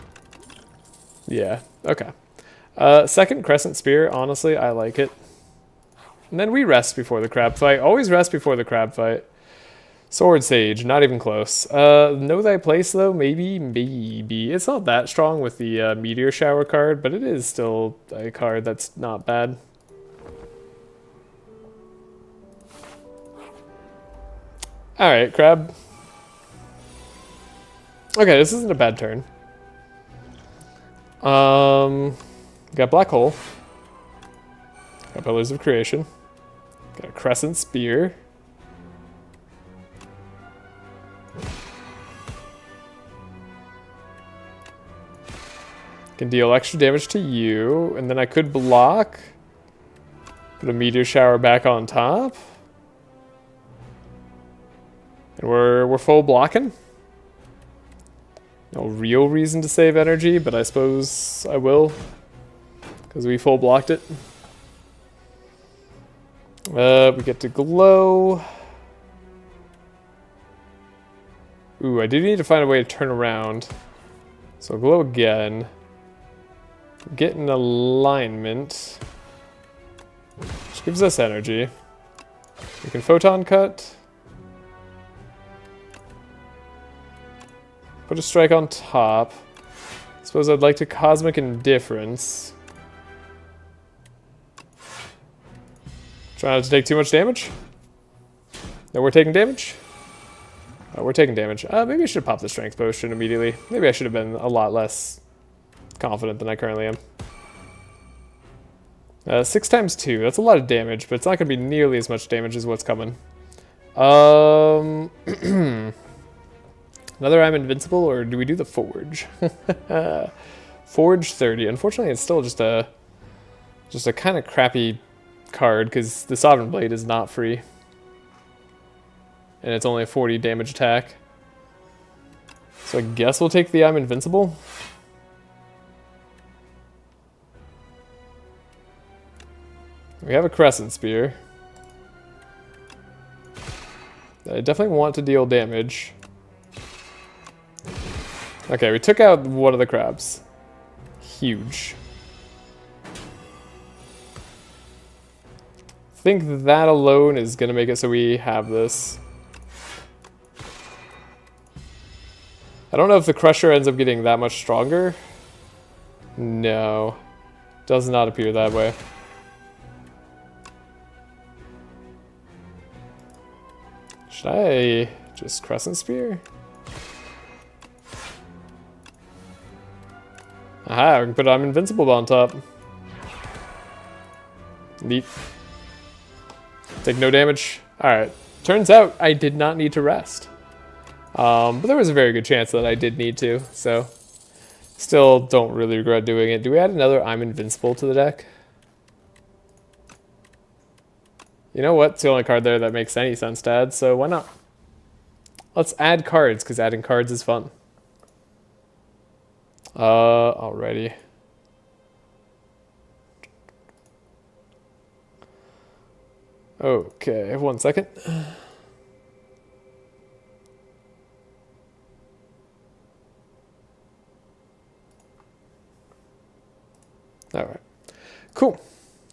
Yeah, okay. Second Crescent Spear, honestly, I like it. And then we rest before the crab fight. Always rest before the crab fight. Sword Sage, not even close. Know Thy Place, though? Maybe. It's not that strong with the Meteor Shower card, but it is still a card that's not bad. Alright, crab. Okay, this isn't a bad turn. Got Black Hole. Got Pillars of Creation. Got a Crescent Spear. Can deal extra damage to you, and then I could block. Put a Meteor Shower back on top. And we're full blocking. No real reason to save energy, but I suppose I will. Because we full blocked it. We get to glow. Ooh, I do need to find a way to turn around. So glow again. Get in alignment. Which gives us energy. We can photon cut. Put a strike on top. Suppose I'd like to Cosmic Indifference. Try not to take too much damage. No, we're taking damage? Oh, we're taking damage. Maybe I should have popped the Strength Potion immediately. Maybe I should have been a lot less confident than I currently am. 6 times 2. That's a lot of damage, but it's not going to be nearly as much damage as what's coming. Another I'm invincible, or do we do the Forge? Forge 30. Unfortunately, it's still just a kind of crappy card, because the Sovereign Blade is not free. And it's only a 40 damage attack. So I guess we'll take the I'm invincible. We have a Crescent Spear. I definitely want to deal damage. Okay, we took out one of the crabs. Huge. I think that alone is going to make it so we have this. I don't know if the Crusher ends up getting that much stronger. No. Does not appear that way. Should I just Crescent Spear? Aha, we can put I'm invincible on top. Neat. Take no damage. Alright. Turns out I did not need to rest. But there was a very good chance that I did need to, so still don't really regret doing it. Do we add another I'm invincible to the deck? You know what? It's the only card there that makes any sense to add, so why not? Let's add cards, because adding cards is fun. Alrighty. Okay, 1 second. Alright. Cool.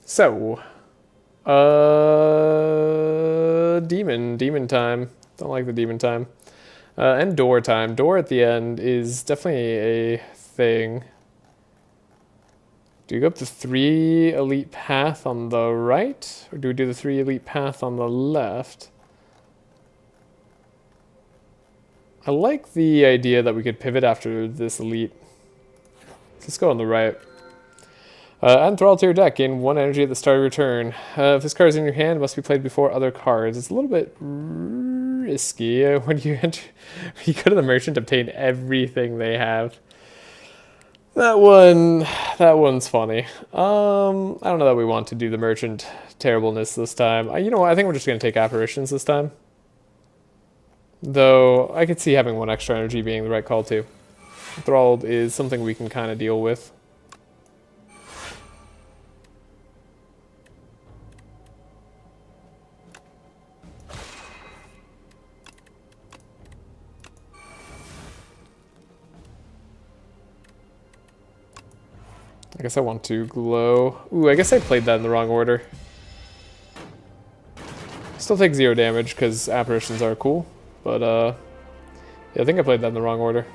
So, demon time. Don't like the demon time. And door time. Door at the end is definitely a thing. Do you go up the 3 elite path on the right? Or do we do the 3 elite path on the left? I like the idea that we could pivot after this elite. Let's go on the right. Add enthrall to your deck. Gain 1 energy at the start of your turn. If this card is in your hand, it must be played before other cards. It's a little bit risky. When you enter, you go to the merchant, obtain everything they have. That one's funny. I don't know that we want to do the merchant terribleness this time. You know what? I think we're just going to take apparitions this time. Though I could see having 1 extra energy being the right call too. Enthralled is something we can kind of deal with. I guess I want to glow. Ooh, I guess I played that in the wrong order. Still take 0 damage because apparitions are cool, but yeah, I think I played that in the wrong order.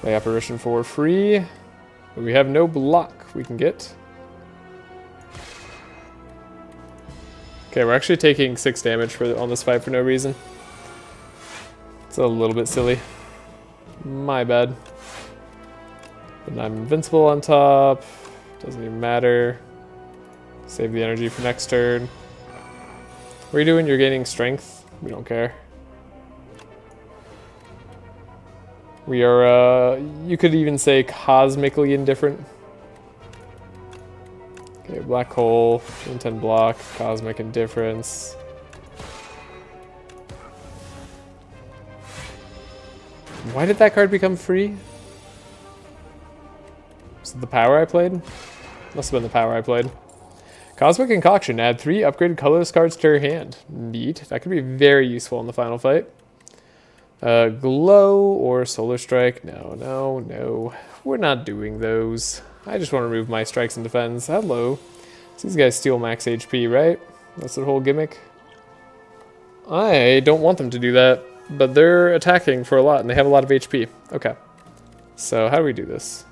Play apparition for free. We have no block we can get. Okay, we're actually taking 6 damage on this fight for no reason. It's a little bit silly. My bad. But I'm invincible on top. Doesn't even matter. Save the energy for next turn. What are you doing? You're gaining strength. We don't care. We are, you could even say cosmically indifferent. Okay, black hole, 10 block, cosmic indifference. Why did that card become free? Was it the power I played? Must have been the power I played. Cosmic Concoction. Add 3 upgraded colorless cards to your hand. Neat. That could be very useful in the final fight. Glow or Solar Strike. No. We're not doing those. I just want to remove my strikes and defense. Hello. So these guys steal max HP, right? That's the whole gimmick. I don't want them to do that. But they're attacking for a lot, and they have a lot of HP. Okay. So, how do we do this?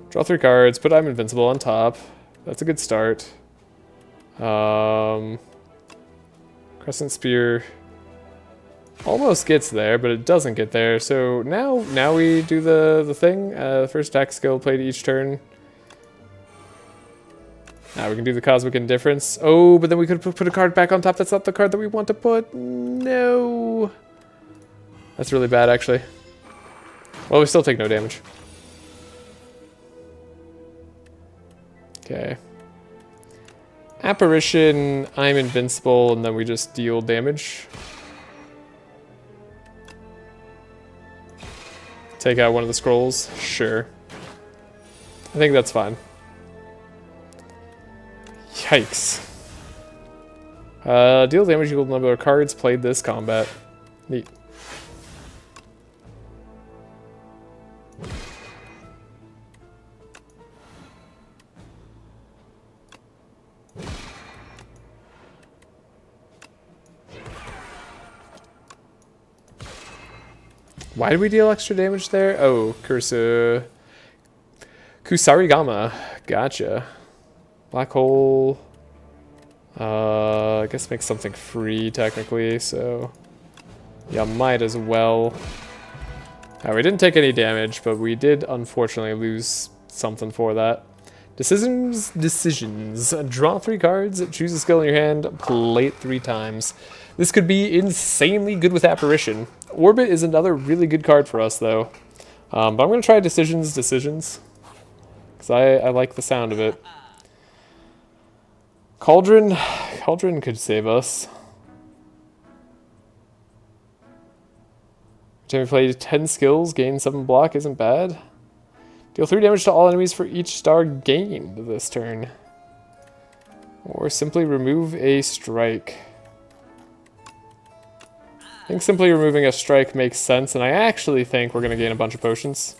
Draw 3 cards, put I'm invincible on top. That's a good start. Crescent Spear almost gets there, but it doesn't get there. So now we do the thing. First attack skill played each turn. Now we can do the Cosmic Indifference. Oh, but then we could put a card back on top. That's not the card that we want to put. No. That's really bad, actually. Well, we still take no damage. Okay. Apparition, I'm invincible, and then we just deal damage. Take out one of the scrolls? Sure. I think that's fine. Yikes. Deal damage equal to the number of cards played this combat. Neat. Why did we deal extra damage there? Oh, Kusarigama. Gotcha. Black hole. I guess make something free technically, so yeah, might as well. We didn't take any damage, but we did unfortunately lose something for that. Decisions. Draw 3 cards, choose a skill in your hand, play it 3 times. This could be insanely good with Apparition. Orbit is another really good card for us, though. But I'm going to try Decisions. Because I like the sound of it. Cauldron could save us. Time we play 10 skills, gain 7 block isn't bad. Deal 3 damage to all enemies for each star gained this turn. Or simply remove a strike. I think simply removing a strike makes sense, and I actually think we're going to gain a bunch of potions.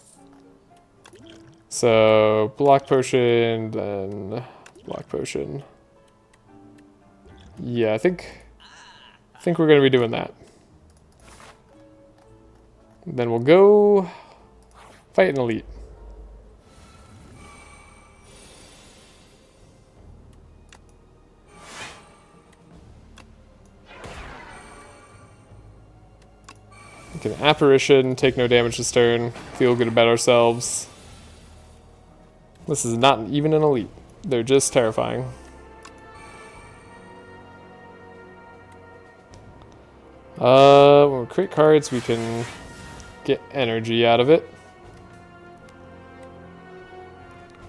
So, block potion, then block potion. Yeah, I think we're going to be doing that. Then we'll go fight an elite. We can Apparition, take no damage this turn, feel good about ourselves. This is not even an elite. They're just terrifying. When we create cards, we can get energy out of it.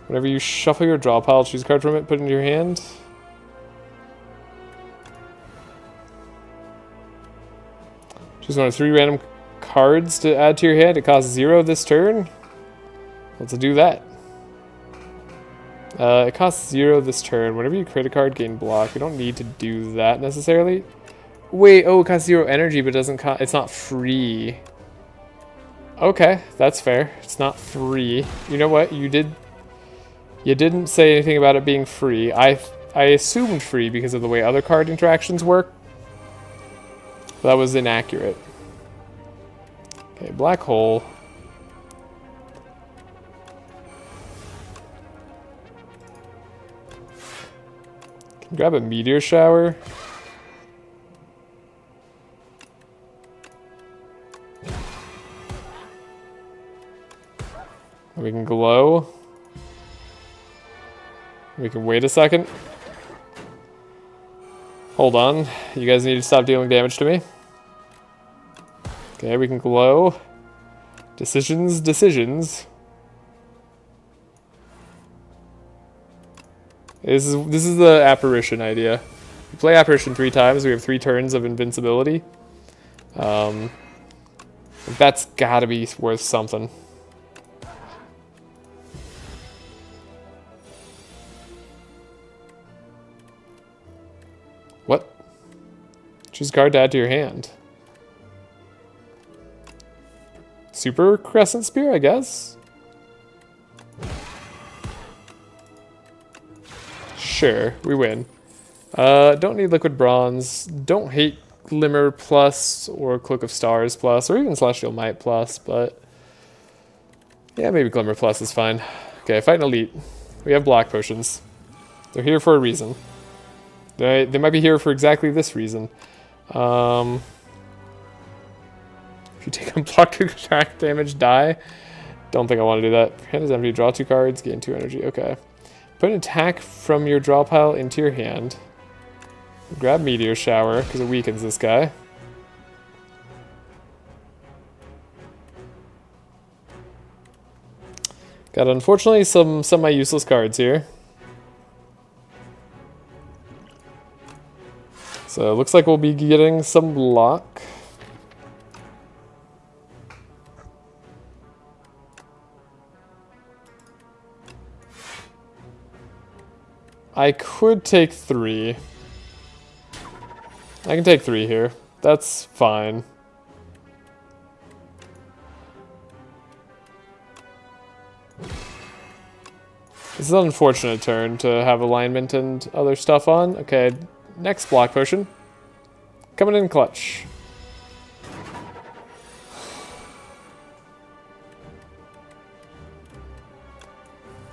Whenever you shuffle your draw pile, choose a card from it, put it into your hand. Choose one of 3 random cards to add to your hand. It costs 0 this turn. Let's do that. It costs 0 this turn. Whenever you create a card, gain block. We don't need to do that necessarily. Wait, oh, it costs 0 energy, but it doesn't cost. It's not free. Okay, that's fair. It's not free. You know what? You didn't say anything about it being free. I assumed free because of the way other card interactions work. That was inaccurate. Okay, black hole. Can grab a meteor shower. We can glow. We can wait a second. Hold on. You guys need to stop dealing damage to me. Okay, we can glow. Decisions, decisions. This is the Apparition idea. We play Apparition 3 times. We have 3 turns of invincibility. That's gotta be worth something. What? Choose a card to add to your hand. Super Crescent Spear, I guess? Sure, we win. Don't need Liquid Bronze. Don't hate Glimmer Plus or Cloak of Stars Plus or even Celestial Might Plus, but yeah, maybe Glimmer Plus is fine. Okay, fight an elite. We have block potions. They're here for a reason. They might be here for exactly this reason. If you take unblocked attack damage, die. Don't think I want to do that. Hand is empty. Draw 2 cards. Gain 2 energy. Okay. Put an attack from your draw pile into your hand. Grab Meteor Shower because it weakens this guy. Got unfortunately some semi-useless cards here. So it looks like we'll be getting some block. I could take 3. I can take 3 here. That's fine. This is an unfortunate turn to have alignment and other stuff on. Okay, next block potion. Coming in clutch.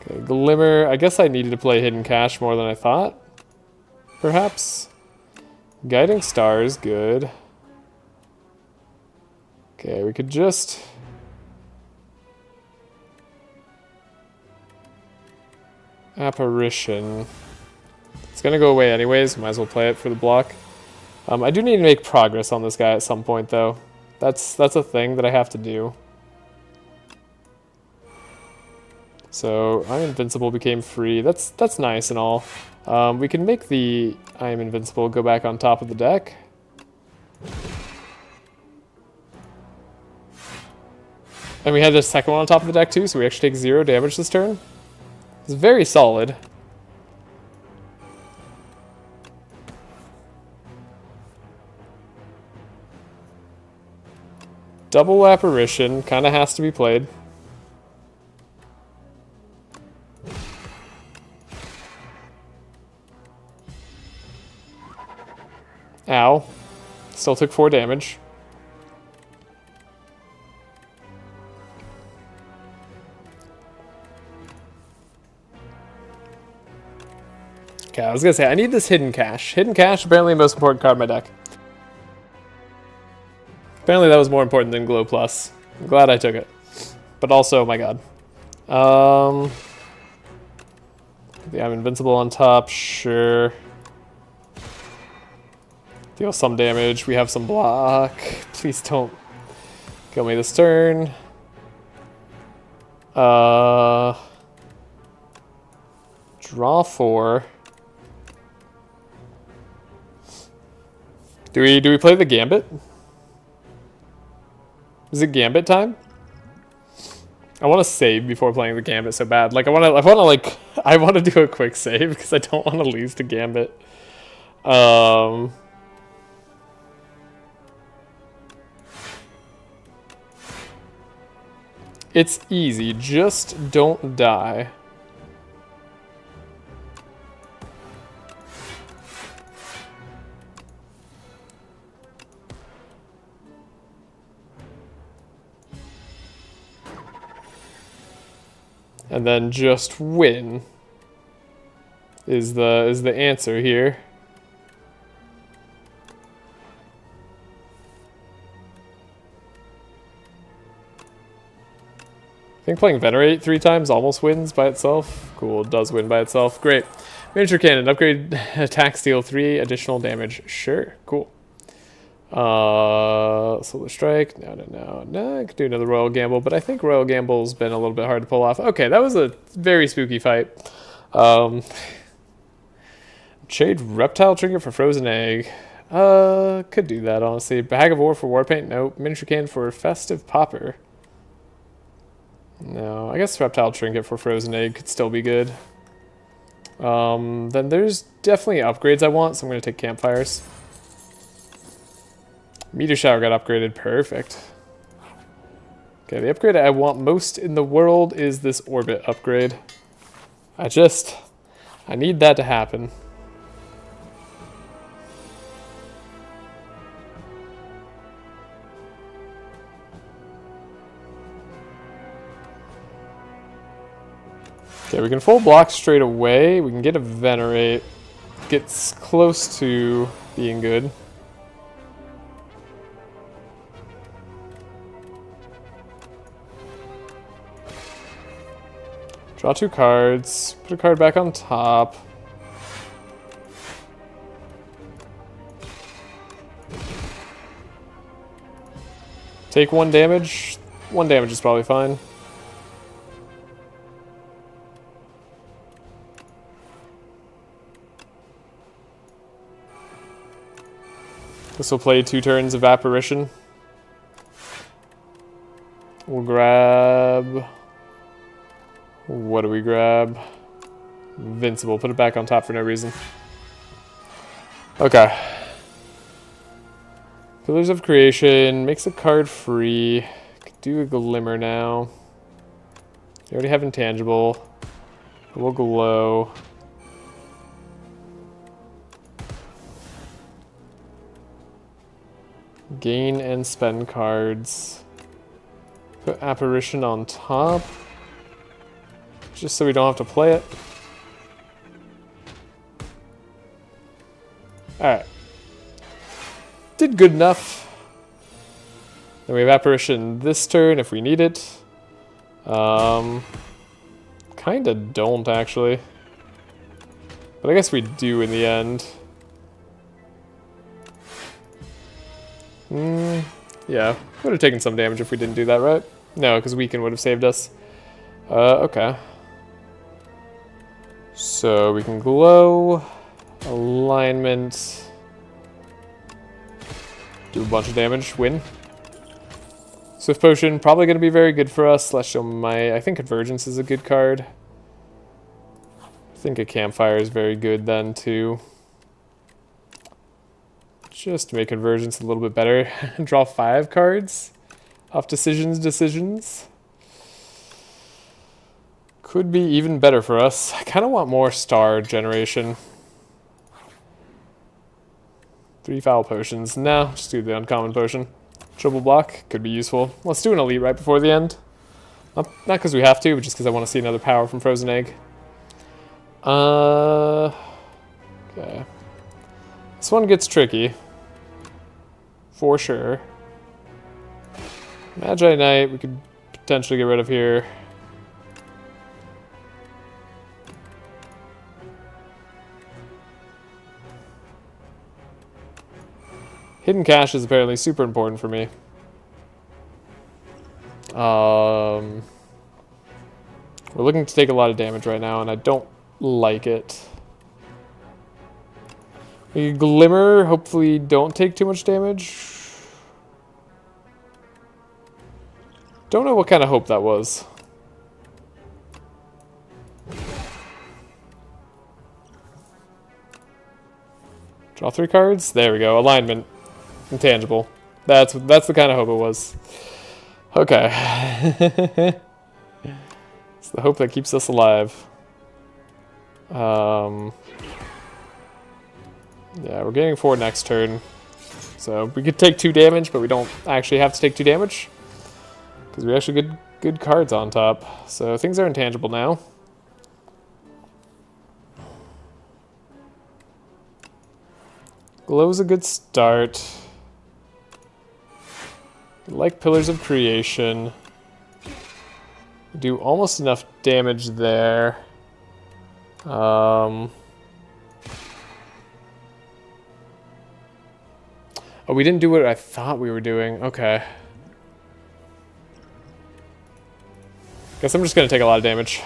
Okay, Glimmer. I guess I needed to play Hidden Cache more than I thought. Perhaps. Guiding Stars, good. Okay, we could just... Apparition. It's gonna go away anyways, might as well play it for the block. I do need to make progress on this guy at some point though. That's a thing that I have to do. So, I'm Invincible became free. That's nice and all. We can make the I am Invincible go back on top of the deck. And we had the second one on top of the deck too, so we actually take 0 damage this turn. It's very solid. Double Apparition kind of has to be played. Ow. Still took 4 damage. Okay, I was gonna say, I need this Hidden Cache. Hidden Cache, apparently the most important card in my deck. Apparently that was more important than Glow Plus. I'm glad I took it. But also, oh my god. Yeah, I'm invincible on top, sure. Deal some damage. We have some block. Please don't kill me this turn. Draw 4. Do we play the Gambit? Is it Gambit time? I want to save before playing the Gambit so bad. Like I want to do a quick save because I don't want to lose to Gambit. It's easy. Just don't die. And then just win is the answer here. I think playing Venerate 3 times almost wins by itself. Cool, it does win by itself. Great. Miniature Cannon, upgrade attack, steal 3, additional damage. Sure, cool. Solar Strike. No. I could do another Royal Gamble, but I think Royal Gamble's been a little bit hard to pull off. Okay, that was a very spooky fight. Trade Reptile Trinket for Frozen Egg. Could do that, honestly. Bag of Ore for War Paint? Nope. Miniature Cannon for Festive Popper. No, I guess Reptile Trinket for Frozen Egg could still be good. Then there's definitely upgrades I want, so I'm going to take Campfires. Meteor Shower got upgraded. Perfect. Okay, the upgrade I want most in the world is this Orbit upgrade. I need that to happen. Okay, we can full block straight away. We can get a Venerate. Gets close to being good. Draw 2 cards. Put a card back on top. Take 1 damage. 1 damage is probably fine. This will play 2 turns of Apparition. We'll grab... What do we grab? Invincible. Put it back on top for no reason. Okay. Pillars of Creation. Makes a card free. Could do a Glimmer now. We already have Intangible. We'll Glow. Gain and spend cards. Put Apparition on top. Just so we don't have to play it. Alright. Did good enough. Then we have Apparition this turn if we need it. Kinda don't, actually. But I guess we do in the end. Yeah. Would have taken some damage if we didn't do that, right? No, because Weaken would have saved us. Okay. So we can Glow, Alignment, do a bunch of damage, win. Swift Potion, probably going to be very good for us. Celestial Might, I think Convergence is a good card. I think a Campfire is very good then too. Just to make Convergence a little bit better. Draw 5 cards off decisions. Could be even better for us. I kind of want more star generation. 3 Foul Potions. No, just do the uncommon potion. Triple block could be useful. Let's do an elite right before the end. Not because we have to, but just because I want to see another power from Frozen Egg. Okay. This one gets tricky. For sure. Magi Knight we could potentially get rid of here. Hidden Cache is apparently super important for me. We're looking to take a lot of damage right now, and I don't like it. We Glimmer, hopefully don't take too much damage. Don't know what kind of hope that was. Draw 3 cards. There we go. Alignment. Intangible. That's the kind of hope it was. Okay. It's the hope that keeps us alive. Yeah, we're getting 4 next turn. So we could take 2 damage, but we don't actually have to take 2 damage. Because we actually get good cards on top. So things are intangible now. Glow's a good start. Like Pillars of Creation. Do almost enough damage there. Oh, we didn't do what I thought we were doing. Okay. Guess I'm just gonna take a lot of damage.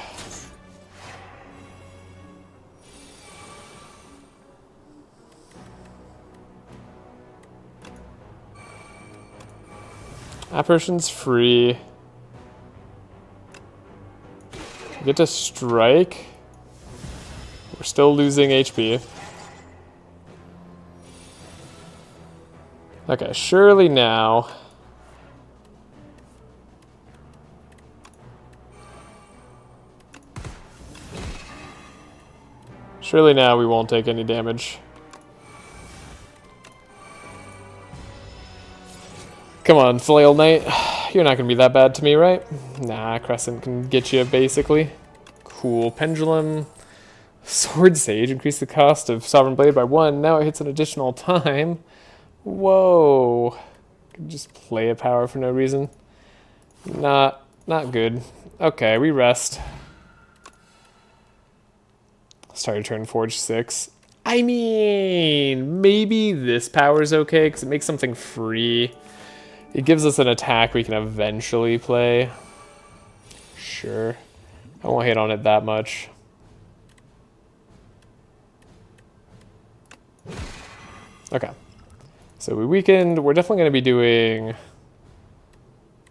Apparition's free. We get to strike. We're still losing HP. Okay, surely now. Surely now we won't take any damage. Come on, Flail Knight. You're not gonna be that bad to me, right? Nah, Crescent can get you, basically. Cool. Pendulum. Sword Sage. Increase the cost of Sovereign Blade by 1. Now it hits an additional time. Whoa. Can just play a power for no reason. Not good. Okay, we rest. Started turn Forge 6. I mean, maybe this power's okay, because it makes something free. It gives us an attack we can eventually play. Sure. I won't hit on it that much. Okay. So we weakened. We're definitely going to be doing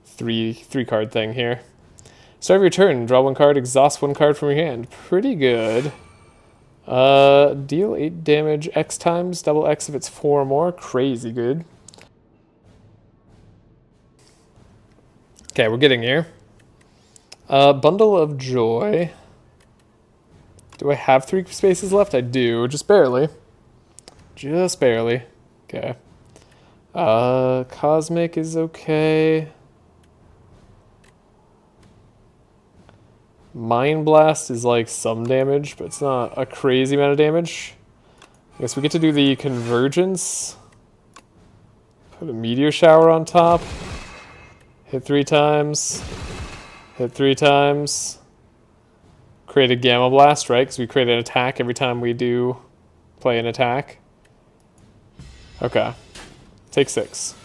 three card thing here. Start of your turn. Draw 1 card. Exhaust 1 card from your hand. Pretty good. Deal 8 damage X times. Double X if it's 4 or more. Crazy good. Okay, we're getting here. Bundle of Joy. Do I have 3 spaces left? I do, just barely. Just barely. Okay. Cosmic is okay. Mind Blast is like some damage, but it's not a crazy amount of damage. I guess we get to do the Convergence. Put a Meteor Shower on top. Hit 3 times. Hit 3 times. Create a Gamma Blast, right? Because we create an attack every time we do play an attack. Okay. Take 6.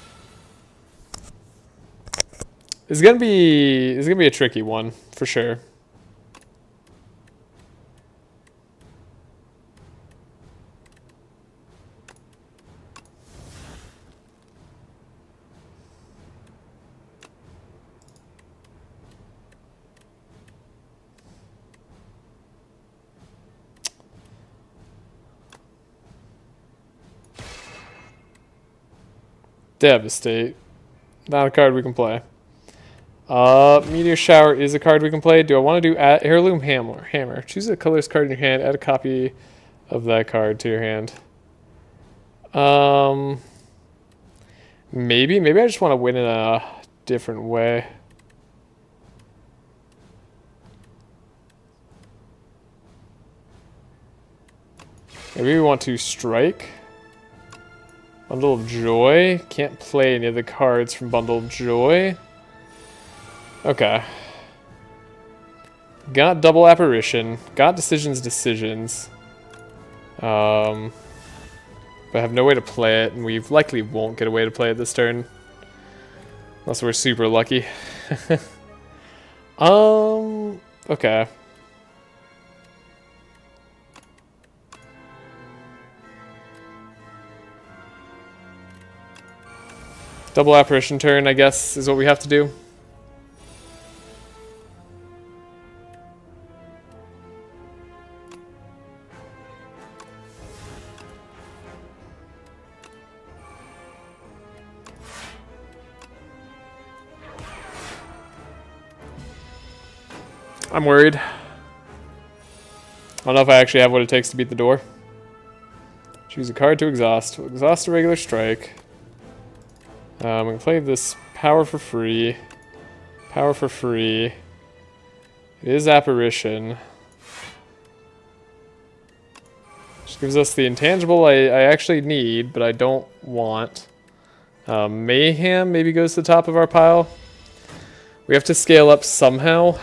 It's gonna be a tricky one, for sure. Devastate. Not a card we can play. Meteor Shower is a card we can play. Do I want to do Heirloom Hammer? Choose a colorless card in your hand. Add a copy of that card to your hand. Maybe I just want to win in a different way. Maybe we want to strike. Bundle of Joy. Can't play any of the cards from Bundle of Joy. Okay. Got double apparition. Got decisions. But I have no way to play it, and we likely won't get a way to play it this turn. Unless we're super lucky. Okay. Double apparition turn, I guess, is what we have to do. I'm worried. I don't know if I actually have what it takes to beat the door. Choose a card to exhaust. We'll exhaust a regular strike. We can play this power for free. Power for free. It is apparition. Which gives us the intangible I actually need, but I don't want. Mayhem maybe goes to the top of our pile. We have to scale up somehow.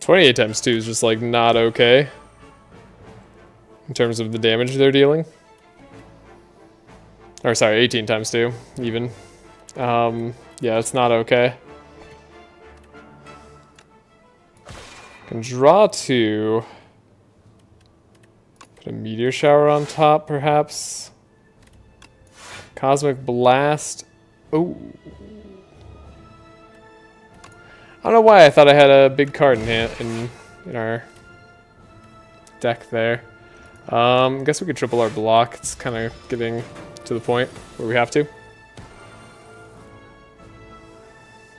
$28 times 2 is just like not okay in terms of the damage they're dealing. Or sorry, 18 times 2 even. Yeah, it's not okay. Can draw 2. Put a meteor shower on top, perhaps. Cosmic blast. Oh. I don't know why I thought I had a big card in our deck there. I guess we could triple our block. It's kind of getting to the point where we have to.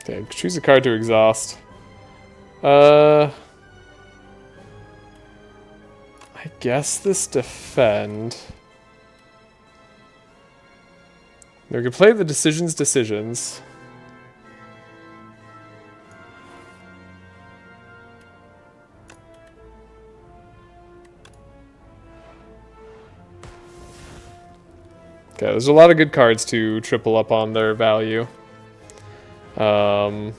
Okay, choose a card to exhaust. I guess this defend. We could play the decisions. Okay, there's a lot of good cards to triple up on their value. I'm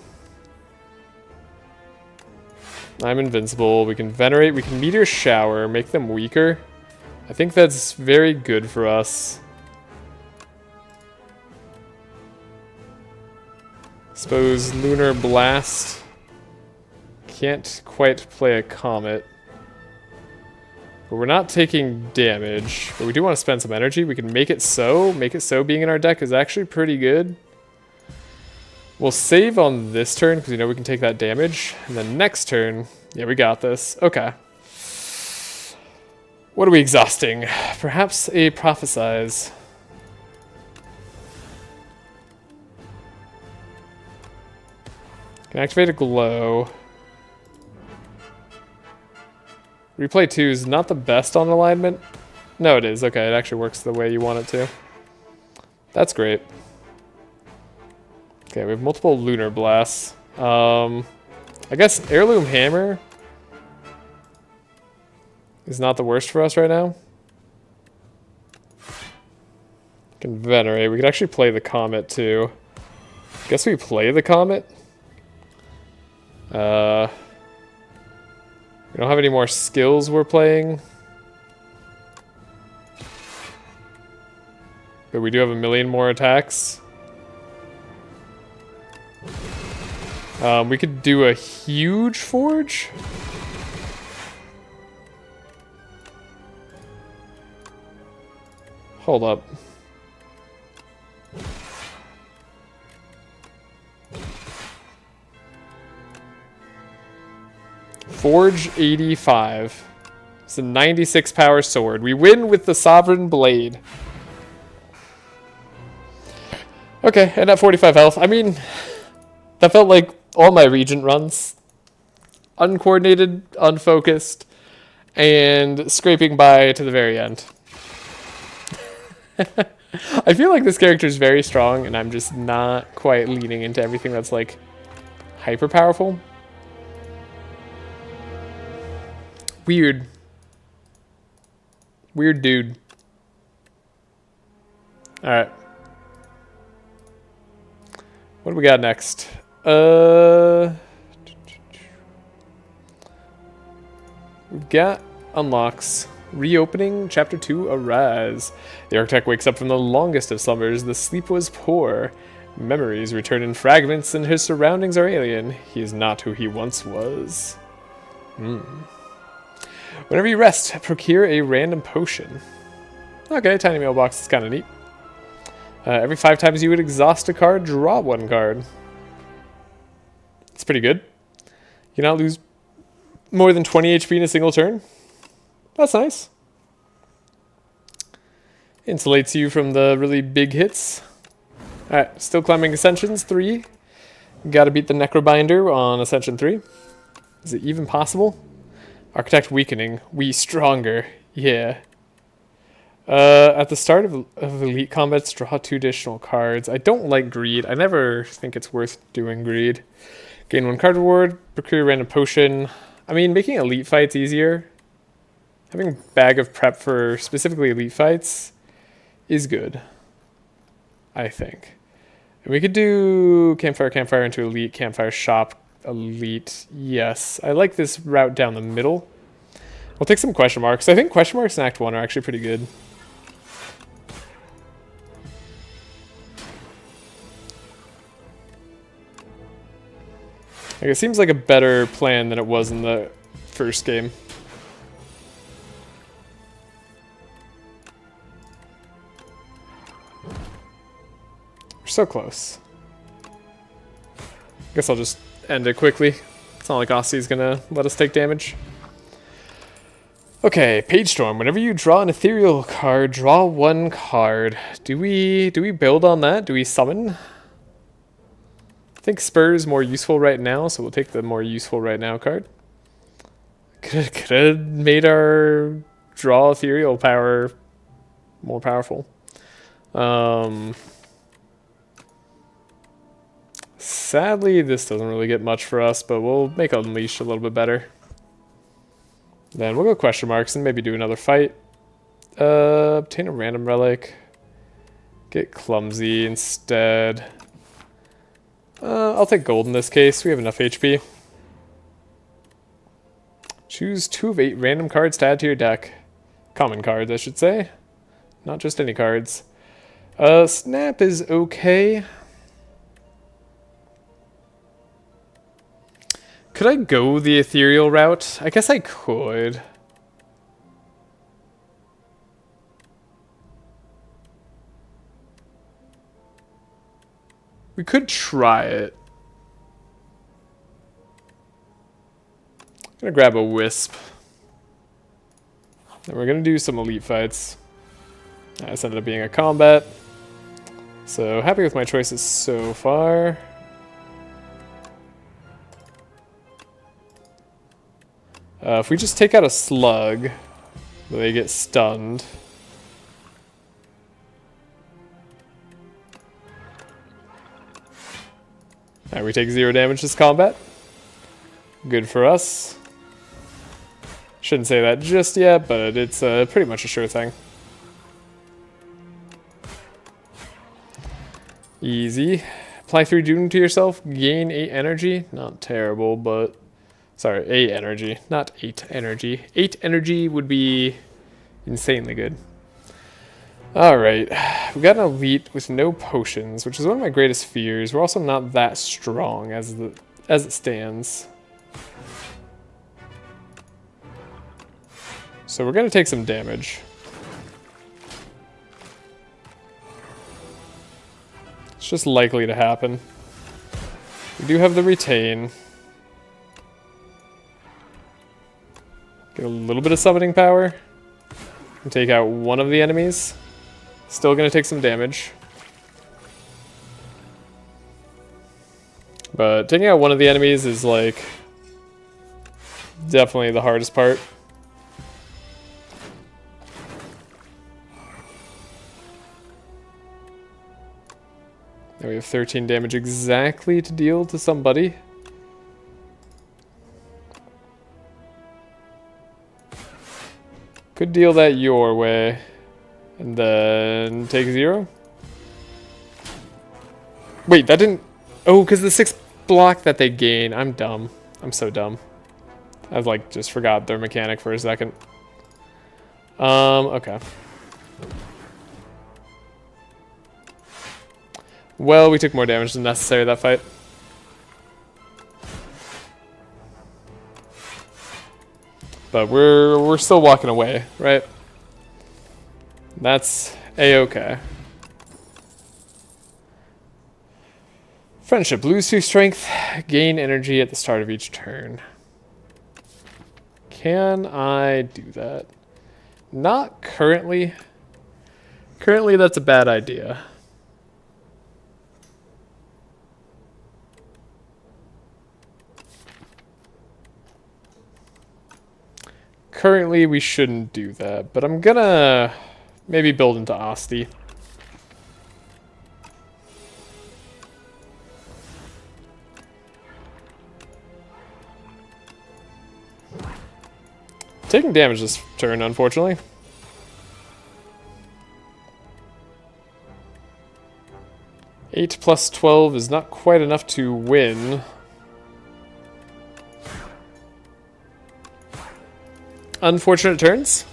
invincible. We can venerate. We can meteor shower, make them weaker. I think that's very good for us. Suppose lunar blast. Can't quite play a comet. But we're not taking damage, but we do want to spend some energy. We can make it so. Make it so being in our deck is actually pretty good. We'll save on this turn because we know we can take that damage. And then next turn, yeah, we got this. Okay. What are we exhausting? Perhaps a prophesize. Can activate a glow. Replay 2 is not the best on alignment. No, it is. Okay, it actually works the way you want it to. That's great. Okay, we have multiple lunar blasts. I guess heirloom hammer is not the worst for us right now. Can venerate. We could actually play the comet too. Guess we play the comet. We don't have any more skills we're playing. But we do have a million more attacks. We could do a huge forge. Hold up. Forge 85. It's a 96 power sword. We win with the Sovereign Blade. Okay, and at 45 health. I mean, that felt like all my Regent runs. Uncoordinated, unfocused, and scraping by to the very end. I feel like this character is very strong, and I'm just not quite leaning into everything that's like hyper powerful. Weird. Weird dude. Alright. What do we got next? We've got unlocks. Reopening Chapter 2, Arise. The architect wakes up from the longest of slumbers. The sleep was poor. Memories return in fragments and his surroundings are alien. He is not who he once was. Whenever you rest, procure a random potion. Okay, tiny mailbox is kind of neat. Every 5 times you would exhaust a card, draw 1 card. It's pretty good. You cannot lose more than 20 HP in a single turn. That's nice. Insulates you from the really big hits. Alright, still climbing Ascensions 3. Gotta beat the Necrobinder on Ascension 3. Is it even possible? Architect Weakening. We stronger. Yeah. At the start of Elite Combats, draw 2 additional cards. I don't like Greed. I never think it's worth doing Greed. Gain 1 card reward. Procure a random potion. I mean, making Elite fights easier. Having Bag of Prep for specifically Elite fights is good. I think. And we could do Campfire into Elite, Campfire Shop, Elite. Yes. I like this route down the middle. We'll take some question marks. I think question marks in Act 1 are actually pretty good. Like, it seems like a better plan than it was in the first game. We're so close. Guess I'll just end it quickly. It's not like Aussie's gonna let us take damage. Okay, Page Storm. Whenever you draw an ethereal card, draw 1 card. Do we build on that? Do we summon? I think Spire is more useful right now, so we'll take the more useful right now card. Could have made our draw ethereal power more powerful. Sadly, this doesn't really get much for us, but we'll make Unleash a little bit better. Then we'll go question marks and maybe do another fight. Obtain a random relic. Get Clumsy instead. I'll take gold in this case. We have enough HP. Choose 2 of 8 random cards to add to your deck. Common cards, I should say. Not just any cards. Snap is okay. Could I go the ethereal route? I guess I could. We could try it. I'm gonna grab a Wisp. And we're gonna do some elite fights. This ended up being a combat. So happy with my choices so far. If we just take out a slug, they get stunned. Alright, we take 0 damage this combat. Good for us. Shouldn't say that just yet, but it's pretty much a sure thing. Easy. Apply 3 Doom to yourself, gain 8 energy. Not terrible, but... Sorry, 8 energy, not 8 energy. 8 energy would be insanely good. Alright, we got an elite with no potions, which is one of my greatest fears. We're also not that strong as it stands. So we're gonna take some damage. It's just likely to happen. We do have the retain. Get a little bit of summoning power. And take out one of the enemies. Still gonna take some damage. But taking out one of the enemies is like definitely the hardest part. Now we have 13 damage exactly to deal to somebody. Could deal that your way. And then take 0. Wait, that didn't... Oh, because the 6 block that they gain. I'm dumb. I'm so dumb. I like just forgot their mechanic for a second. Okay. Well, we took more damage than necessary that fight. But we're still walking away, right? That's a-okay. Friendship. Lose 2 strength, gain energy at the start of each turn. Can I do that? Not currently. Currently, that's a bad idea. Currently, we shouldn't do that, but I'm gonna maybe build into Asti. Taking damage this turn, unfortunately. Eight plus 12 is not quite enough to win. Unfortunate turns.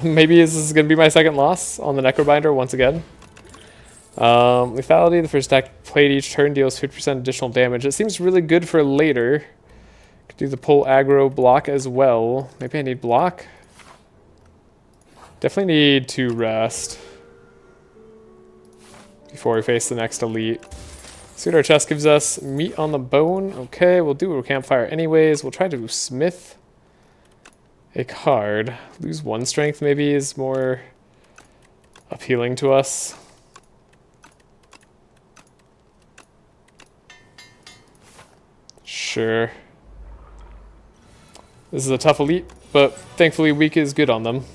Maybe this is going to be my second loss on the Necrobinder once again. Lethality, the first attack played each turn deals 50% additional damage. It seems really good for later. Could do the pull aggro block as well. Maybe I need block. Definitely need to rest before we face the next elite. See what our chest gives us. Meat on the bone. Okay, we'll do a campfire anyways. We'll try to smith a card. Lose 1 strength maybe is more appealing to us. Sure. This is a tough elite, but thankfully weak is good on them.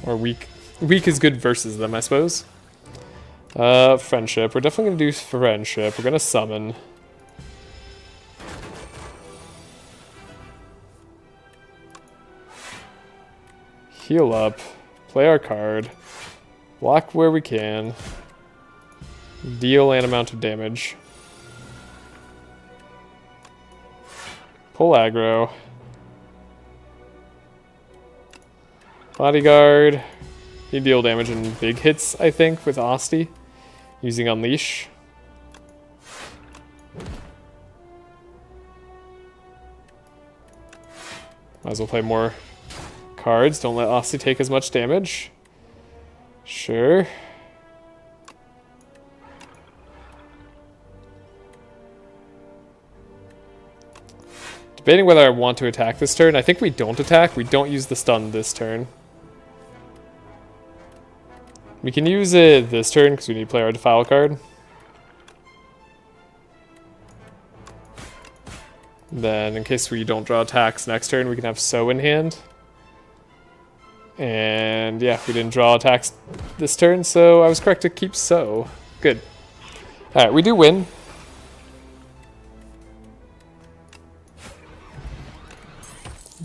Or weak. Weak is good versus them, I suppose. Friendship. We're definitely going to do friendship. We're going to summon. Heal up. Play our card. Block where we can. Deal an amount of damage. Pull aggro. Bodyguard. You deal damage in big hits, I think, with Asti. Using Unleash. Might as well play more cards. Don't let Asti take as much damage. Sure. Debating whether I want to attack this turn. I think we don't attack. We don't use the stun this turn. We can use it this turn because we need to play our Defile card. Then, in case we don't draw attacks next turn, we can have Sow in hand. And yeah, we didn't draw attacks this turn, so I was correct to keep Sow. Good. Alright, we do win.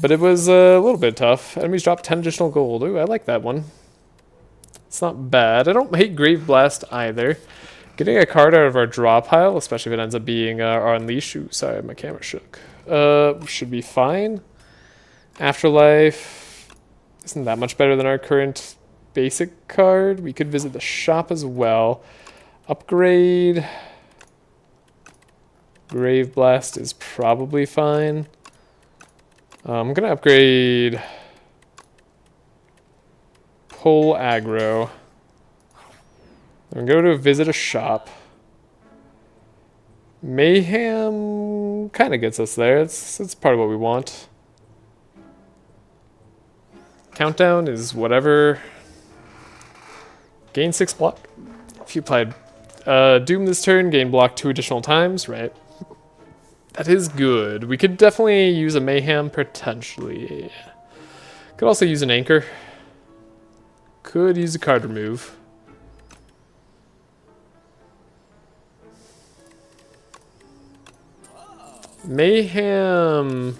But it was a little bit tough. Enemies dropped 10 additional gold. Ooh, I like that one. It's not bad. I don't hate Grave Blast either. Getting a card out of our draw pile, especially if it ends up being our Unleash. Ooh, sorry, my camera shook. Should be fine. Afterlife isn't that much better than our current basic card. We could visit the shop as well. Upgrade. Grave Blast is probably fine. I'm going to upgrade Pull Aggro. I'm going to go to visit a shop. Mayhem kind of gets us there. It's part of what we want. Countdown is whatever. Gain 6 block. If you applied Doom this turn, gain block 2 additional times, right? That is good. We could definitely use a Mayhem, potentially. Could also use an Anchor. Could use a card remove. Mayhem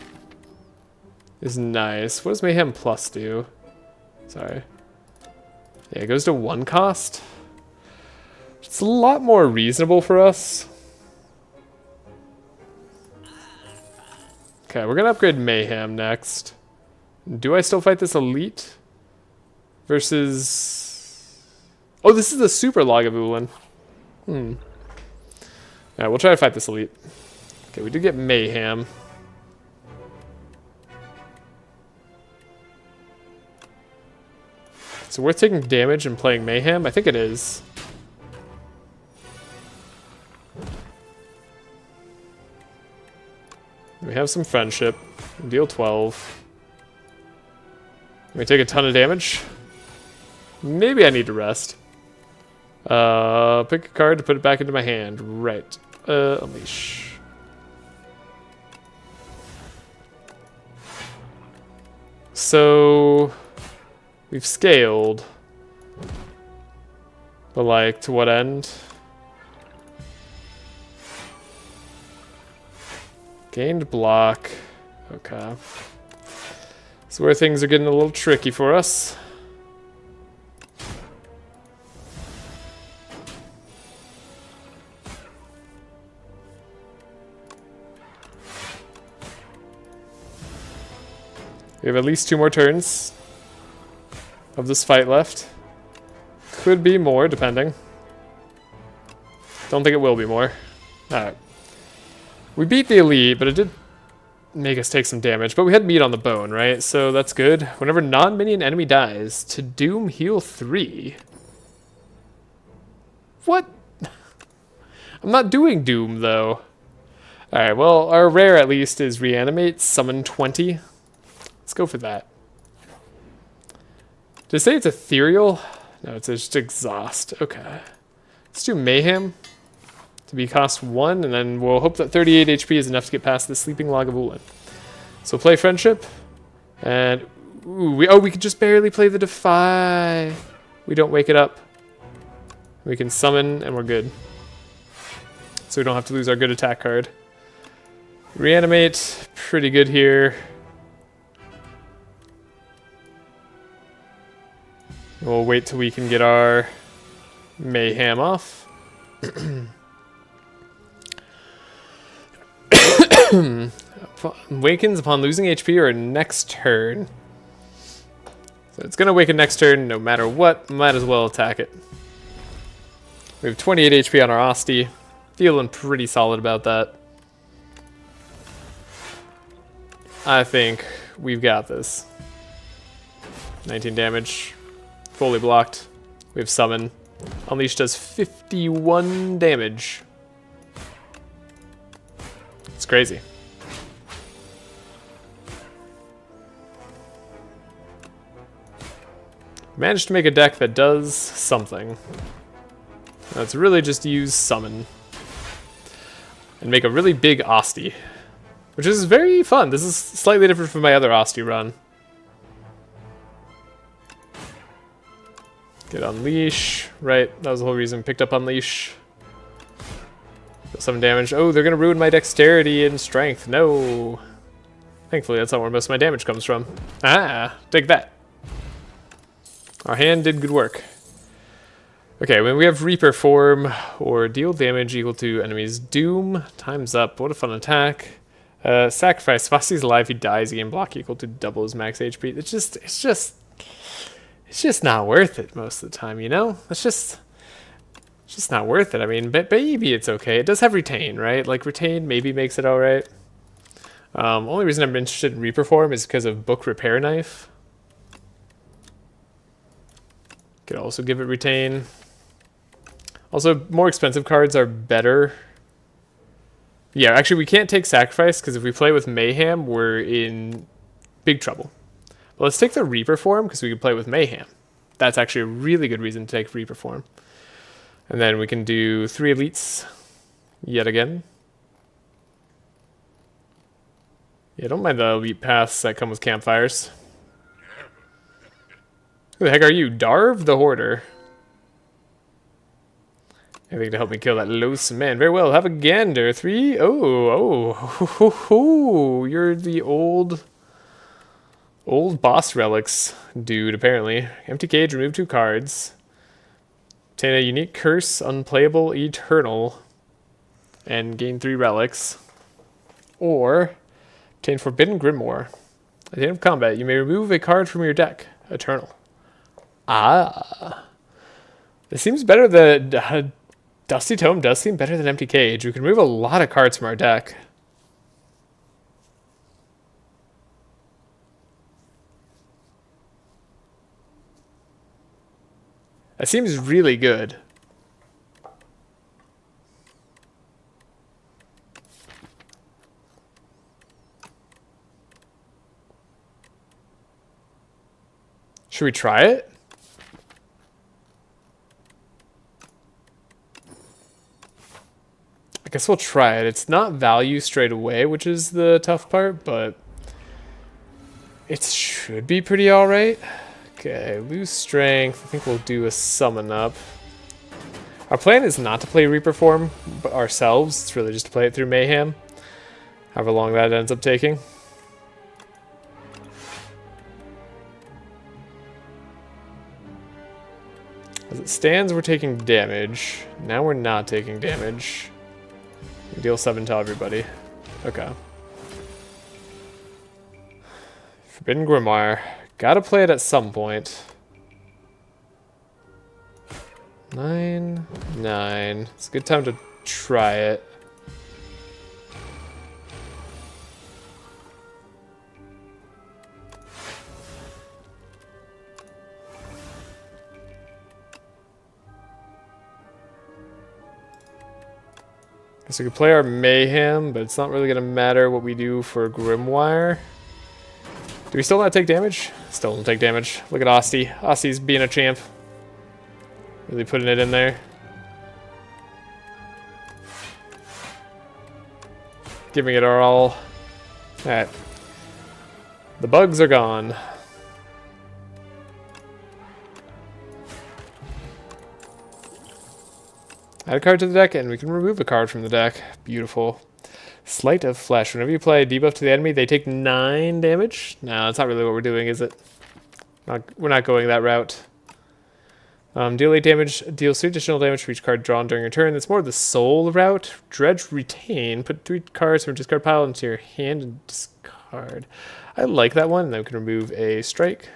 is nice. What does Mayhem Plus do? Sorry. Yeah, it goes to 1 cost. It's a lot more reasonable for us. Okay, we're gonna upgrade Mayhem next. Do I still fight this elite? Versus... Oh, this is the super Lagavulin. Alright, we'll try to fight this elite. Okay, we did get Mayhem. So worth taking damage and playing Mayhem? I think it is. We have some friendship. Deal 12. We take a ton of damage. Maybe I need to rest. Pick a card to put it back into my hand. Right. Unleash. So we've scaled. But like, to what end? Gained block. Okay. So where things are getting a little tricky for us. We have at least 2 more turns of this fight left. Could be more, depending. Don't think it will be more. Alright. We beat the elite, but it did make us take some damage. But we had meat on the bone, right? So that's good. Whenever non-minion enemy dies, to Doom heal 3. What? I'm not doing Doom, though. Alright, well, our rare at least is Reanimate, Summon 20. Let's go for that. Did it say it's ethereal? No, it's just exhaust. Okay. Let's do Mayhem to be cost 1, and then we'll hope that 38 HP is enough to get past the Sleeping Lagavulin. So play Friendship, and ooh, we could just barely play the Defy. We don't wake it up. We can summon, and we're good. So we don't have to lose our good attack card. Reanimate, pretty good here. We'll wait till we can get our Mayhem off. Wakens upon losing HP or next turn. So it's going to awaken next turn no matter what. Might as well attack it. We have 28 HP on our Osti. Feeling pretty solid about that. I think we've got this. 19 damage. Fully blocked. We have Summon. Unleash does 51 damage. It's crazy. Managed to make a deck that does something. Let's really just use Summon. And make a really big Osti. Which is very fun. This is slightly different from my other Osti run. Get Unleash. Right, that was the whole reason. Picked up Unleash. Some damage. Oh, they're going to ruin my dexterity and strength. No. Thankfully, that's not where most of my damage comes from. Ah, take that. Our hand did good work. Okay, when we have Reaper form, or deal damage equal to enemy's Doom, time's up. What a fun attack. Sacrifice. Fosty's alive. He dies. Gain block equal to double his max HP. It's just not worth it most of the time, you know? It's just not worth it. I mean, maybe it's okay. It does have Retain, right? Like, Retain maybe makes it alright. Only reason I'm interested in Reaper form is because of Book Repair Knife. Could also give it Retain. Also, more expensive cards are better. Yeah, actually, we can't take Sacrifice, because if we play with Mayhem, we're in big trouble. But let's take the Reaper form, because we can play with Mayhem. That's actually a really good reason to take Reaper form. And then we can do 3 elites yet again. Yeah, don't mind the elite paths that come with campfires. Who the heck are you? Darv the Hoarder. Anything to help me kill that loathsome man. Very well, have a gander. 3. Oh. You're the old boss relics dude, apparently. Empty cage, remove 2 cards. Obtain a unique curse, unplayable, eternal. And gain 3 relics. Or obtain Forbidden Grimoire. At the end of combat, you may remove a card from your deck. Eternal. Ah. This seems better than... Dusty Tome does seem better than Empty Cage. We can remove a lot of cards from our deck. That seems really good. Should we try it? I guess we'll try it. It's not value straight away, which is the tough part, but it should be pretty alright. Okay, lose strength. I think we'll do a summon up. Our plan is not to play Reaper form ourselves. It's really just to play it through Mayhem. However long that ends up taking. As it stands, we're taking damage. Now we're not taking damage. We deal 7 to everybody. Okay. Forbidden Grimoire. Gotta play it at some point. 9. It's a good time to try it. So we can play our Mayhem, but it's not really going to matter what we do for Grimoire. Do we still not take damage? Still don't take damage. Look at Asti. Asti's being a champ. Really putting it in there. Giving it our all. Alright. The bugs are gone. Add a card to the deck, and we can remove a card from the deck. Beautiful. Sleight of Flesh. Whenever you apply a debuff to the enemy, they take 9 damage. No, that's not really what we're doing, is it? We're not going that route. Deal 8 damage. Deals 3 additional damage for each card drawn during your turn. That's more the soul route. Dredge Retain. Put 3 cards from your discard pile into your hand and discard. I like that one. And then we can remove a strike.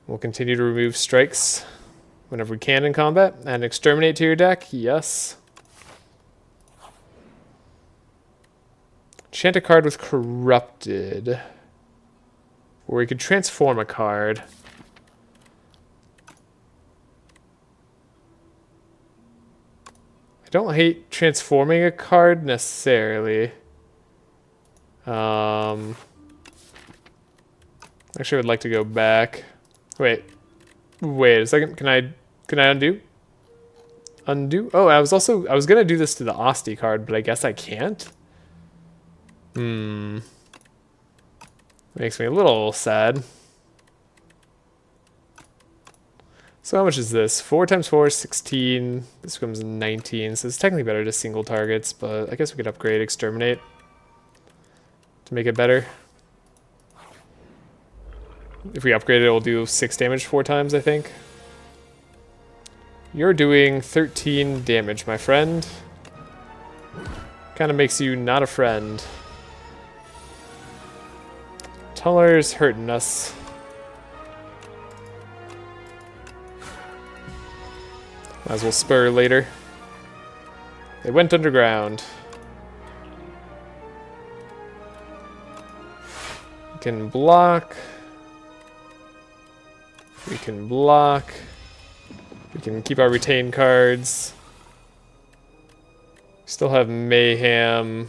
We'll continue to remove strikes whenever we can in combat. And exterminate to your deck. Yes. Enchant a card with Corrupted. Or we could transform a card. I don't hate transforming a card necessarily. Actually, I would like to go back. Wait a second. Can I undo? Undo? Oh, I was gonna do this to the Asti card, but I guess I can't. Makes me a little sad. So how much is this? 4 times 4 is 16. This becomes 19. So it's technically better to single targets, but I guess we could upgrade Exterminate to make it better. If we upgrade it, it'll do 6 damage 4 times, I think. You're doing 13 damage, my friend. Kind of makes you not a friend. Tunneler's hurting us. Might as well spur later. They went underground. We can block. We can block. We can keep our retained cards. Still have Mayhem.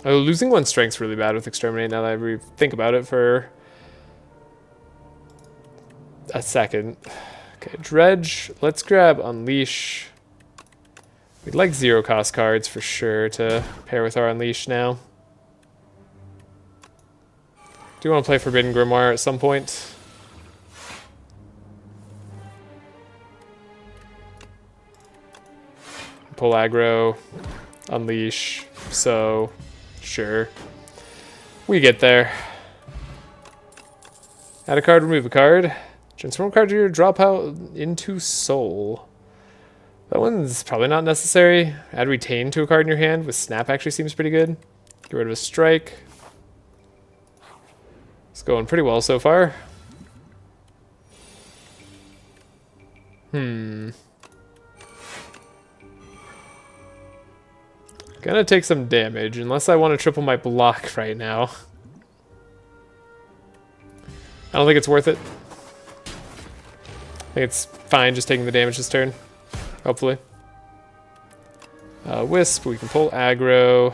Oh, losing 1 strength's really bad with Exterminate now that I think about it for a second. Okay, Dredge. Let's grab Unleash. We'd like 0 cost cards for sure to pair with our Unleash now. Do you want to play Forbidden Grimoire at some point? pull aggro, unleash, so sure. We get there. Add a card, remove a card. Transform a card to your draw pile into soul. That one's probably not necessary. Add retain to a card in your hand with snap actually seems pretty good. Get rid of a strike. It's going pretty well so far. Gonna take some damage, unless I want to triple my block right now. I don't think it's worth it. I think it's fine just taking the damage this turn. Hopefully. Wisp, we can pull aggro.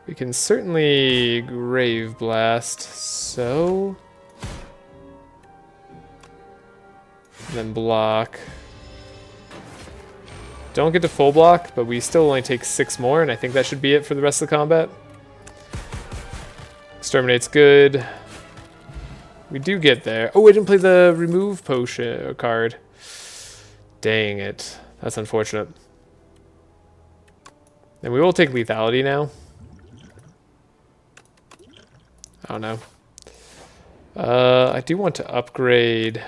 We can certainly Grave Blast, so... And then block. Don't get to full block, but we still only take 6 more, and I think that should be it for the rest of the combat. Exterminate's good. We do get there. Oh, I didn't play the remove potion card. Dang it. That's unfortunate. And we will take lethality now. Oh no. I do want to upgrade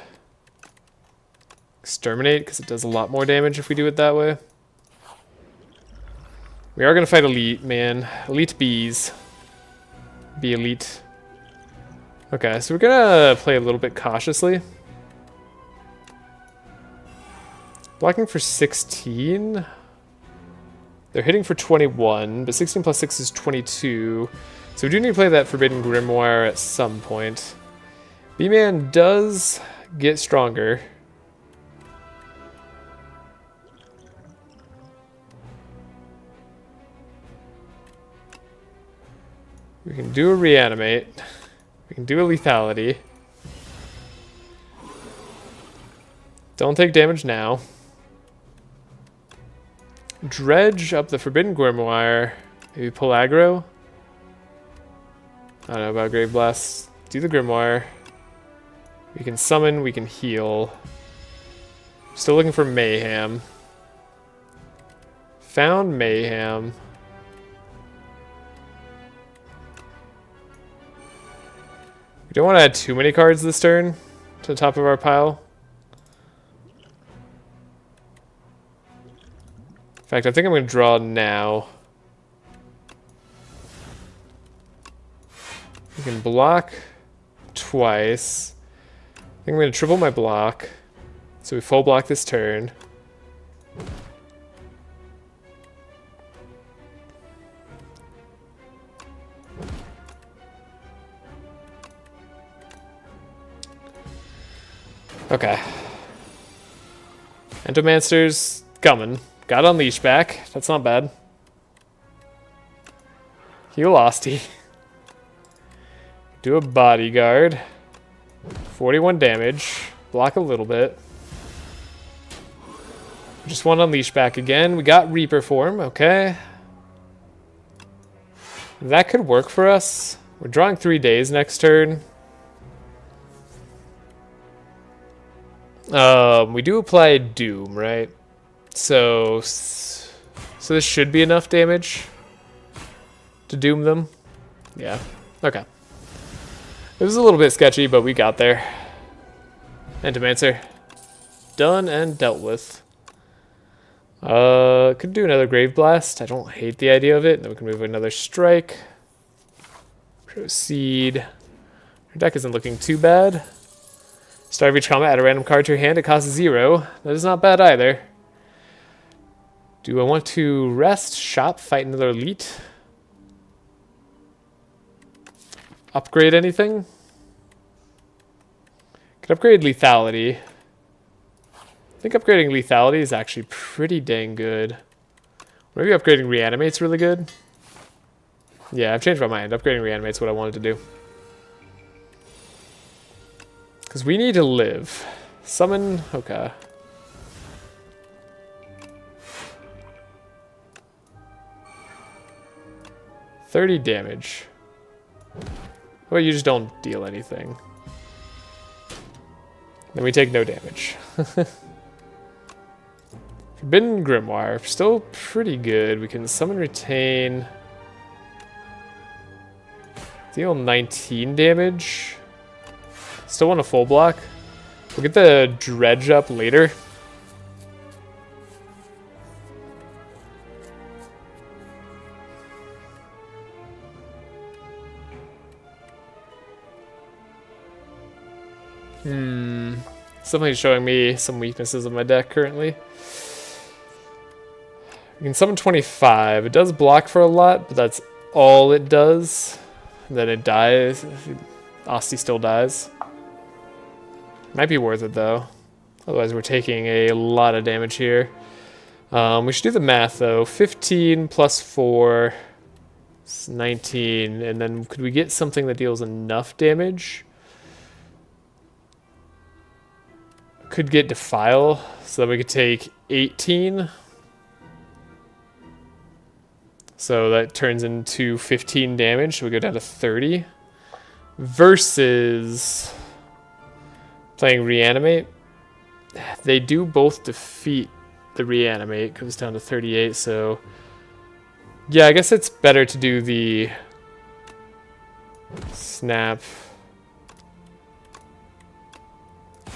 Exterminate, because it does a lot more damage if we do it that way. We are going to fight Elite, man. Elite bees. Be elite. Okay, so we're going to play a little bit cautiously. Blocking for 16. They're hitting for 21, but 16 plus 6 is 22. So we do need to play that Forbidden Grimoire at some point. B-Man does get stronger. We can do a reanimate. We can do a lethality. Don't take damage now. Dredge up the Forbidden Grimoire. Maybe pull aggro. I don't know about Grave Blast. Do the Grimoire. We can summon, we can heal. Still looking for Mayhem. Found Mayhem. We don't want to add too many cards this turn to the top of our pile. In fact, I think I'm going to draw now. We can block twice. I think I'm going to triple my block. So we full block this turn. Okay. Entomancer's coming. Got Unleash back. That's not bad. Heal Osty. Do a Bodyguard. 41 damage. Block a little bit. Just want Unleash back again. We got Reaper form. Okay. That could work for us. We're drawing 3 days next turn. We do apply Doom, right? So this should be enough damage to doom them. Yeah. Okay. It was a little bit sketchy, but we got there. Entomancer. Done and dealt with. Could do another Grave Blast. I don't hate the idea of it. Then we can move another strike. Proceed. Our deck isn't looking too bad. Start of each combat, add a random card to your hand. It costs 0. That is not bad either. Do I want to rest, shop, fight another elite? Upgrade anything? Could upgrade lethality. I think upgrading lethality is actually pretty dang good. Maybe upgrading reanimate's really good. Yeah, I've changed my mind. Upgrading reanimate's what I wanted to do. Because we need to live. Summon, okay. $30 damage. Well, you just don't deal anything. Then we take no damage. Forbidden Grimoire, still pretty good. We can summon retain. Deal 19 damage. Still want a full block. We'll get the dredge up later. Something's showing me some weaknesses of my deck currently. We can summon 25. It does block for a lot, but that's all it does. And then it dies. Asti still dies. Might be worth it though. Otherwise we're taking a lot of damage here. We should do the math though. 15 plus 4 is 19. And then could we get something that deals enough damage? Could get Defile, so that we could take 18. So that turns into 15 damage, so we go down to 30. Versus playing Reanimate. They do both defeat the Reanimate, comes down to 38, so yeah, I guess it's better to do the Snap,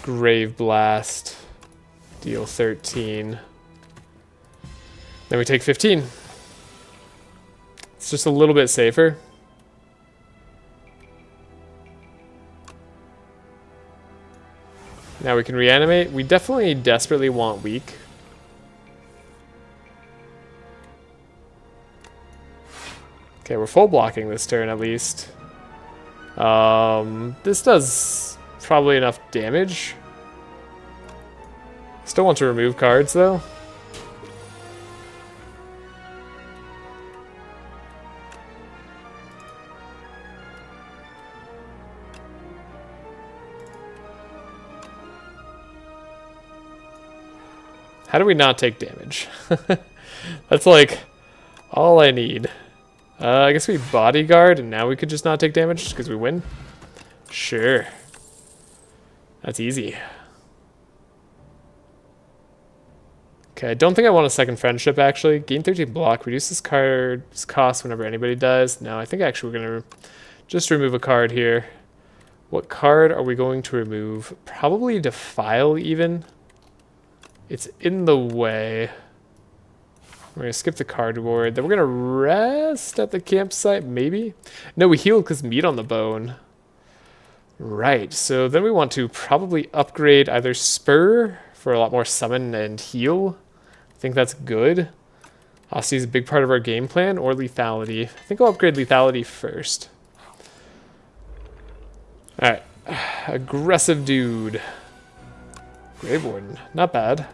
Grave Blast, deal 13. Then we take 15. It's just a little bit safer. Now we can reanimate. We definitely desperately want weak. Okay, we're full blocking this turn at least. This does probably enough damage. Still want to remove cards though. How do we not take damage? That's like all I need. I guess we bodyguard and now we could just not take damage just because we win? Sure. That's easy. Okay, I don't think I want a second friendship actually. Gain 13 block, reduce this card's cost whenever anybody dies. No, I think actually we're going to just remove a card here. What card are we going to remove? Probably Defile even. It's in the way. We're going to skip the card reward. Then we're going to rest at the campsite, maybe? No, we healed because meat on the bone. Right, so then we want to probably upgrade either Spur for a lot more summon and heal. I think that's good. Asti is a big part of our game plan, or lethality. I think I'll upgrade lethality first. Alright, aggressive dude. Grave Warden, not bad.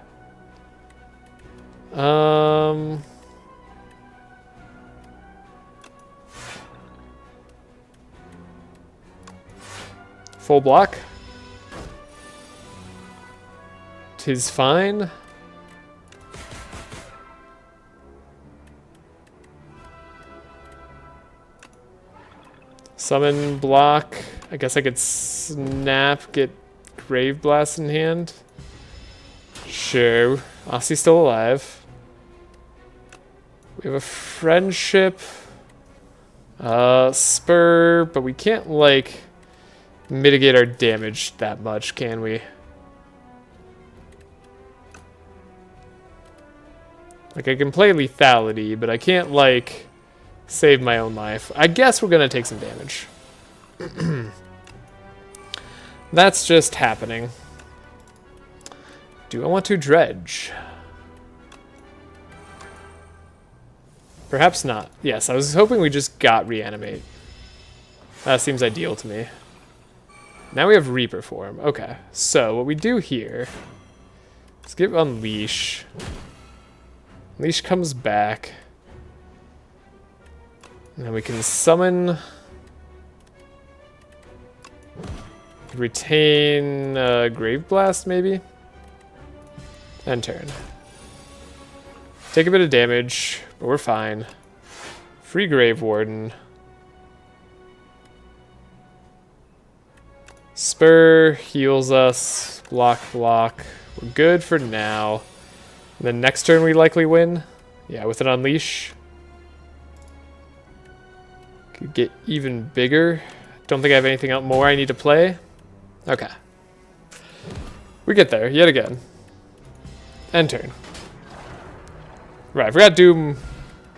Full block. 'Tis fine. Summon block. I guess I could snap, get Grave Blast in hand. Sure. Asti's still alive. We have a friendship. Spur, but we can't, like, mitigate our damage that much, can we? Like, I can play lethality, but I can't, like, save my own life. I guess we're gonna take some damage. That's just happening. Do I want to dredge? Perhaps not. Yes, I was hoping we just got reanimate. That seems ideal to me. Now we have Reaper form. Okay, so what we do here is give Unleash. Unleash comes back. And then we can summon... Retain Grave Blast, maybe? End turn. Take a bit of damage, but we're fine. Free Grave Warden. Spur heals us. Block, block. We're good for now. And then next turn we likely win. Yeah, with an unleash. Could get even bigger. Don't think I have anything else more I need to play. Okay. We get there, yet again. End turn. Right, I forgot Doom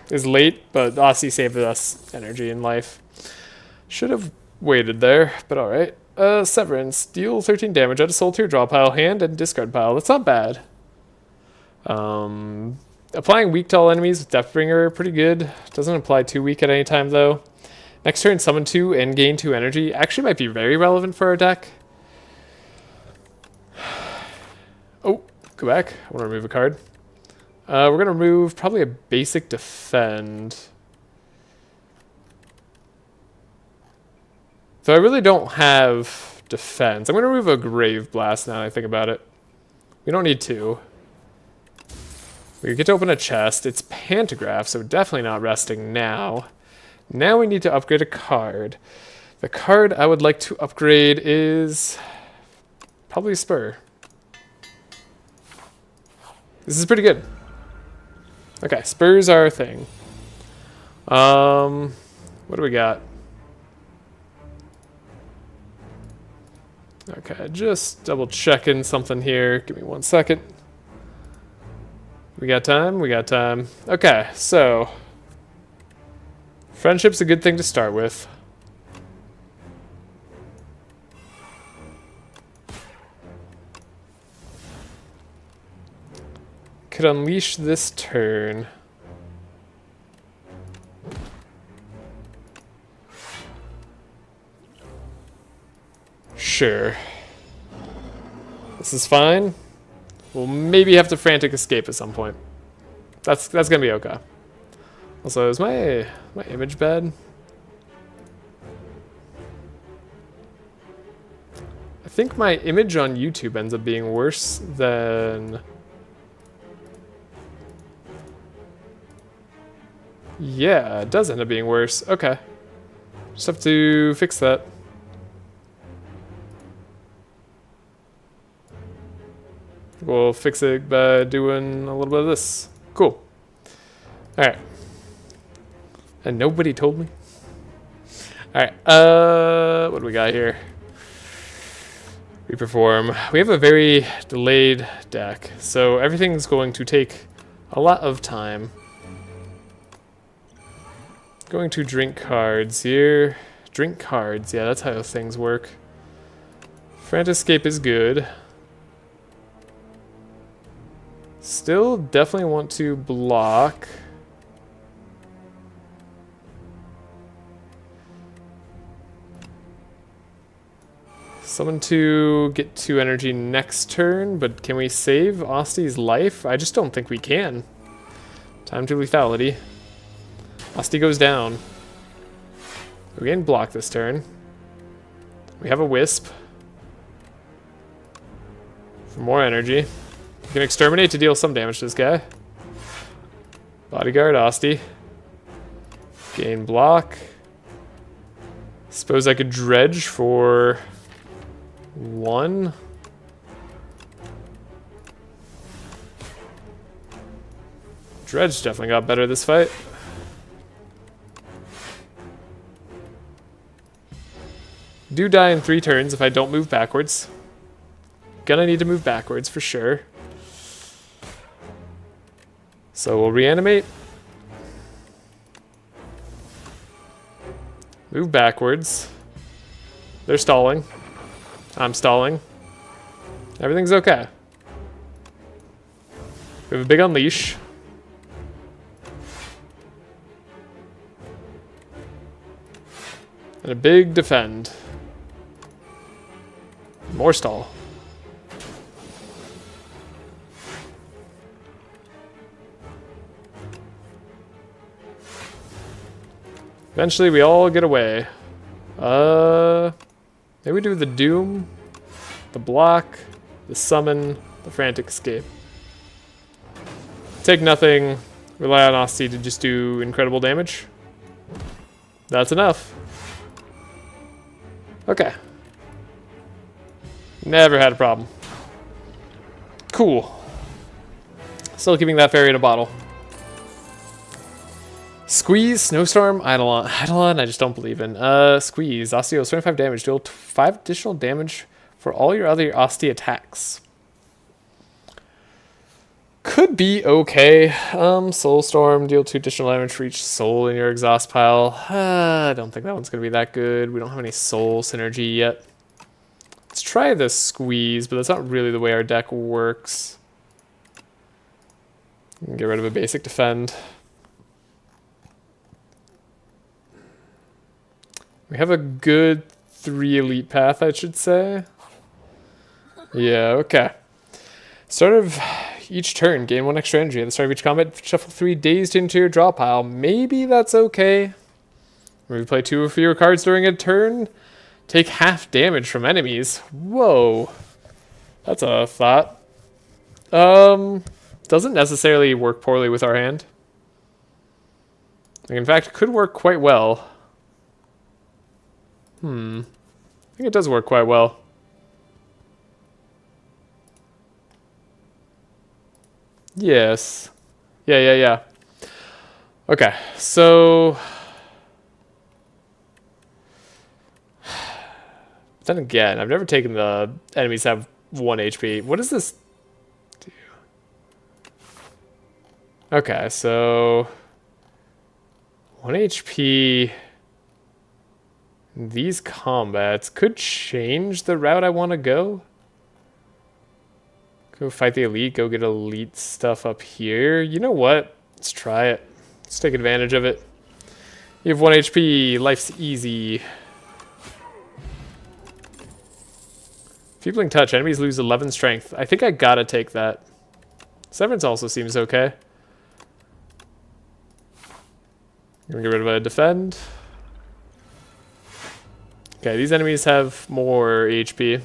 is late, but Aussie saved us energy in life. Should have waited there, but alright. Severance. Deal 13 damage out of Soul Tier draw pile, hand, and discard pile. That's not bad. Applying weak to all enemies with Deathbringer, pretty good. Doesn't apply too weak at any time, though. Next turn, summon 2 and gain 2 energy. Actually might be very relevant for our deck. Oh, go back. I want to remove a card. We're going to remove probably a basic defend. So I really don't have defense. I'm going to remove a Grave Blast now that I think about it. We don't need 2. We get to open a chest. It's Pantograph, so definitely not resting now. Now we need to upgrade a card. The card I would like to upgrade is probably Spire. This is pretty good. Okay, Spurs are our thing. What do we got? Okay, just double checking something here. Give me 1 second. We got time? We got time. Okay, so friendship's a good thing to start with. Could unleash this turn. Sure. This is fine. We'll maybe have to frantic escape at some point. That's gonna be okay. Also, is my image bad? I think my image on YouTube ends up being worse than... Yeah, it does end up being worse. Okay. Just have to fix that. We'll fix it by doing a little bit of this. Cool. Alright. And nobody told me. Alright, what do we got here? Reperform. We have a very delayed deck, so everything's going to take a lot of time. Going to drink cards here. Drink cards, yeah, that's how things work. Frantic Escape is good. Still definitely want to block. Summon to get 2 energy next turn, but can we save Ostie's life? I just don't think we can. Time to lethality. Ostie goes down. We can block this turn. We have a Wisp. For more energy. We can exterminate to deal some damage to this guy. Bodyguard, Ostie. Gain block. Suppose I could dredge for 1. Dredge definitely got better this fight. Do die in 3 turns if I don't move backwards. Gonna need to move backwards for sure. So we'll reanimate. Move backwards. They're stalling. I'm stalling. Everything's okay. We have a big unleash. And a big defend. More stall. Eventually we all get away. Maybe we do the Doom, the block, the summon, the frantic escape. Take nothing, rely on Ostie to just do incredible damage. That's enough. Okay. Never had a problem. Cool. Still keeping that fairy in a bottle. Squeeze, Snowstorm, Eidolon. Eidolon, I just don't believe in. Squeeze, Osteo, 25 damage. Deal 5 additional damage for all your other Osti attacks. Could be okay. Soulstorm, deal 2 additional damage for each soul in your exhaust pile. I don't think that one's going to be that good. We don't have any soul synergy yet. Let's try the Squeeze, but that's not really the way our deck works. Get rid of a basic defend. We have a good 3 elite path, I should say. Yeah, okay. Start of each turn, gain 1 extra energy. At the start of each combat, shuffle 3 dazed into your draw pile. Maybe that's okay. Maybe play 2 or fewer cards during a turn. Take half damage from enemies. Whoa. That's a thought. Doesn't necessarily work poorly with our hand. Like, in fact, it could work quite well. I think it does work quite well. Yes. Yeah. Okay, so... Then again, I've never taken the enemies have 1 HP. What does this do? Okay, so... 1 HP... These combats could change the route I want to go. Go fight the elite, go get elite stuff up here. You know what? Let's try it. Let's take advantage of it. You have 1 HP, life's easy. Feebling touch, enemies lose 11 strength. I think I gotta take that. Severance also seems okay. I'm gonna get rid of a defend. Okay, these enemies have more HP.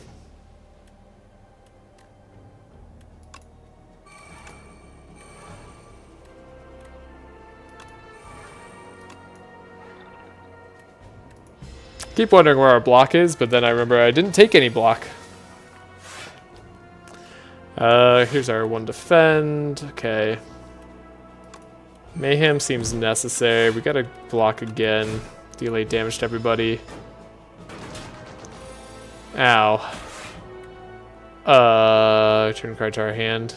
Keep wondering where our block is, but then I remember I didn't take any block. Here's our 1 defend. Okay. Mayhem seems necessary. We gotta block again. Deal 8 damage to everybody. Ow. Turn card to our hand.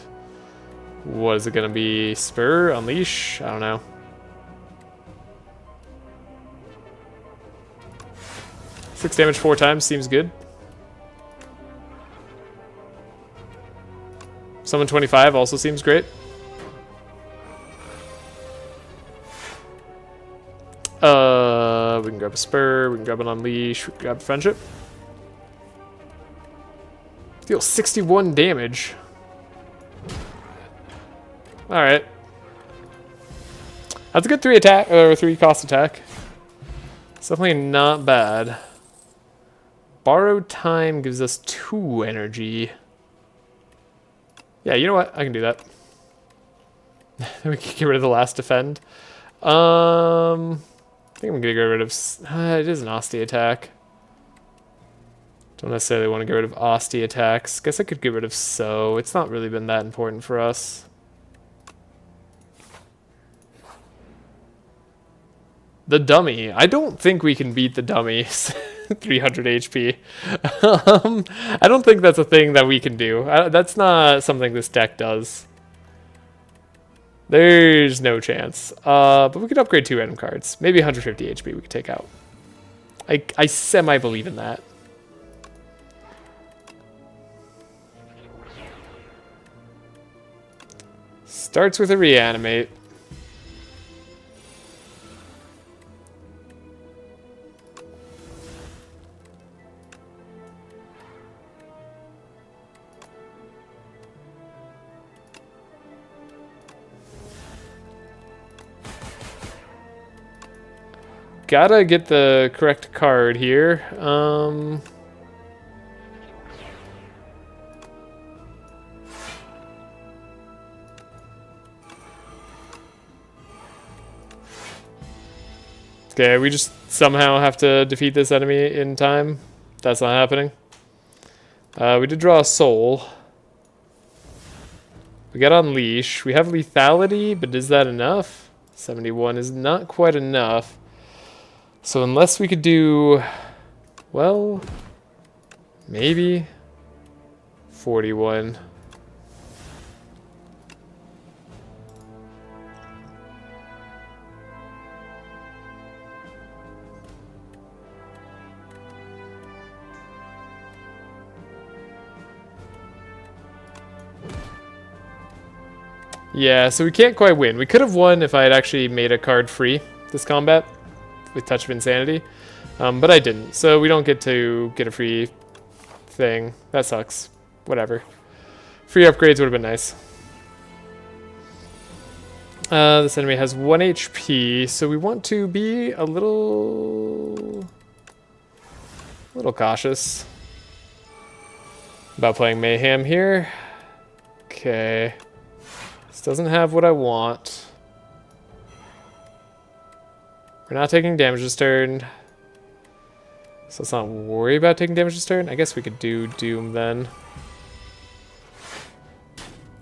What is it gonna be? Spur? Unleash? I don't know. Six damage 4 times seems good. Summon 25 also seems great. We can grab a spur, we can grab an unleash, we can grab friendship. Deal 61 damage. Alright. That's a good 3 attack or 3 cost attack. It's definitely not bad. Borrowed time gives us 2 energy. Yeah, you know what? I can do that. We can get rid of the last defend. I think I'm gonna get rid of... it is an Osti attack. Don't necessarily want to get rid of Osti attacks. Guess I could get rid of So. It's not really been that important for us. The dummy. I don't think we can beat the dummy. 300 HP. I don't think that's a thing that we can do. That's not something this deck does. There's no chance. But we could upgrade 2 random cards. Maybe 150 HP we could take out. I semi-believe in that. Starts with a reanimate. Gotta get the correct card here. Okay, we just somehow have to defeat this enemy in time. That's not happening. We did draw a soul. We got Unleash. We have Lethality, but is that enough? 71 is not quite enough. So unless we could do, well, maybe 41. Yeah, so we can't quite win. We could have won if I had actually made a card free this combat with Touch of Insanity, but I didn't. So we don't get to get a free thing. That sucks. Whatever. Free upgrades would have been nice. This enemy has 1 HP, so we want to be a little cautious about playing Mayhem here. Okay. This doesn't have what I want. We're not taking damage this turn. So let's not worry about taking damage this turn. I guess we could do Doom then.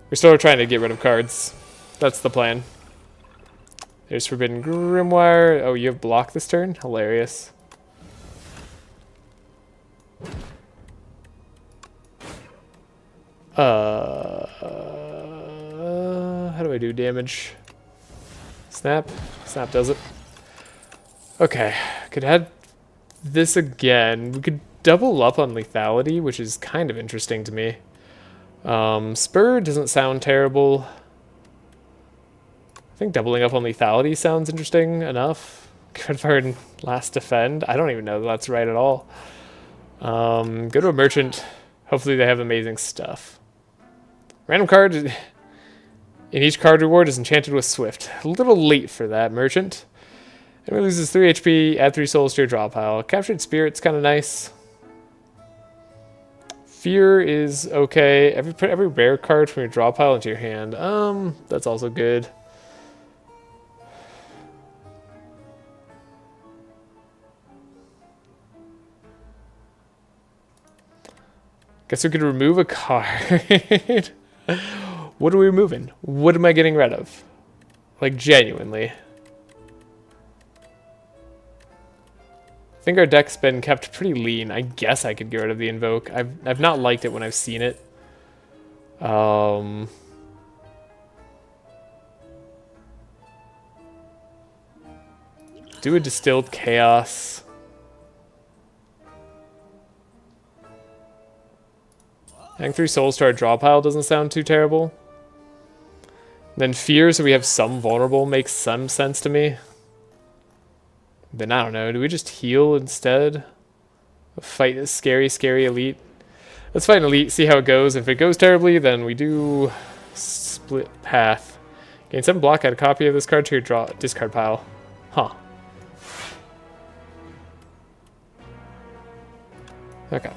We're still trying to get rid of cards. That's the plan. There's Forbidden Grimoire. Oh, you have block this turn? Hilarious. How do I do damage? Snap. Snap does it. Okay. Could add this again. We could double up on lethality, which is kind of interesting to me. Spur doesn't sound terrible. I think doubling up on lethality sounds interesting enough. Credit and last defend. I don't even know if that's right at all. Go to a merchant. Hopefully they have amazing stuff. Random card in each card reward is enchanted with Swift. A little late for that, merchant. Enemy loses 3 HP, add 3 souls to your draw pile. Captured Spirit's kind of nice. Fear is okay. Put every rare card from your draw pile into your hand. That's also good. Guess we could remove a card. What are we removing? What am I getting rid of? Like, genuinely. I think our deck's been kept pretty lean. I guess I could get rid of the Invoke. I've not liked it when I've seen it. Do a Distilled Chaos. Adding 3 souls to our draw pile doesn't sound too terrible. Then Fear, so we have some vulnerable, makes some sense to me. Then I don't know, do we just heal instead? Fight this scary, scary elite? Let's fight an elite, see how it goes. If it goes terribly, then we do Split Path. Gain 7 block, add a copy of this card to your discard pile. Huh. Okay.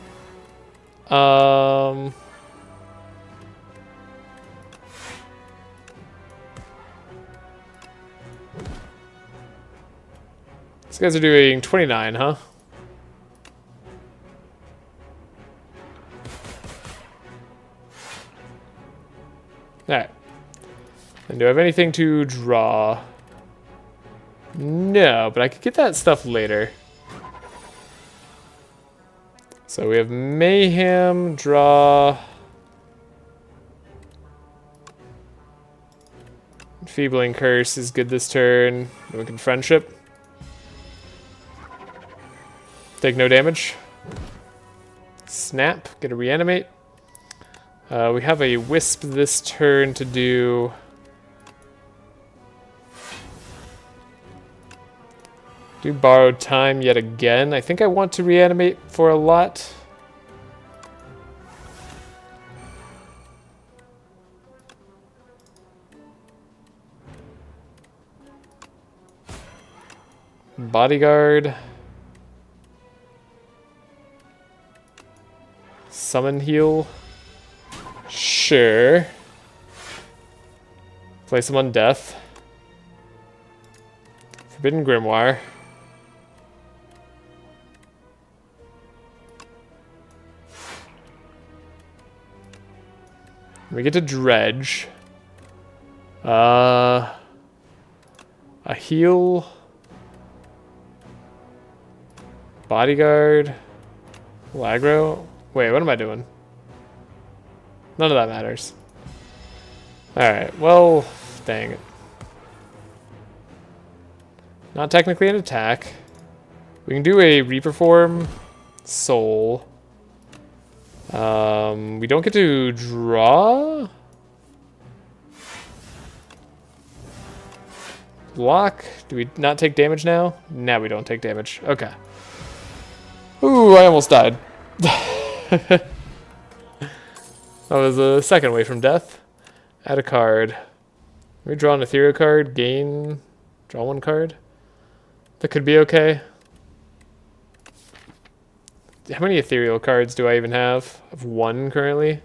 These guys are doing 29, huh? Alright. And do I have anything to draw? No, but I could get that stuff later. So we have Mayhem, draw. Enfeebling Curse is good this turn. Then we can Friendship. Take no damage. Snap, get a Reanimate. We have a Wisp this turn to do. Do Borrowed Time yet again. I think I want to Reanimate for a lot. Bodyguard. Summon Heal. Sure. Place him on Death. Forbidden Grimoire. We get to Dredge. A heal. Bodyguard. Aggro. Wait, what am I doing? None of that matters. Alright, well, dang it. Not technically an attack. We can do a reperform soul. We don't get to draw. Block. Do we not take damage now? Now we don't take damage. Okay. Ooh, I almost died. I was a second away from death. Add a card. We draw an ethereal card. Gain. Draw one card. That could be okay. How many ethereal cards do I even have? I have one currently.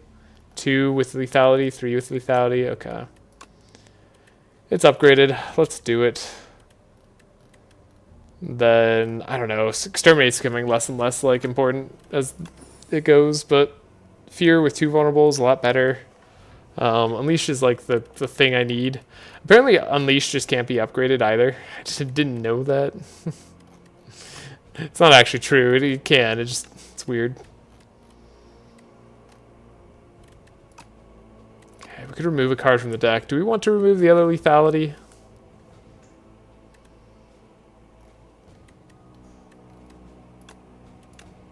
2 with lethality, 3 with lethality. Okay. It's upgraded. Let's do it. Then, I don't know. Exterminate's becoming less and less like important as it goes, but Fear with 2 vulnerables, a lot better. Unleash is like the thing I need. Apparently Unleash just can't be upgraded either. I just didn't know that. It's not actually true. It can. It's weird. Okay, we could remove a card from the deck. Do we want to remove the other lethality?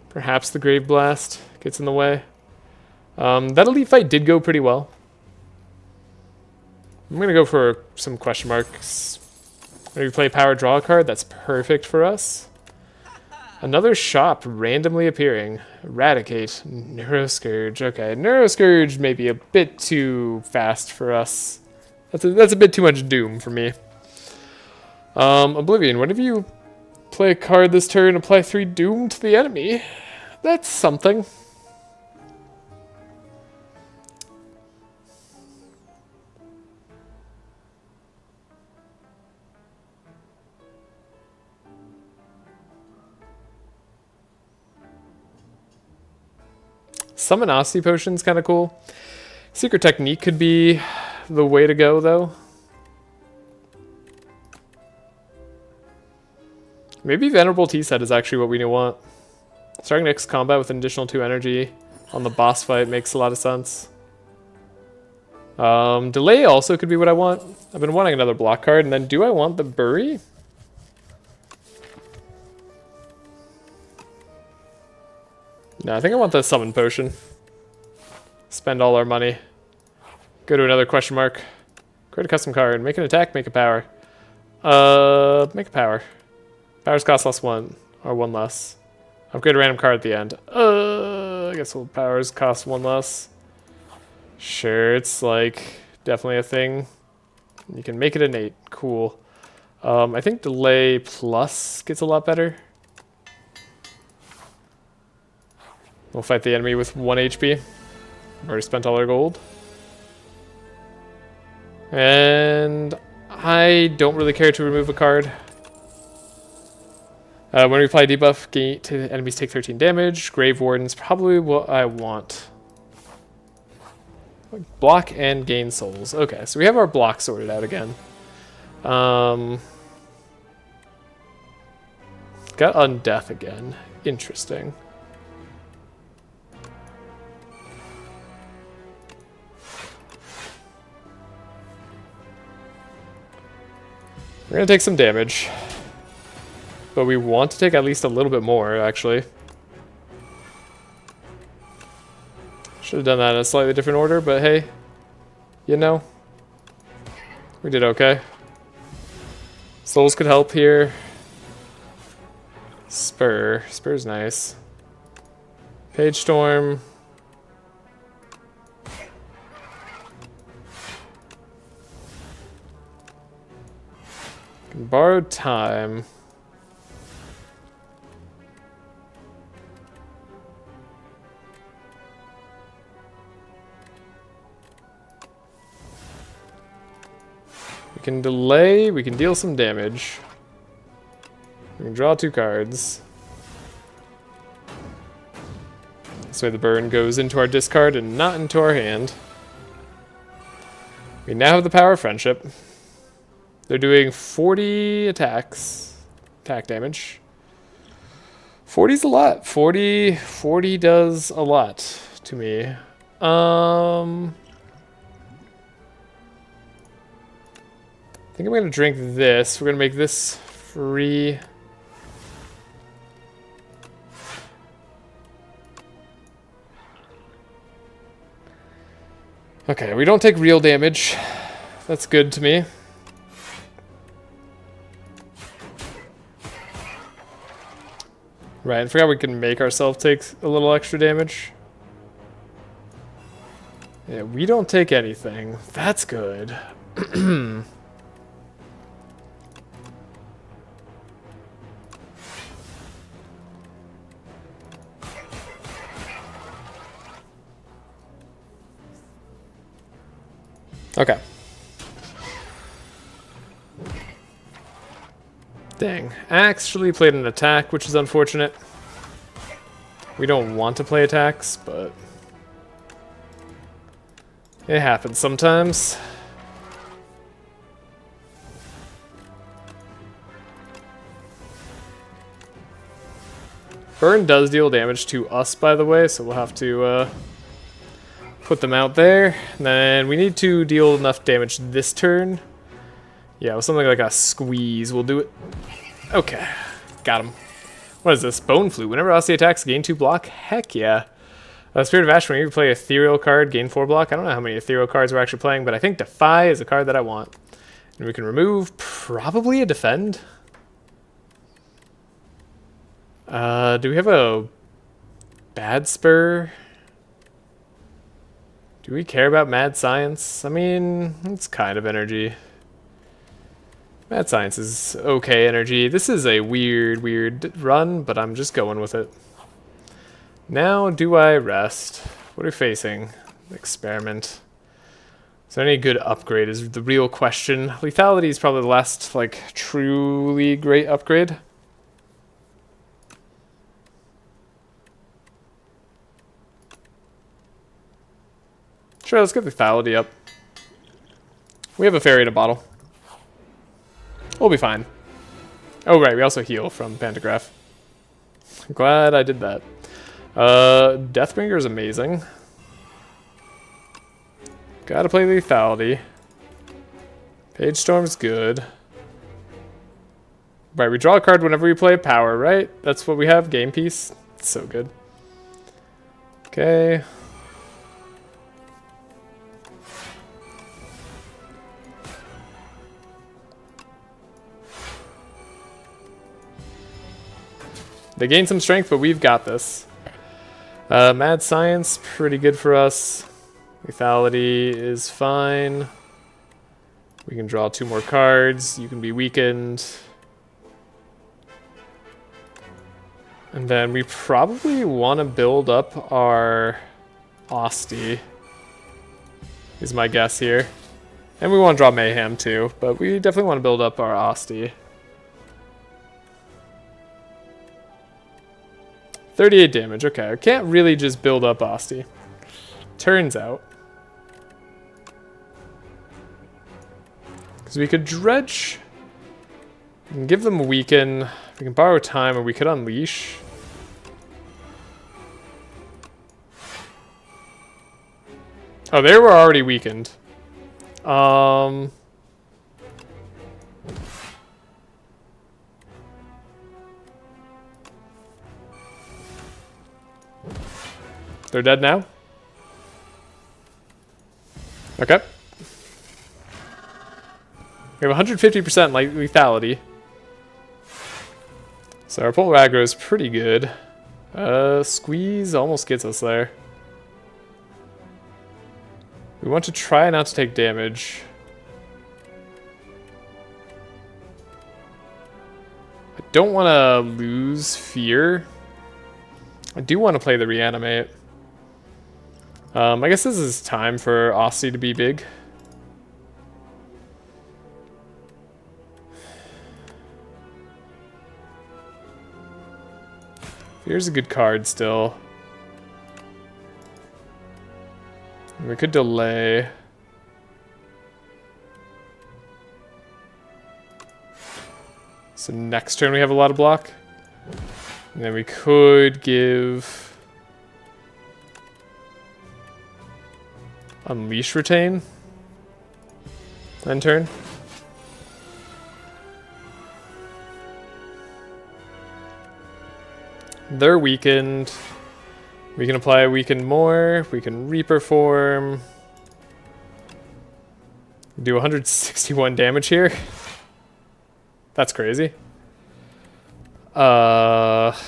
Perhaps the Grave Blast gets in the way. That elite fight did go pretty well. I'm going to go for some question marks. When we play power draw a card, that's perfect for us. Another shop randomly appearing. Eradicate. Neuroscourge. Okay, Neuroscourge may be a bit too fast for us. That's a bit too much Doom for me. Oblivion. Whenever you play a card this turn, apply 3 Doom to the enemy. That's something. Summonosity Potion's kind of cool. Secret Technique could be the way to go, though. Maybe Venerable Tea Set is actually what we want. Starting next combat with an additional 2 energy on the boss fight makes a lot of sense. Delay also could be what I want. I've been wanting another block card, and then do I want the Bury? No, I think I want the Summon Potion. Spend all our money. Go to another question mark. Create a custom card. Make an attack, make a power. Make a power. Powers cost less 1, or 1 less. Upgrade a random card at the end. I guess powers cost 1 less. Sure, it's like definitely a thing. You can make it innate. Cool. I think delay plus gets a lot better. We'll fight the enemy with 1 HP. I've already spent all our gold. And I don't really care to remove a card. When we apply debuff, enemies take 13 damage. Grave Warden's probably what I want. Block and gain souls. Okay, so we have our block sorted out again. Got Undeath again. Interesting. We're going to take some damage. But we want to take at least a little bit more, actually. Should have done that in a slightly different order, but hey. You know. We did okay. Souls could help here. Spur. Spur's nice. Page Storm. Borrowed Time. We can delay, we can deal some damage. We can draw 2 cards. This way the burn goes into our discard and not into our hand. We now have the power of friendship. They're doing 40 attack damage. 40's a lot. 40 does a lot to me. I think I'm gonna drink this. We're gonna make this free. Okay, we don't take real damage. That's good to me. Right, I forgot we can make ourselves take a little extra damage. Yeah, we don't take anything. That's good. Okay. Dang. Actually played an attack, which is unfortunate. We don't want to play attacks, but it happens sometimes. Burn does deal damage to us, by the way, so we'll have to put them out there. And then we need to deal enough damage this turn. Yeah, with something like a squeeze, we'll do it. Okay, got him. What is this? Bone Flute. Whenever Aussie attacks, gain 2 block? Heck yeah. Spirit of Ash, when you play an ethereal card, gain 4 block. I don't know how many ethereal cards we're actually playing, but I think Defy is a card that I want. And we can remove probably a Defend. Do we have a Bad Spur? Do we care about Mad Science? I mean, it's kind of energy. Mad Science is okay energy. This is a weird run, but I'm just going with it. Now, do I rest? What are we facing? Experiment. Is there any good upgrade is the real question. Lethality is probably the last, like, truly great upgrade. Sure, let's get lethality up. We have a fairy in a bottle. We'll be fine. Oh, right, we also heal from Pantograph. I'm glad I did that. Deathbringer is amazing. Gotta play lethality. Page Storm's good. Right, we draw a card whenever we play power, right? That's what we have, game piece. It's so good. Okay. They gain some strength, but we've got this. Mad Science, pretty good for us. Lethality is fine. We can draw 2 more cards. You can be weakened. And then we probably want to build up our Asti, is my guess here. And we want to draw Mayhem too, but we definitely want to build up our Asti. 38 damage, okay. I can't really just build up Asti. Turns out. Because we could dredge. We can give them a weaken. We can borrow time, or we could unleash. Oh, they were already weakened. They're dead now? Okay. We have 150% lethality. So our polar aggro is pretty good. Squeeze almost gets us there. We want to try not to take damage. I don't want to lose fear. I do want to play the reanimate. I guess this is time for Asti to be big. Here's a good card still. We could delay. So next turn we have a lot of block. And then we could give Unleash Retain. End turn. They're weakened. We can apply a weakened more. We can Reaper form. Do 161 damage here. That's crazy. Guess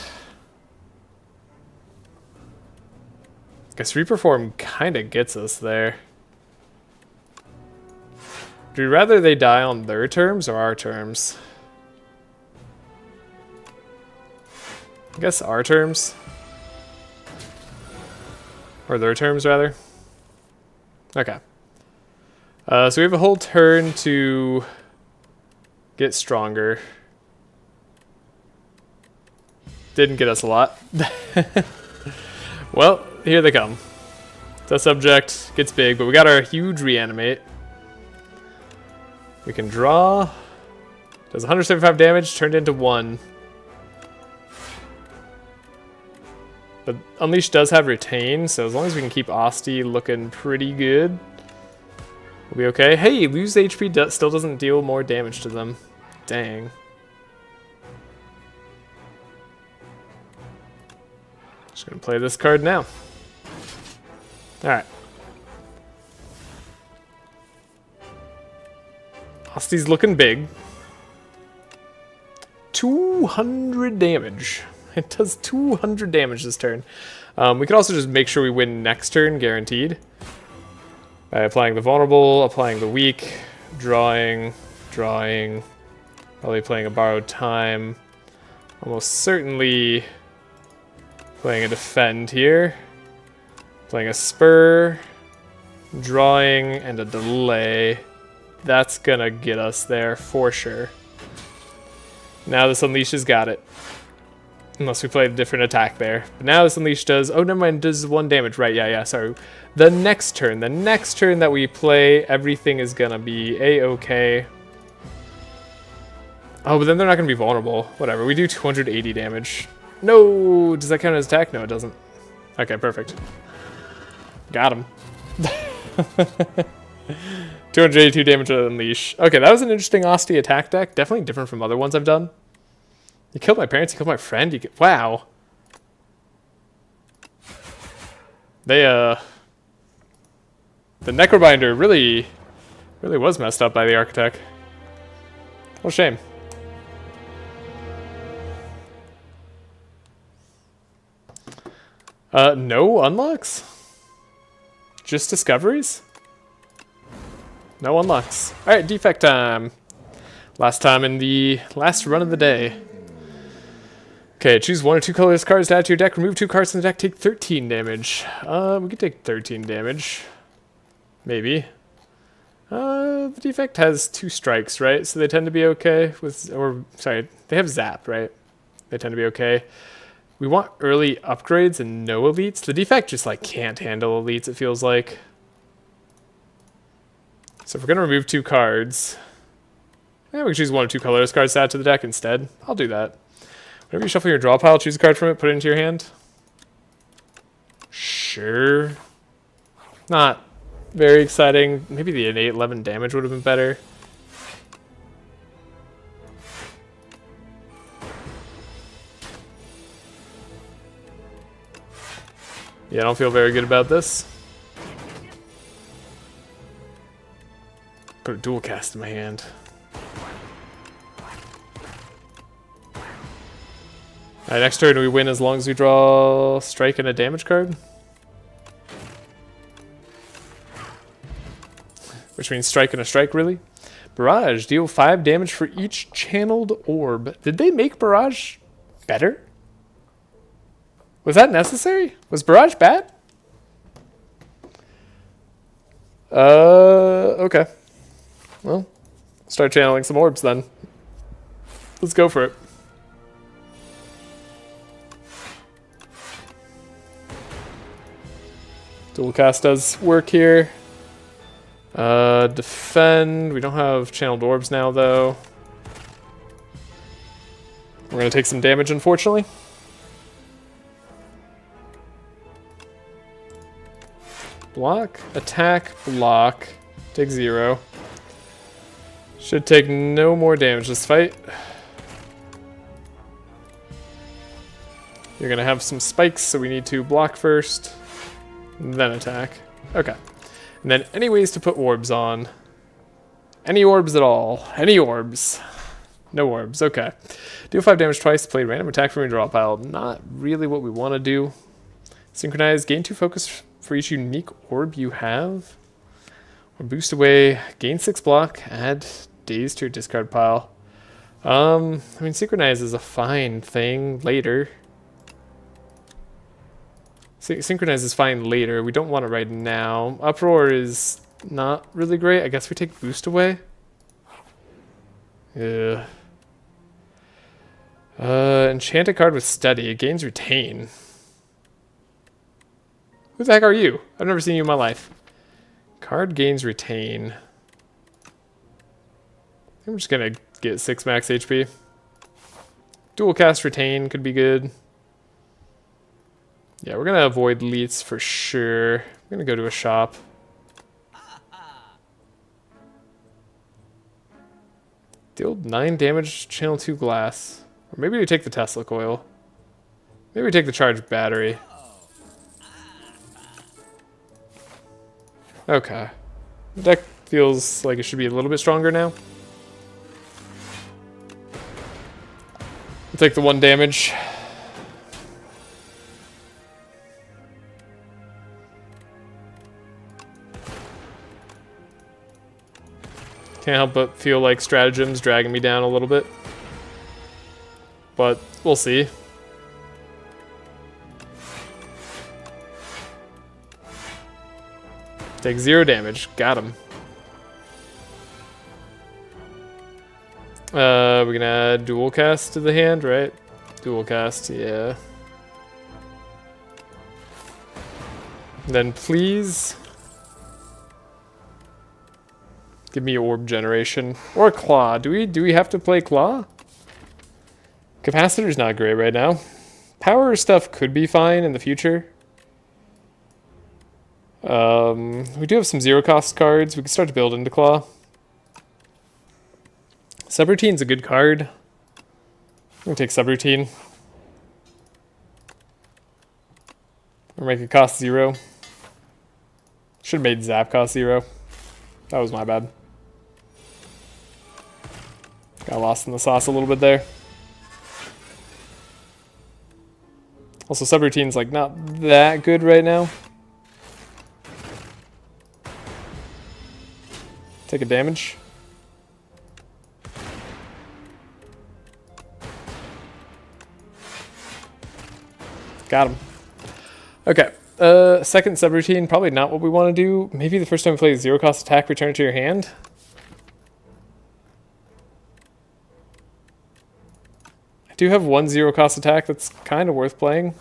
Reaper form kind of gets us there. Do we rather they die on their terms or our terms? I guess our terms. Or their terms, rather. Okay. So we have a whole turn to get stronger. Didn't get us a lot. Well, here they come. The subject gets big, but we got our huge reanimate. We can draw. Does 175 damage, turned into 1. But Unleash does have Retain, so as long as we can keep Asti looking pretty good, we'll be okay. Hey, lose HP still doesn't deal more damage to them. Dang. Just gonna play this card now. Alright. Asti's looking big. 200 damage. It does 200 damage this turn. We could also just make sure we win next turn, guaranteed. By applying the vulnerable, applying the weak, drawing, probably playing a borrowed time. Almost certainly playing a defend here. Playing a spur, drawing, and a delay. That's gonna get us there for sure. Now this Unleash has got it. Unless we played a different attack there. But now this Unleash does... Oh, never mind. Does 1 damage. Right, yeah, sorry. The next turn that we play, everything is going to be A-okay. Oh, but then they're not going to be vulnerable. Whatever. We do 280 damage. No! Does that count as attack? No, it doesn't. Okay, perfect. Got him. 282 damage with Unleash. Okay, that was an interesting Asti attack deck. Definitely different from other ones I've done. You killed my parents, you killed my friend, wow. They, the Necrobinder really was messed up by the Architect. What a shame. No unlocks? Just discoveries? No unlocks. Alright, defect time. Last time in the last run of the day. Okay, choose 1 or 2 colorless cards to add to your deck. Remove 2 cards from the deck. Take 13 damage. We could take 13 damage. Maybe. The defect has 2 strikes, right? So they tend to be okay with... Or, sorry, they have zap, right? They tend to be okay. We want early upgrades and no elites. The defect just, like, can't handle elites, it feels like. So if we're going to remove 2 cards... Yeah, we can choose 1 or 2 colorless cards to add to the deck instead. I'll do that. Whenever you shuffle your draw pile, choose a card from it, put it into your hand. Sure. Not very exciting. Maybe the innate 11 damage would have been better. Yeah, I don't feel very good about this. Put a dual cast in my hand. Alright, next turn we win as long as we draw strike and a damage card. Which means strike and a strike, really. Barrage, deal 5 damage for each channeled orb. Did they make Barrage better? Was that necessary? Was Barrage bad? Okay. Well, start channeling some orbs then. Let's go for it. Dual cast does work here. Defend. We don't have channeled orbs now, though. We're going to take some damage, unfortunately. Block, attack, block. Take 0. Should take no more damage this fight. You're going to have some spikes, so we need to block first, then attack. Okay. And then any ways to put orbs on. Any orbs at all. Any orbs. No orbs. Okay. Deal 5 damage twice. Play random attack from your draw pile. Not really what we want to do. Synchronize. Gain 2 focus for each unique orb you have. Or boost away. Gain 6 block. Add days to your discard pile. I mean, synchronize is a fine thing later. Synchronize is fine later. We don't want it right now. Uproar is not really great. I guess we take boost away. Yeah. Enchanted card with steady. It gains retain. Who the heck are you? I've never seen you in my life. Card gains retain. I'm just gonna get 6 max HP. Dual cast retain could be good. Yeah, we're gonna avoid leets for sure. I'm gonna go to a shop. Deal 9 damage, channel 2 glass. Or maybe we take the Tesla coil. Maybe we take the charged battery. Okay. The deck feels like it should be a little bit stronger now. We'll take the 1 damage. Can't help but feel like stratagem's dragging me down a little bit. But we'll see. Take 0 damage. Got him. We're gonna add dual cast to the hand, right? Dual cast, yeah. Then please give me orb generation or claw. Do we have to play claw? Capacitor's not great right now. Power stuff could be fine in the future. We do have some 0 cost cards. We can start to build into claw. Subroutine's a good card. I'm gonna take subroutine. Or make it cost 0. Should have made zap cost 0. That was my bad. Got lost in the sauce a little bit there. Also, subroutine's like not that good right now. Take a damage. Got him. Okay. Second subroutine, probably not what we want to do. Maybe the first time we play 0 cost attack, return it to your hand. I do have 1 0 cost attack that's kind of worth playing.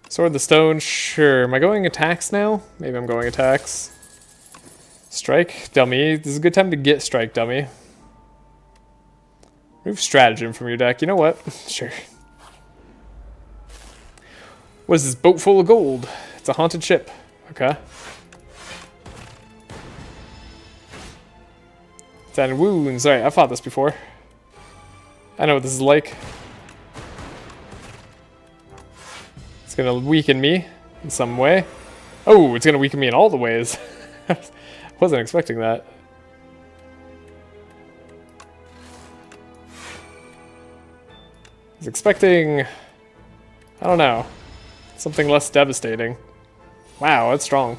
Sword the Stone, sure. Am I going attacks now? Maybe I'm going attacks. Strike, dummy. This is a good time to get strike, dummy. Remove stratagem from your deck. You know what? Sure. What is this boat full of gold? It's a haunted ship. Okay. It's added wounds. Alright, I've fought this before. I know what this is like. It's gonna weaken me in some way. Oh, it's gonna weaken me in all the ways. Wasn't expecting that. I was expecting, I don't know, something less devastating. Wow, that's strong.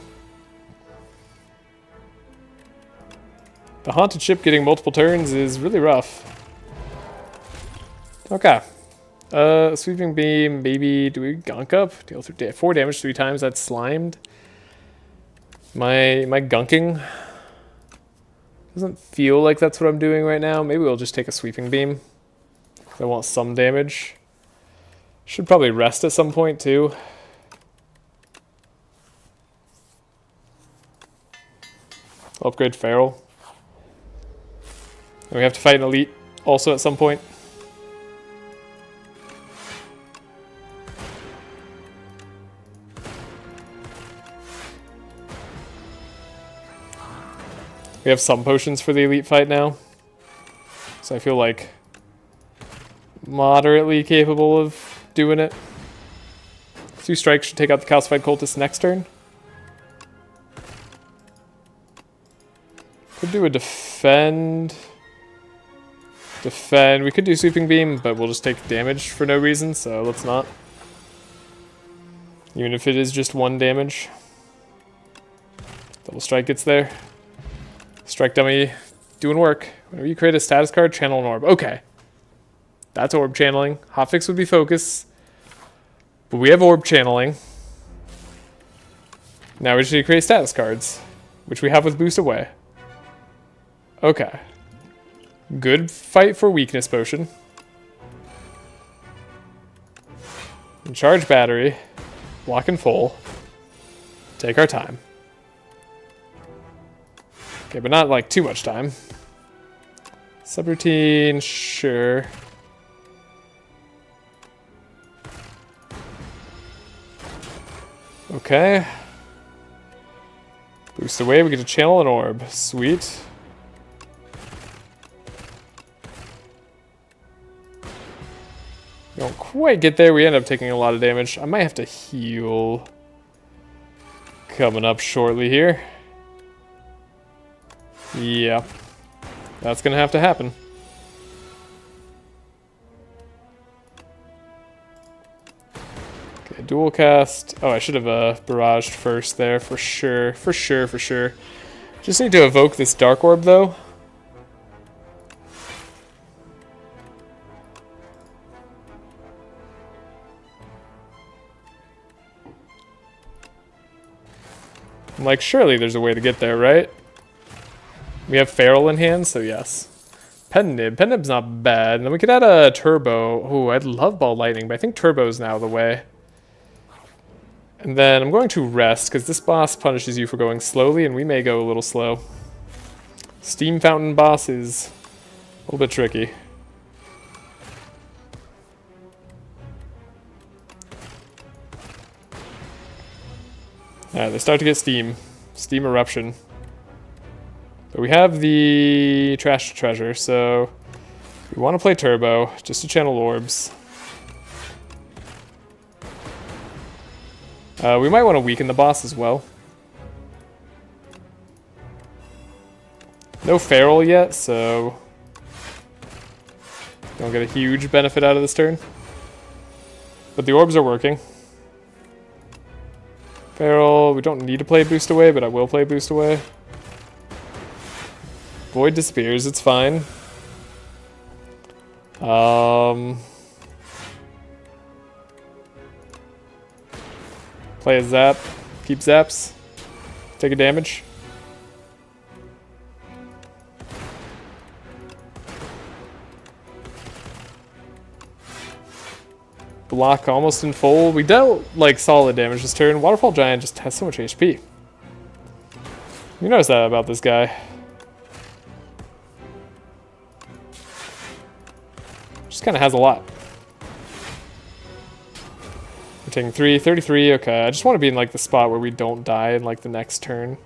The haunted ship getting multiple turns is really rough. Okay. Sweeping beam, baby. Do we gunk up? Deal 4 damage 3 times. That's slimed. My gunking doesn't feel like that's what I'm doing right now. Maybe we'll just take a sweeping beam. I want some damage. Should probably rest at some point too. Upgrade Feral. And we have to fight an elite also at some point. We have some potions for the elite fight now. So I feel like moderately capable of doing it. 2 strikes should take out the calcified cultist next turn. Could do a defend. Defend. We could do sweeping beam, but we'll just take damage for no reason, so let's not. Even if it is just 1 damage. Double strike gets there. Strike dummy doing work. Whenever you create a status card, channel an orb. Okay. That's orb channeling. Hotfix would be focus. But we have orb channeling. Now we just need to create status cards, which we have with boost away. Okay. Good fight for weakness potion. And charge battery. Block and full. Take our time. Okay, but not like too much time. Subroutine, sure. Okay. Boost away, we get to channel an orb. Sweet. We don't quite get there, we end up taking a lot of damage. I might have to heal coming up shortly here. Yeah. That's gonna have to happen. Okay, dual cast. Oh, I should have barraged first there, for sure. For sure, for sure. Just need to evoke this dark orb, though. I'm like, surely there's a way to get there, right? We have Feral in hand, so yes. Pen-nib. Pen-nib's not bad. And then we could add a Turbo. Oh, I'd love Ball Lightning, but I think Turbo's now the way. And then I'm going to rest, because this boss punishes you for going slowly, and we may go a little slow. Steam Fountain boss is a little bit tricky. Alright, they start to get steam. Steam eruption. But we have the Trashe treasure, so we want to play Turbo, just to channel orbs. We might want to weaken the boss as well. No Feral yet, so don't get a huge benefit out of this turn. But the orbs are working. Feral, we don't need to play Boost Away, but I will play Boost Away. Void disappears, it's fine. Play a Zap, keep Zaps, take a damage. Block almost in full. We dealt like solid damage this turn. Waterfall Giant just has so much HP. You notice that about this guy. Just kind of has a lot. We're taking 33, okay. I just want to be in like the spot where we don't die in like the next turn.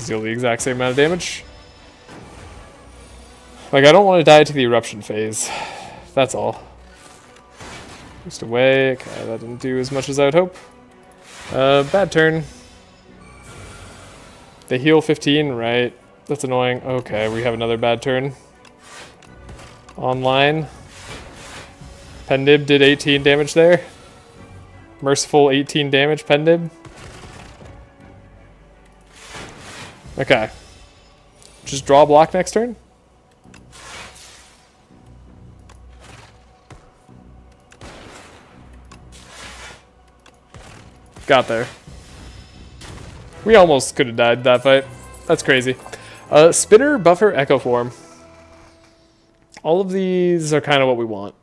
Deal the exact same amount of damage. Like, I don't want to die to the eruption phase. That's all. Just away. Okay, that didn't do as much as I would hope. Bad turn. They heal 15, right? That's annoying. Okay, we have another bad turn. Online. Pendib did 18 damage there. Merciful 18 damage, Pendib. Okay. Just draw a block next turn? Got there. We almost could have died that fight. That's crazy. Spinner, Buffer, Echo Form. All of these are kind of what we want.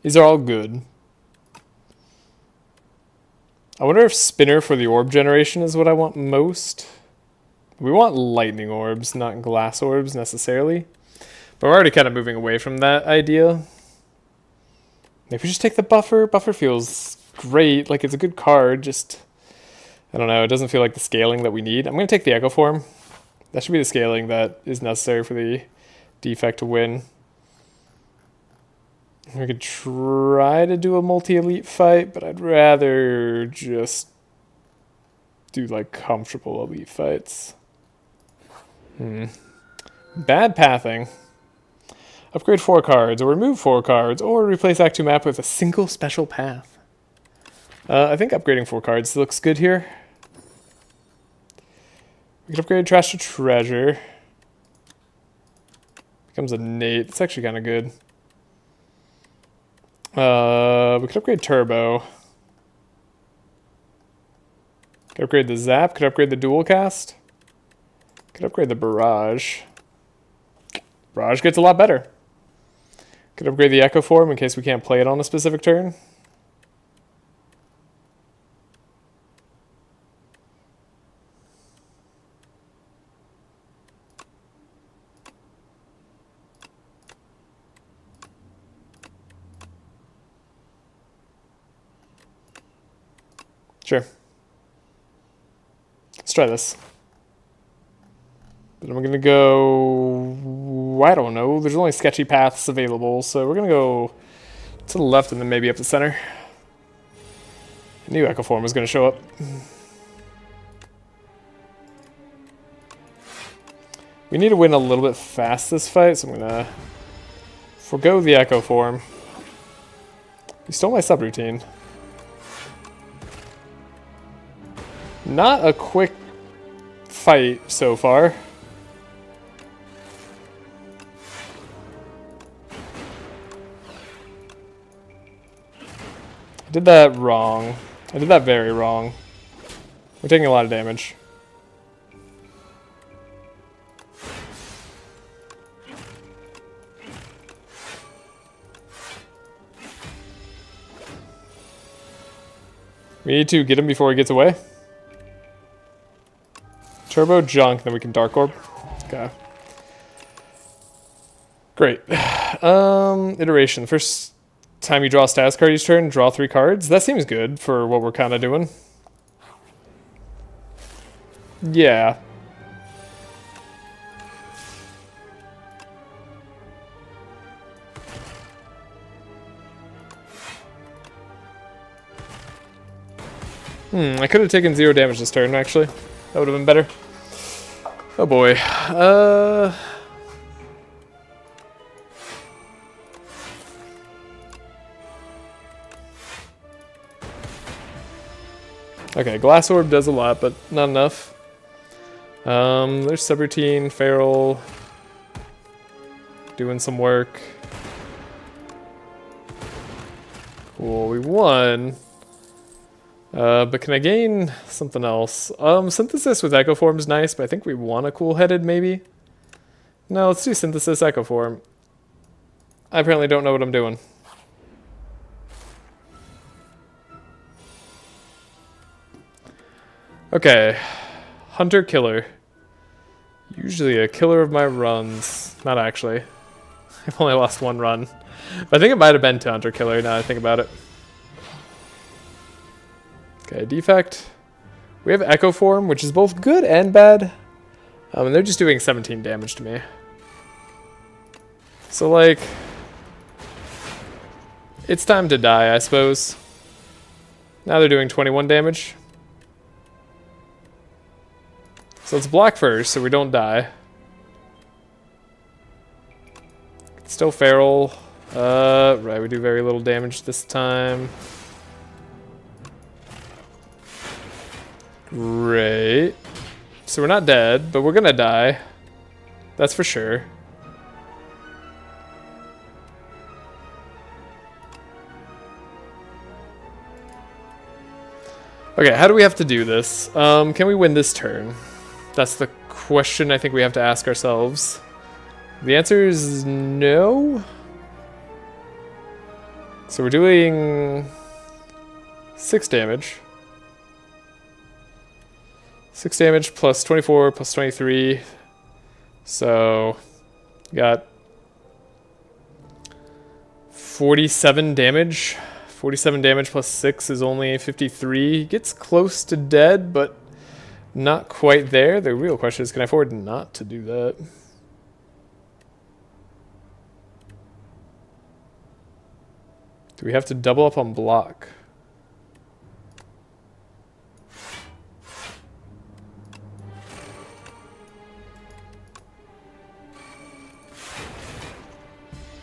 These are all good. I wonder if spinner for the orb generation is what I want most. We want lightning orbs, not glass orbs necessarily. But we're already kind of moving away from that idea. Maybe we just take the buffer. Buffer feels great. Like, it's a good card. Just, I don't know. It doesn't feel like the scaling that we need. I'm going to take the Echo Form. That should be the scaling that is necessary for the defect to win. We could try to do a multi-elite fight, but I'd rather just do, like, comfortable elite fights. Bad pathing. Upgrade 4 cards, or remove 4 cards, or replace Act 2 map with a single special path. I think upgrading 4 cards looks good here. We could upgrade Trashe to Treasure. Becomes a Nate. That's actually kind of good. We could upgrade Turbo. Could upgrade the Zap. Could upgrade the Dual Cast. Could upgrade the Barrage. Barrage gets a lot better. Could upgrade the Echo Form in case we can't play it on a specific turn. Sure. Let's try this. But I'm going to go, I don't know, there's only sketchy paths available, so we're going to go to the left and then maybe up the center. I knew Echo Form was going to show up. We need to win a little bit fast this fight, so I'm going to forego the Echo Form. You stole my subroutine. Not a quick fight so far. I did that wrong. I did that very wrong. We're taking a lot of damage. We need to get him before he gets away. Turbo junk, then we can Dark Orb. Okay. Great. Iteration. First time you draw a status card each turn, draw 3 cards. That seems good for what we're kind of doing. Yeah. I could have taken 0 damage this turn, actually. That would have been better. Oh boy. Okay, Glass Orb does a lot, but not enough. There's Subroutine, Feral. Doing some work. Cool, we won. But can I gain something else? Synthesis with Echo Form is nice, but I think we want a Cool-Headed, maybe? No, let's do Synthesis Echo Form. I apparently don't know what I'm doing. Okay. Hunter Killer. Usually a killer of my runs. Not actually. I've only lost 1 run. But I think it might have been to Hunter Killer now that I think about it. Okay, defect. We have Echo Form, which is both good and bad. And they're just doing 17 damage to me. So, like, it's time to die, I suppose. Now they're doing 21 damage. So let's block first, so we don't die. Still Feral. Right, we do very little damage this time. Great. So we're not dead, but we're gonna die. That's for sure. Okay, how do we have to do this? Can we win this turn? That's the question I think we have to ask ourselves. The answer is no. So we're doing 6 damage. 6 damage plus 24 plus 23. So, got 47 damage. 47 damage plus 6 is only 53. Gets close to dead, but not quite there. The real question is, can I afford not to do that? Do we have to double up on block?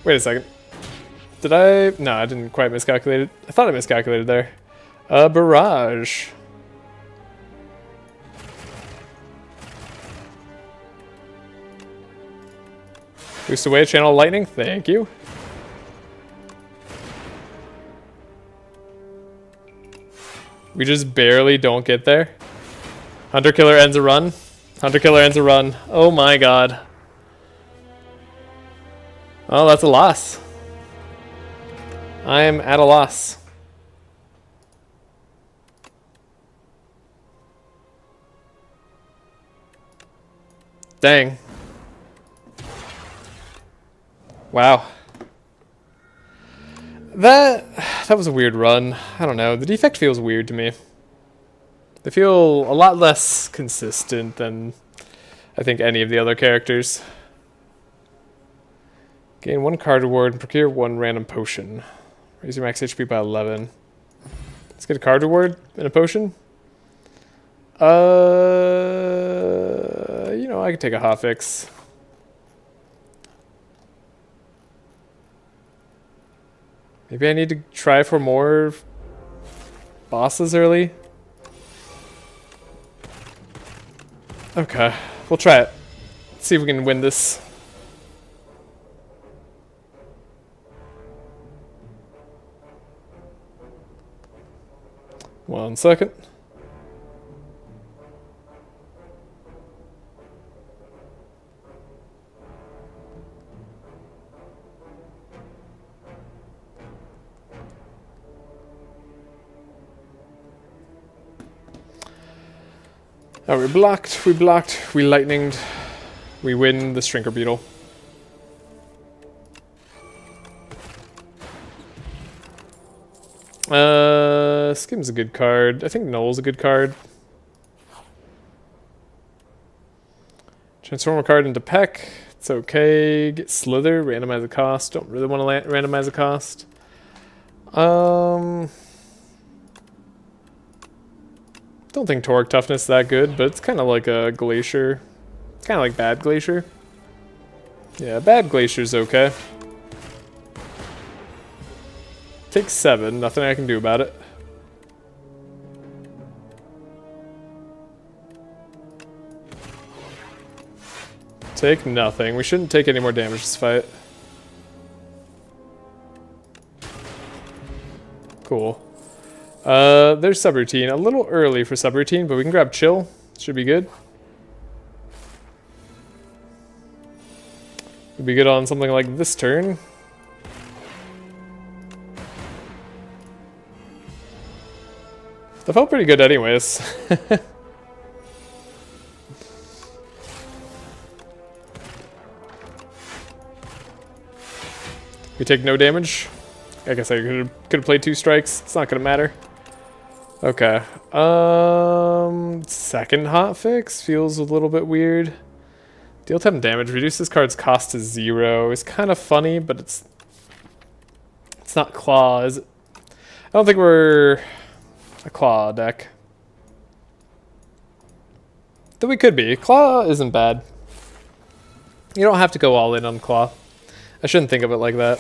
Wait a second. Did I? No, I didn't quite miscalculate it. I thought I miscalculated there. Barrage. Boost away, channel lightning. Thank you. We just barely don't get there. Hunter Killer ends a run. Hunter Killer ends a run. Oh my god. Oh, that's a loss. I am at a loss. Dang. Wow. That was a weird run. I don't know. The defect feels weird to me. They feel a lot less consistent than I think any of the other characters. Gain 1 card reward and procure 1 random potion. Raise your max HP by 11. Let's get a card reward and a potion. You know, I could take a hotfix. Maybe I need to try for more bosses early. Okay, we'll try it. Let's see if we can win this. One second. Oh, we blocked, we lightninged. We win the Shrinker Beetle. Skim's a good card. I think Null's a good card. Transform a card into Peck. It's okay. Get Slither, randomize the cost. Don't really want to randomize the cost. Don't think Torque Toughness is that good, but it's kind of like a Glacier. It's kind of like Bad Glacier. Yeah, Bad Glacier's okay. Take 7, nothing I can do about it. Take nothing. We shouldn't take any more damage this fight. Cool. There's subroutine. A little early for subroutine, but we can grab chill. Should be good. Would be good on something like this turn. That felt pretty good anyways. We take no damage. I guess I could have played 2 strikes. It's not gonna matter. Okay. Second hotfix feels a little bit weird. Deal 10 damage. Reduce this card's cost to 0. It's kind of funny, but it's not claw, is it? I don't think we're a claw deck. Though we could be. Claw isn't bad. You don't have to go all in on claw. I shouldn't think of it like that.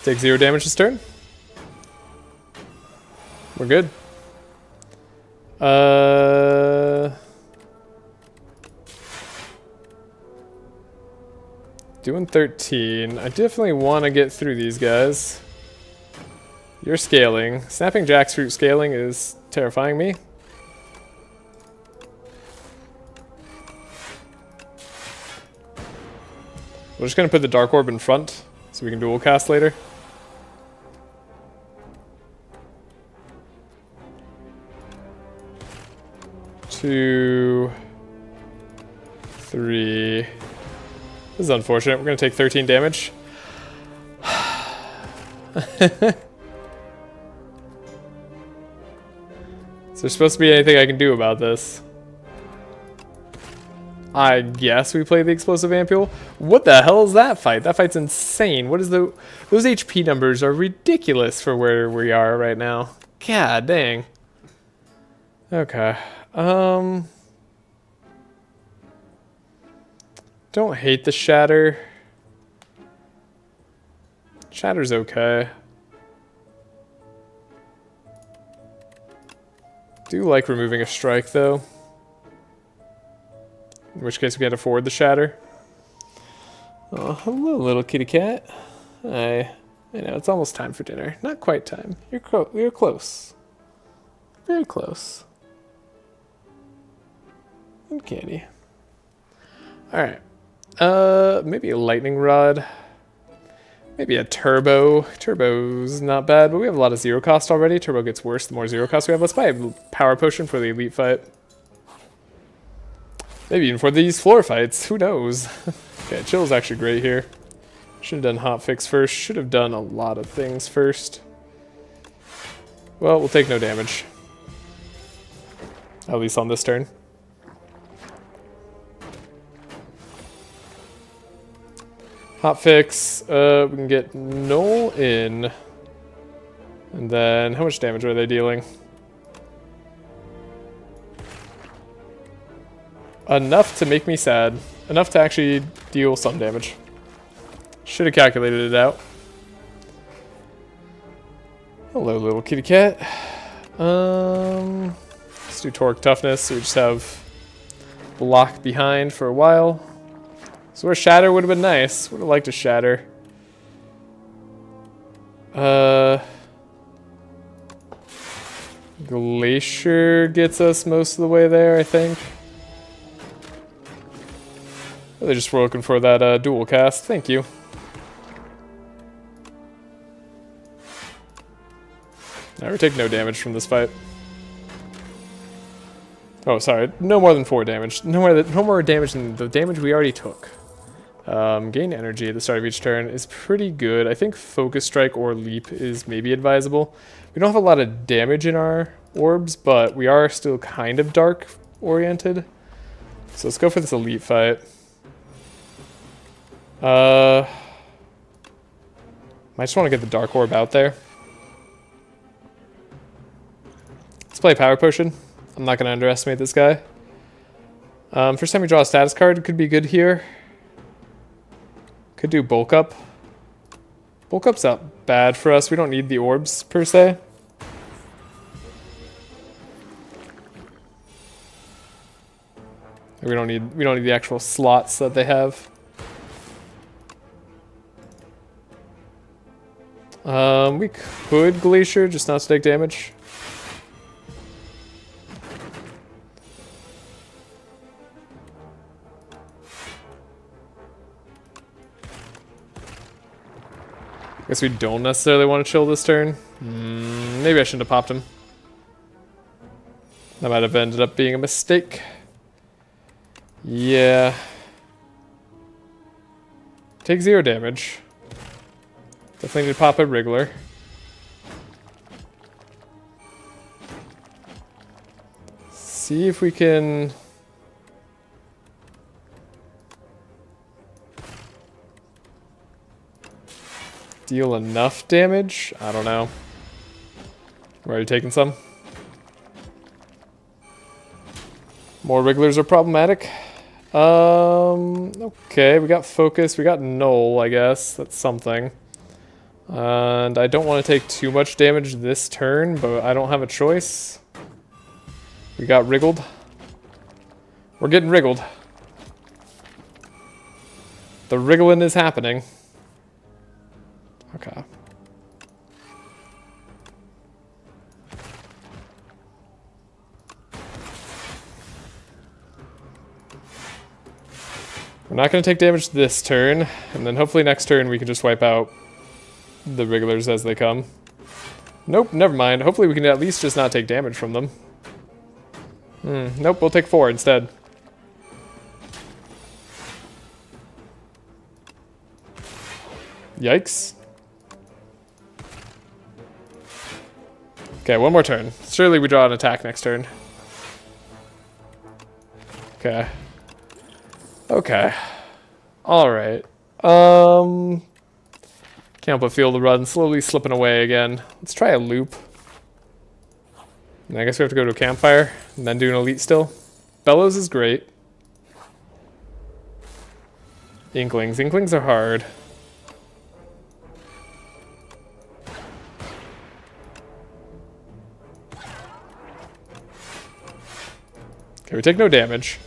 Take 0 damage this turn. We're good. Doing 13. I definitely want to get through these guys. You're scaling. Snapping Jackfruit scaling is terrifying me. We're just going to put the Dark Orb in front so we can dual cast later. 2, 3. This is unfortunate. We're going to take 13 damage. Is there supposed to be anything I can do about this? I guess we play the explosive ampule. What the hell is that fight? That fight's insane. What is the... Those HP numbers are ridiculous for where we are right now. God dang. Okay. Don't hate the shatter. Shatter's okay. Do like removing a strike though. In which case we can't afford the shatter. Oh, hello, little kitty cat. I know it's almost time for dinner. Not quite time. You're close. Very close. And candy. All right. Maybe a lightning rod. Maybe a turbo. Turbo's not bad, but we have a lot of zero cost already. Turbo gets worse the more zero cost we have. Let's buy a power potion for the elite fight. Maybe even for these floor fights. Who knows? Okay, chill's actually great here. Should have done hot fix first. Should have done a lot of things first. Well, we'll take no damage. At least on this turn. Hot fix. We can get null in. And then, how much damage are they dealing? Enough to make me sad. Enough to actually deal some damage. Should have calculated it out. Hello, little kitty cat. Let's do torque toughness, so we just have block behind for a while. So where shatter would have been nice. Would have liked a shatter. Glacier gets us most of the way there, I think. They just were looking for that dual cast. Thank you. Now we take no damage from this fight. Oh, sorry. No more than 4 damage. No more damage than the damage we already took. Gain energy at the start of each turn is pretty good. I think focus strike or leap is maybe advisable. We don't have a lot of damage in our orbs, but we are still kind of dark oriented. So let's go for this elite fight. I just want to get the dark orb out there. Let's play power potion. I'm not going to underestimate this guy. First time we draw a status card could be good here. Could do bulk up. Bulk up's not bad for us. We don't need the orbs per se. We don't need the actual slots that they have. We could Glacier, just not to take damage. Guess we don't necessarily want to chill this turn. Maybe I shouldn't have popped him. That might have ended up being a mistake. Yeah. Take 0 damage. Definitely need to pop a Wriggler. See if we can... deal enough damage? I don't know. We're already taking some. More Wrigglers are problematic. Okay, we got focus, we got null, I guess. That's something. And I don't want to take too much damage this turn, but I don't have a choice. We got wriggled. We're getting wriggled. The wriggling is happening. Okay. We're not going to take damage this turn, and then hopefully next turn we can just wipe out the Wrigglers as they come. Nope, never mind. Hopefully we can at least just not take damage from them. Nope, we'll take 4 instead. Yikes. Okay, one more turn. Surely we draw an attack next turn. Okay. Okay. Alright. Can't help but feel the run slowly slipping away again. Let's try a loop. And I guess we have to go to a campfire and then do an elite still. Bellows is great. Inklings. Inklings are hard. Okay, we take no damage.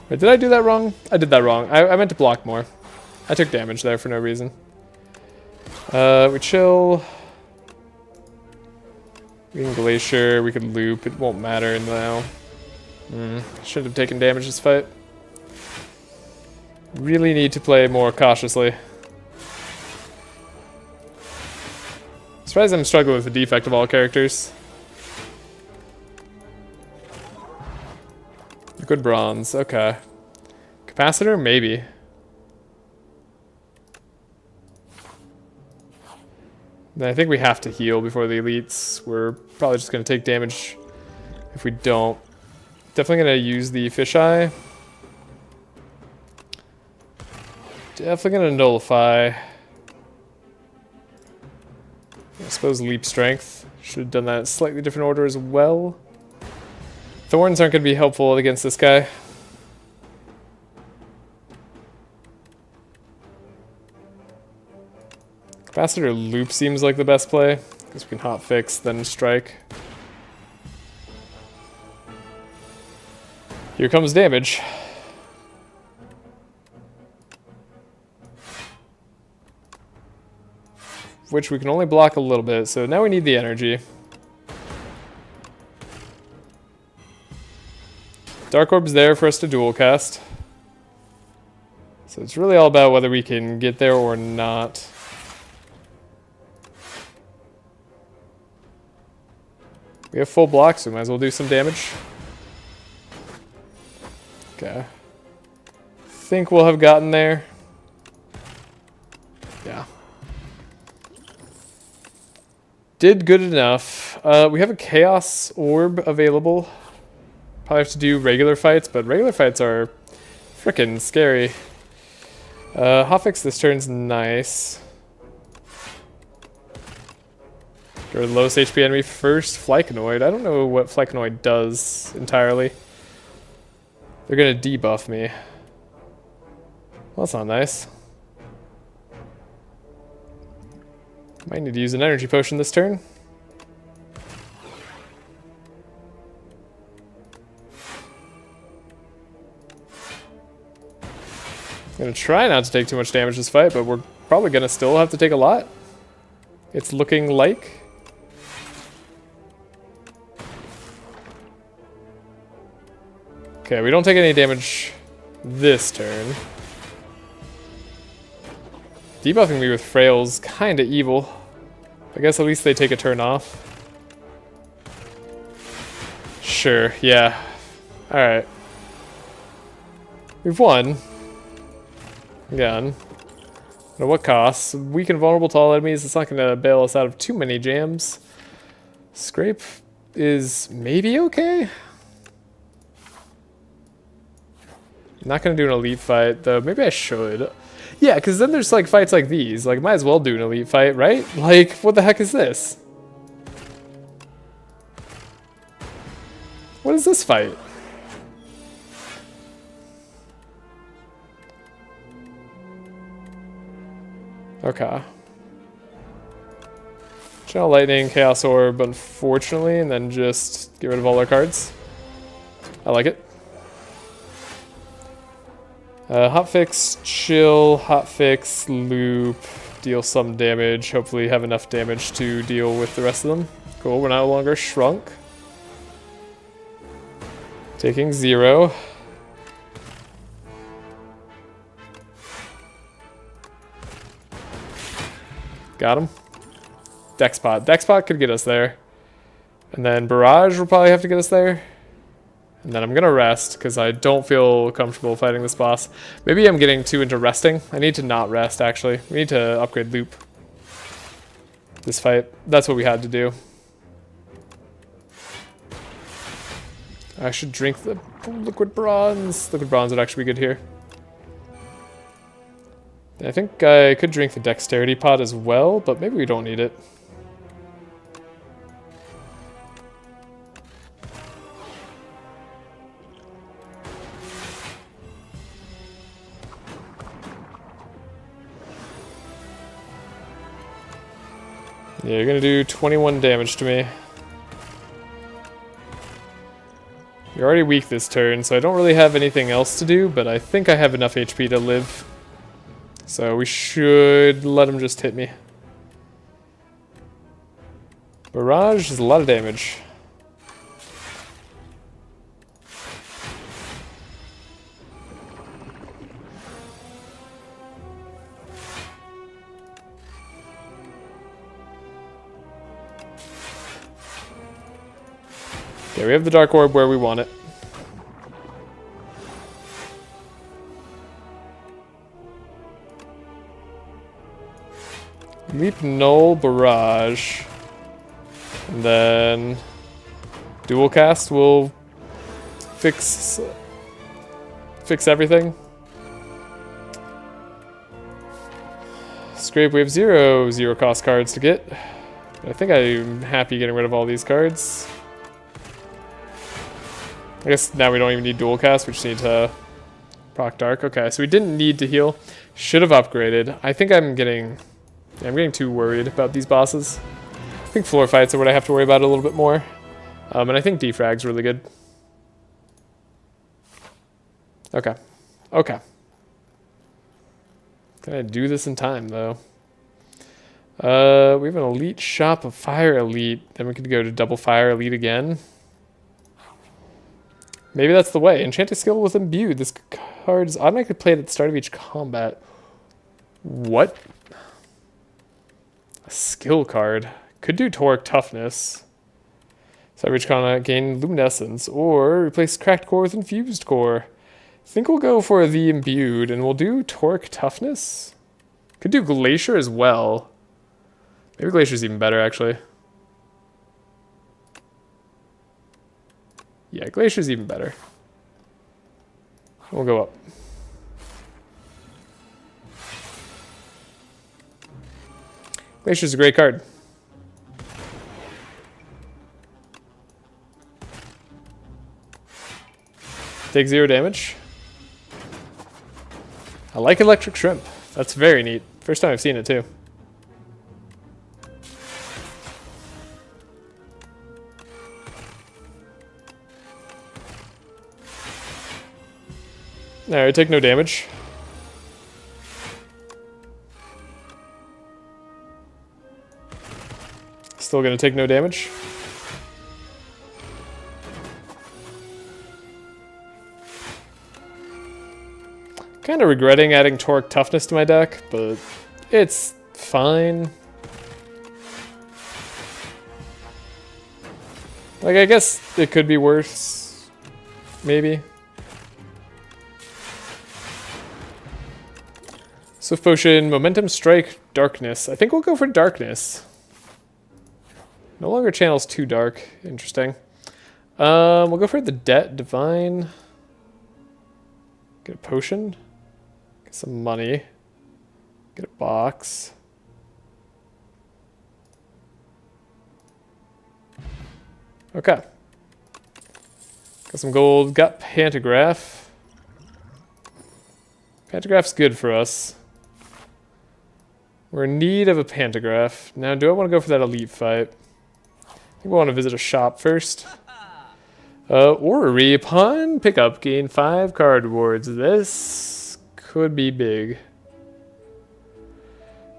Wait, did I do that wrong? I did that wrong. I meant to block more. I took damage there for no reason. We chill. We can glacier. We could loop. It won't matter now. Should have taken damage this fight. Really need to play more cautiously. Surprised I'm struggling with the defect of all characters. Good bronze, okay. Capacitor, maybe. Then I think we have to heal before the elites. We're probably just going to take damage if we don't. Definitely going to use the fisheye. Definitely going to nullify. I suppose leap strength. Should have done that in a slightly different order as well. Thorns aren't going to be helpful against this guy. Capacitor loop seems like the best play. Because we can hot fix, then strike. Here comes damage. Which we can only block a little bit, so now we need the energy. Dark Orb's there for us to dual cast. So it's really all about whether we can get there or not. We have full block, so we might as well do some damage. Okay. Think we'll have gotten there. Yeah. Did good enough. We have a Chaos Orb available. Probably have to do regular fights, but regular fights are frickin' scary. Hotfix this turn's nice. Get rid of the lowest HP enemy first. Flyconoid. I don't know what Flyconoid does entirely. They're gonna debuff me. Well, that's not nice. Might need to use an energy potion this turn. I'm gonna try not to take too much damage this fight, but we're probably gonna still have to take a lot. It's looking like. Okay, we don't take any damage this turn. Debuffing me with Frail's kinda evil. I guess at least they take a turn off. Sure, yeah. Alright. We've won. Again. At what cost? Weak and vulnerable to all enemies. It's not going to bail us out of too many jams. Scrape is maybe okay. Not going to do an elite fight, though. Maybe I should. Yeah, because then there's like fights like these. Like, might as well do an elite fight, right? Like, what the heck is this? What is this fight? Okay. Channel Lightning, Chaos Orb, unfortunately, and then just get rid of all our cards. I like it. Hotfix, chill, hotfix, loop, deal some damage. Hopefully have enough damage to deal with the rest of them. Cool, we're no longer shrunk. Taking 0. Got him. Deck spot. Deck spot could get us there. And then barrage will probably have to get us there. And then I'm going to rest because I don't feel comfortable fighting this boss. Maybe I'm getting too into resting. I need to not rest, actually. We need to upgrade loop this fight. That's what we had to do. I should drink the liquid bronze. Liquid bronze would actually be good here. I think I could drink the dexterity pot as well, but maybe we don't need it. Yeah, you're gonna do 21 damage to me. You're already weak this turn, so I don't really have anything else to do, but I think I have enough HP to live. So we should let him just hit me. Barrage is a lot of damage. Okay, we have the Dark Orb where we want it. Leap, null, barrage. And then dual cast will fix everything. Scrape, we have zero cost cards to get. I think I'm happy getting rid of all these cards. I guess now we don't even need dual cast, we just need to proc dark. Okay, so we didn't need to heal. Should have upgraded. I think I'm getting too worried about these bosses. I think floor fights are what I have to worry about a little bit more. And I think defrag's really good. Okay. Okay. Can I do this in time, though? We have an elite shop of fire elite. Then we could go to double fire elite again. Maybe that's the way. Enchanted skill with imbued. This card is automatically played at the start of each combat. What? A skill card. Could do torque toughness. So every combat gain luminescence. Or replace cracked core with infused core. I think we'll go for the imbued and we'll do torque toughness. Could do glacier as well. Maybe glacier's even better actually. Yeah, glacier's even better. We'll go up. Glacier's a great card. Take 0 damage. I like electric shrimp. That's very neat. First time I've seen it too. Alright, take no damage. Still gonna take no damage. Kind of regretting adding torque toughness to my deck, but it's fine. Like, I guess it could be worse. Maybe. Swift Potion, Momentum Strike, Darkness. I think we'll go for Darkness. No longer channels too dark. Interesting. We'll go for the Divine. Get a potion. Get some money. Get a box. Okay. Got some gold. Got Pantograph. Pantograph's good for us. We're in need of a Pantograph. Now, do I want to go for that elite fight? I think we want to visit a shop first. Orrery, upon pickup, gain 5 card rewards. This could be big.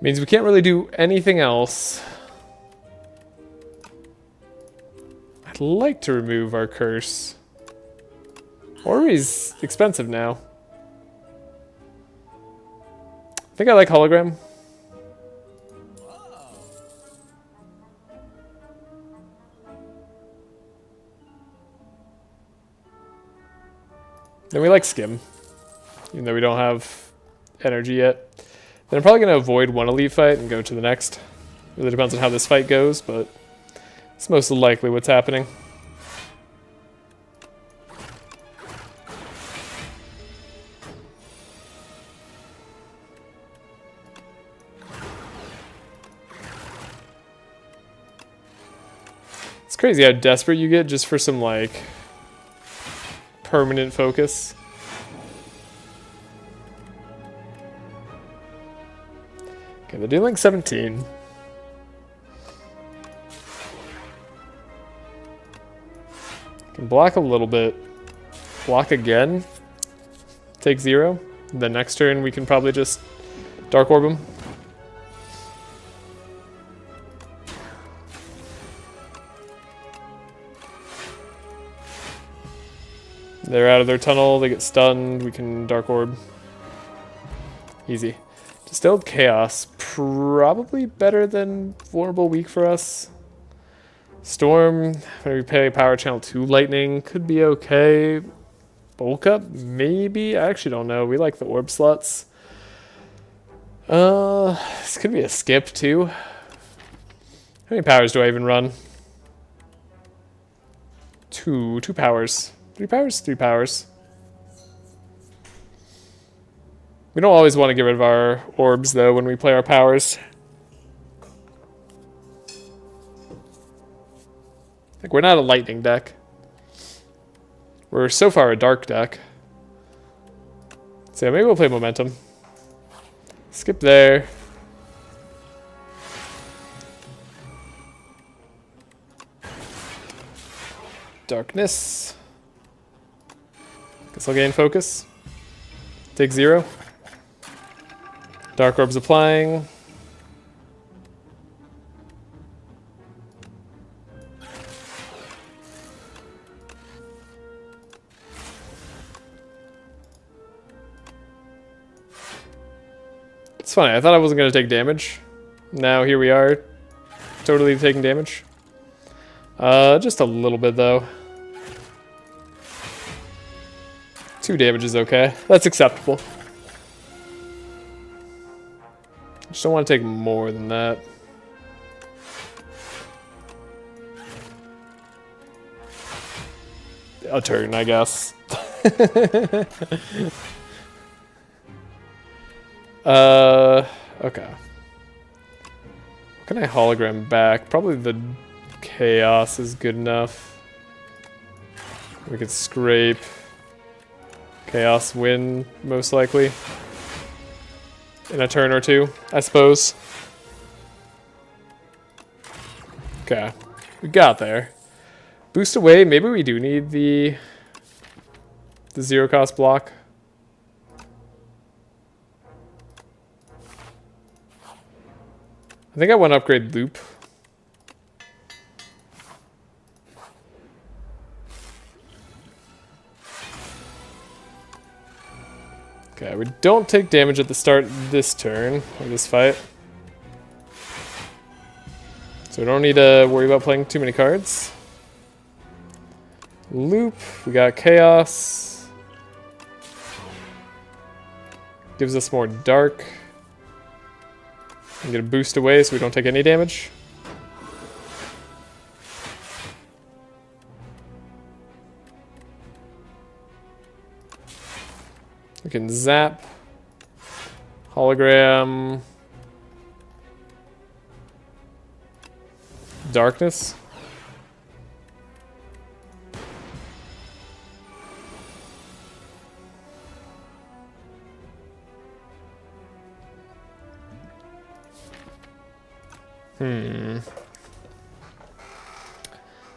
Means we can't really do anything else. I'd like to remove our curse. Orrery's expensive now. I think I like hologram. Then we like Skim, even though we don't have energy yet. Then I'm probably going to avoid one elite fight and go to the next. Really depends on how this fight goes, but it's most likely what's happening. It's crazy how desperate you get just for some, like, permanent focus. Okay, they're dealing 17. Can block a little bit. Block again. Take 0. The next turn we can probably just Dark Orb him. They're out of their tunnel, they get stunned, we can Dark Orb. Easy. Distilled Chaos, probably better than Vulnerable Weak for us. Storm, maybe pay Power Channel 2 Lightning, could be okay. Bulk Up, maybe? I actually don't know, we like the Orb slots. This could be a skip too. How many powers do I even run? Two powers. 3 powers? 3 powers. We don't always want to get rid of our orbs, though, when we play our powers. Like, we're not a lightning deck. We're so far a dark deck. So yeah, maybe we'll play Momentum. Skip there. Darkness. Guess I'll gain focus. Take 0. Dark Orb's applying. It's funny, I thought I wasn't going to take damage. Now here we are, totally taking damage. Just a little bit though. 2 damage is okay. That's acceptable. Just don't want to take more than that. A turn, I guess. Okay. What can I hologram back? Probably the Chaos is good enough. We could scrape. Chaos win, most likely. In a turn or 2, I suppose. Okay. We got there. Boost away, maybe we do need the 0 cost block. I think I want to upgrade Loop. Okay, we don't take damage at the start of this turn, or this fight. So we don't need to worry about playing too many cards. Loop, we got Chaos. Gives us more Dark. I'm gonna boost away so we don't take any damage. We can zap. Hologram. Darkness.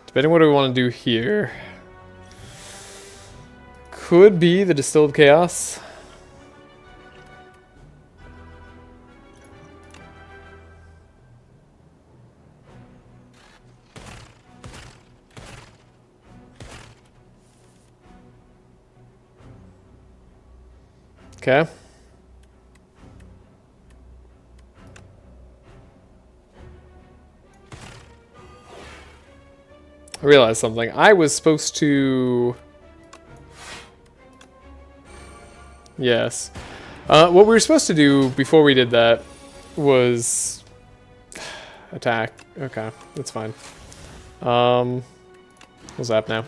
Depending what we want to do here. Could be the Distilled Chaos. Okay. I realized something. I was supposed to Yes. What we were supposed to do before we did that was attack. Okay, that's fine. What's up now?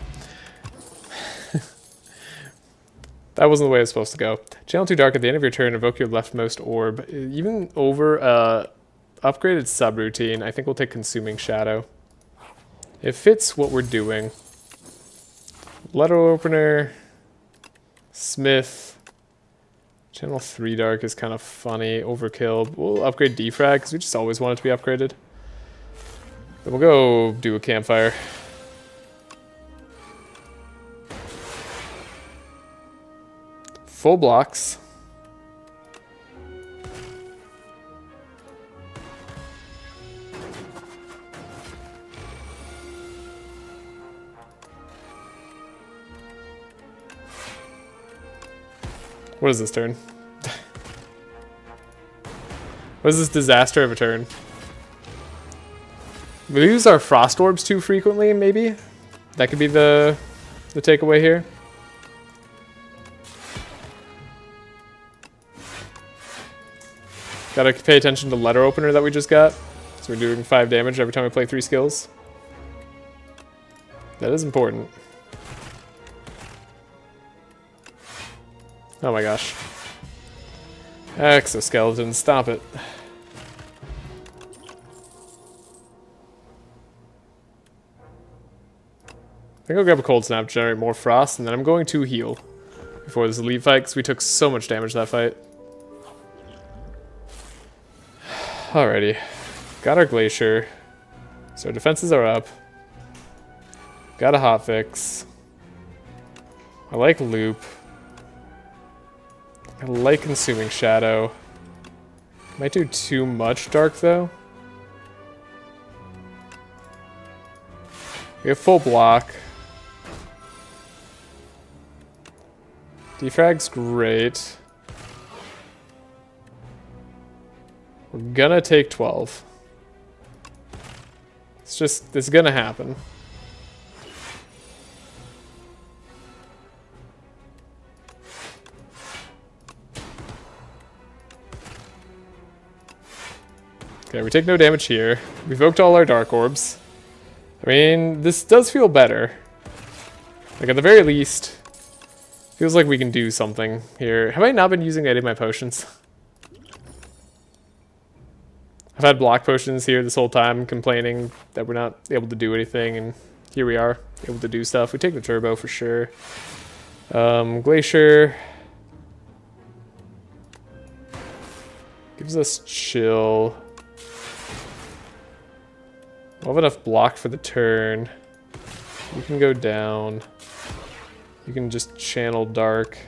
That wasn't the way it was supposed to go. Channel 2 Dark at the end of your turn, evoke your leftmost orb. Even over upgraded subroutine, I think we'll take Consuming Shadow. It fits what we're doing. Letter Opener, Smith. Channel 3 Dark is kind of funny. Overkill. We'll upgrade Defrag, because we just always want it to be upgraded. Then we'll go do a Campfire. Full blocks. What is this turn? What is this disaster of a turn? We use our Frost Orbs too frequently, maybe? That could be the takeaway here. Gotta pay attention to Letter Opener that we just got. So we're doing 5 damage every time we play 3 skills. That is important. Oh my gosh. Exoskeleton, stop it. I think I'll grab a Cold Snap to generate more Frost, and then I'm going to heal before this Elite fight, because we took so much damage that fight. Alrighty. Got our Glacier. So our defenses are up. Got a Hotfix. I like Loop. I like Consuming Shadow. Might do too much Dark, though. We have full block. Defrag's great. We're gonna take 12. It's gonna happen. Okay, we take no damage here. We evoked all our Dark Orbs. I mean, this does feel better. Like, at the very least, feels like we can do something here. Have I not been using any of my potions? I've had block potions here this whole time, complaining that we're not able to do anything, and here we are, able to do stuff. We take the turbo for sure. Glacier gives us chill. We'll have enough block for the turn. You can go down. You can just channel Dark.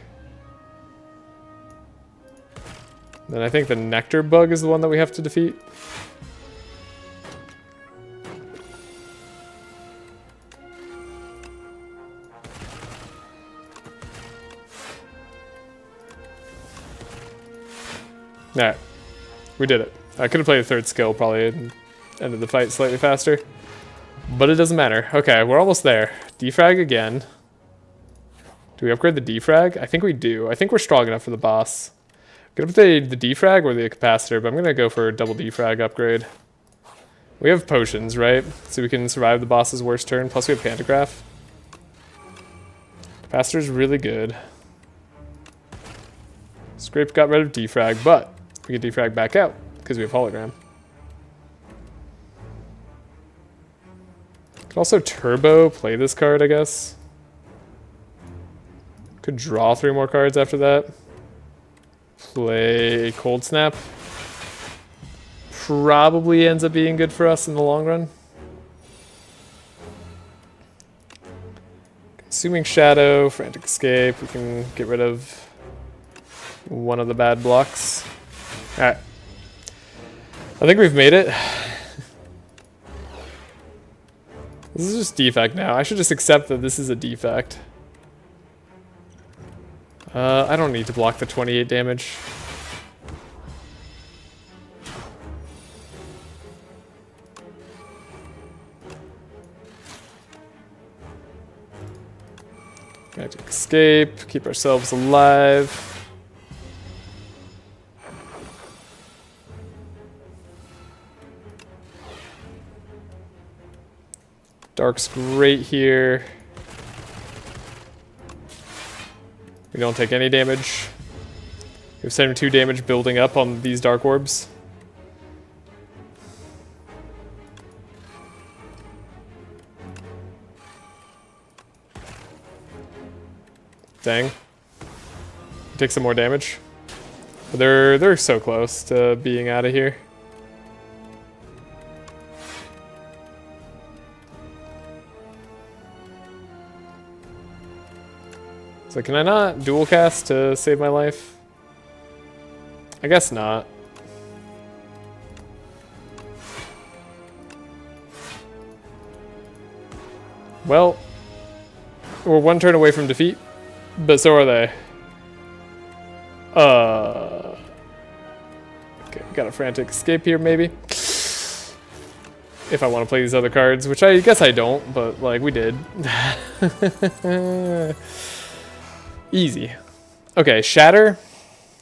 Then I think the Nectar Bug is the one that we have to defeat. Alright. We did it. I could have played a third skill probably and ended the fight slightly faster. But it doesn't matter. Okay, we're almost there. Defrag again. Do we upgrade the defrag? I think we do. I think we're strong enough for the boss. Gonna put the defrag or the capacitor, but I'm gonna go for a double defrag upgrade. We have potions, right? So we can survive the boss's worst turn. Plus we have Pantograph. Capacitor's really good. Scrape got rid of defrag, but we can defrag back out because we have hologram. Could also turbo play this card, I guess. Could draw 3 more cards after that. Play a Cold Snap. Probably ends up being good for us in the long run. Consuming Shadow, Frantic Escape. We can get rid of one of the bad blocks. Alright. I think we've made it. This is just defect now. I should just accept that this is a defect. I don't need to block the 28 damage. Magic Escape, keep ourselves alive. Dark's great here. We don't take any damage. We have 72 damage building up on these dark orbs. Dang. Take some more damage. But they're so close to being out of here. So can I not dual cast to save my life? I guess not. Well, we're one turn away from defeat, but so are they. Okay, we got a frantic escape here, maybe. If I want to play these other cards, which I guess I don't, but like we did. Easy. Okay, Shatter.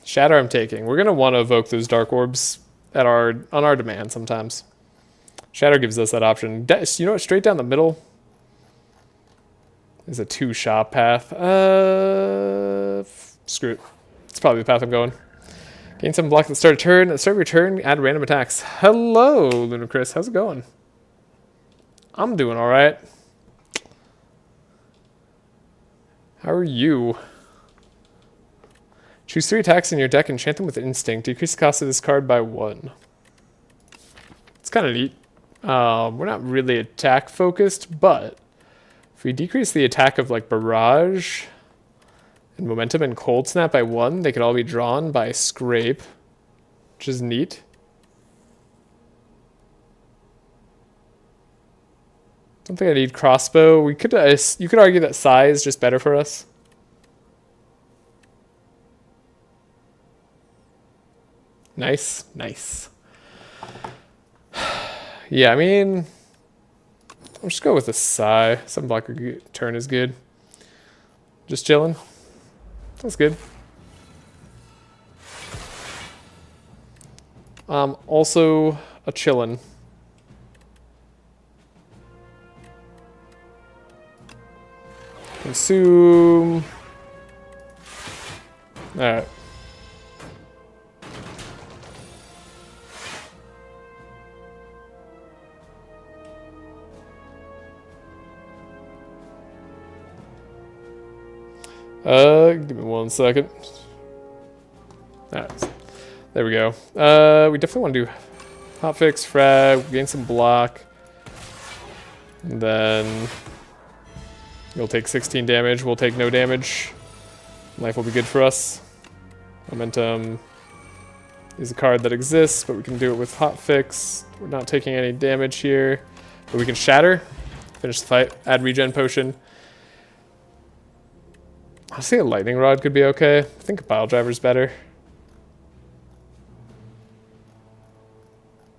Shatter I'm taking. We're gonna want to evoke those dark orbs at on our demand sometimes. Shatter gives us that option. You know what? Straight down the middle is a 2-shop path. Screw it. It's probably the path I'm going. Gain some block at the start of turn. At the start of your turn, add random attacks. Hello, Lunacris. How's it going? I'm doing all right. How are you? Choose 3 attacks in your deck and enchant them with Instinct. Decrease the cost of this card by 1. It's kind of neat. We're not really attack focused, but if we decrease the attack of like Barrage and Momentum and Cold Snap by 1, they could all be drawn by Scrape, which is neat. Don't think I need Crossbow. We could you could argue that Sai is just better for us. Nice, nice. Yeah, I mean, I'll just go with the Sai. Some blocker turn is good. Just chilling. That's good. Also a chillin'. Consume. Alright. Give me 1 second. Alright. There we go. We definitely want to do hotfix, frag, gain some block. And then you'll take 16 damage, we'll take no damage. Life will be good for us. Momentum is a card that exists, but we can do it with hotfix. We're not taking any damage here. But we can shatter, finish the fight, add regen potion. Honestly, a lightning rod could be okay. I think a pile driver's better. How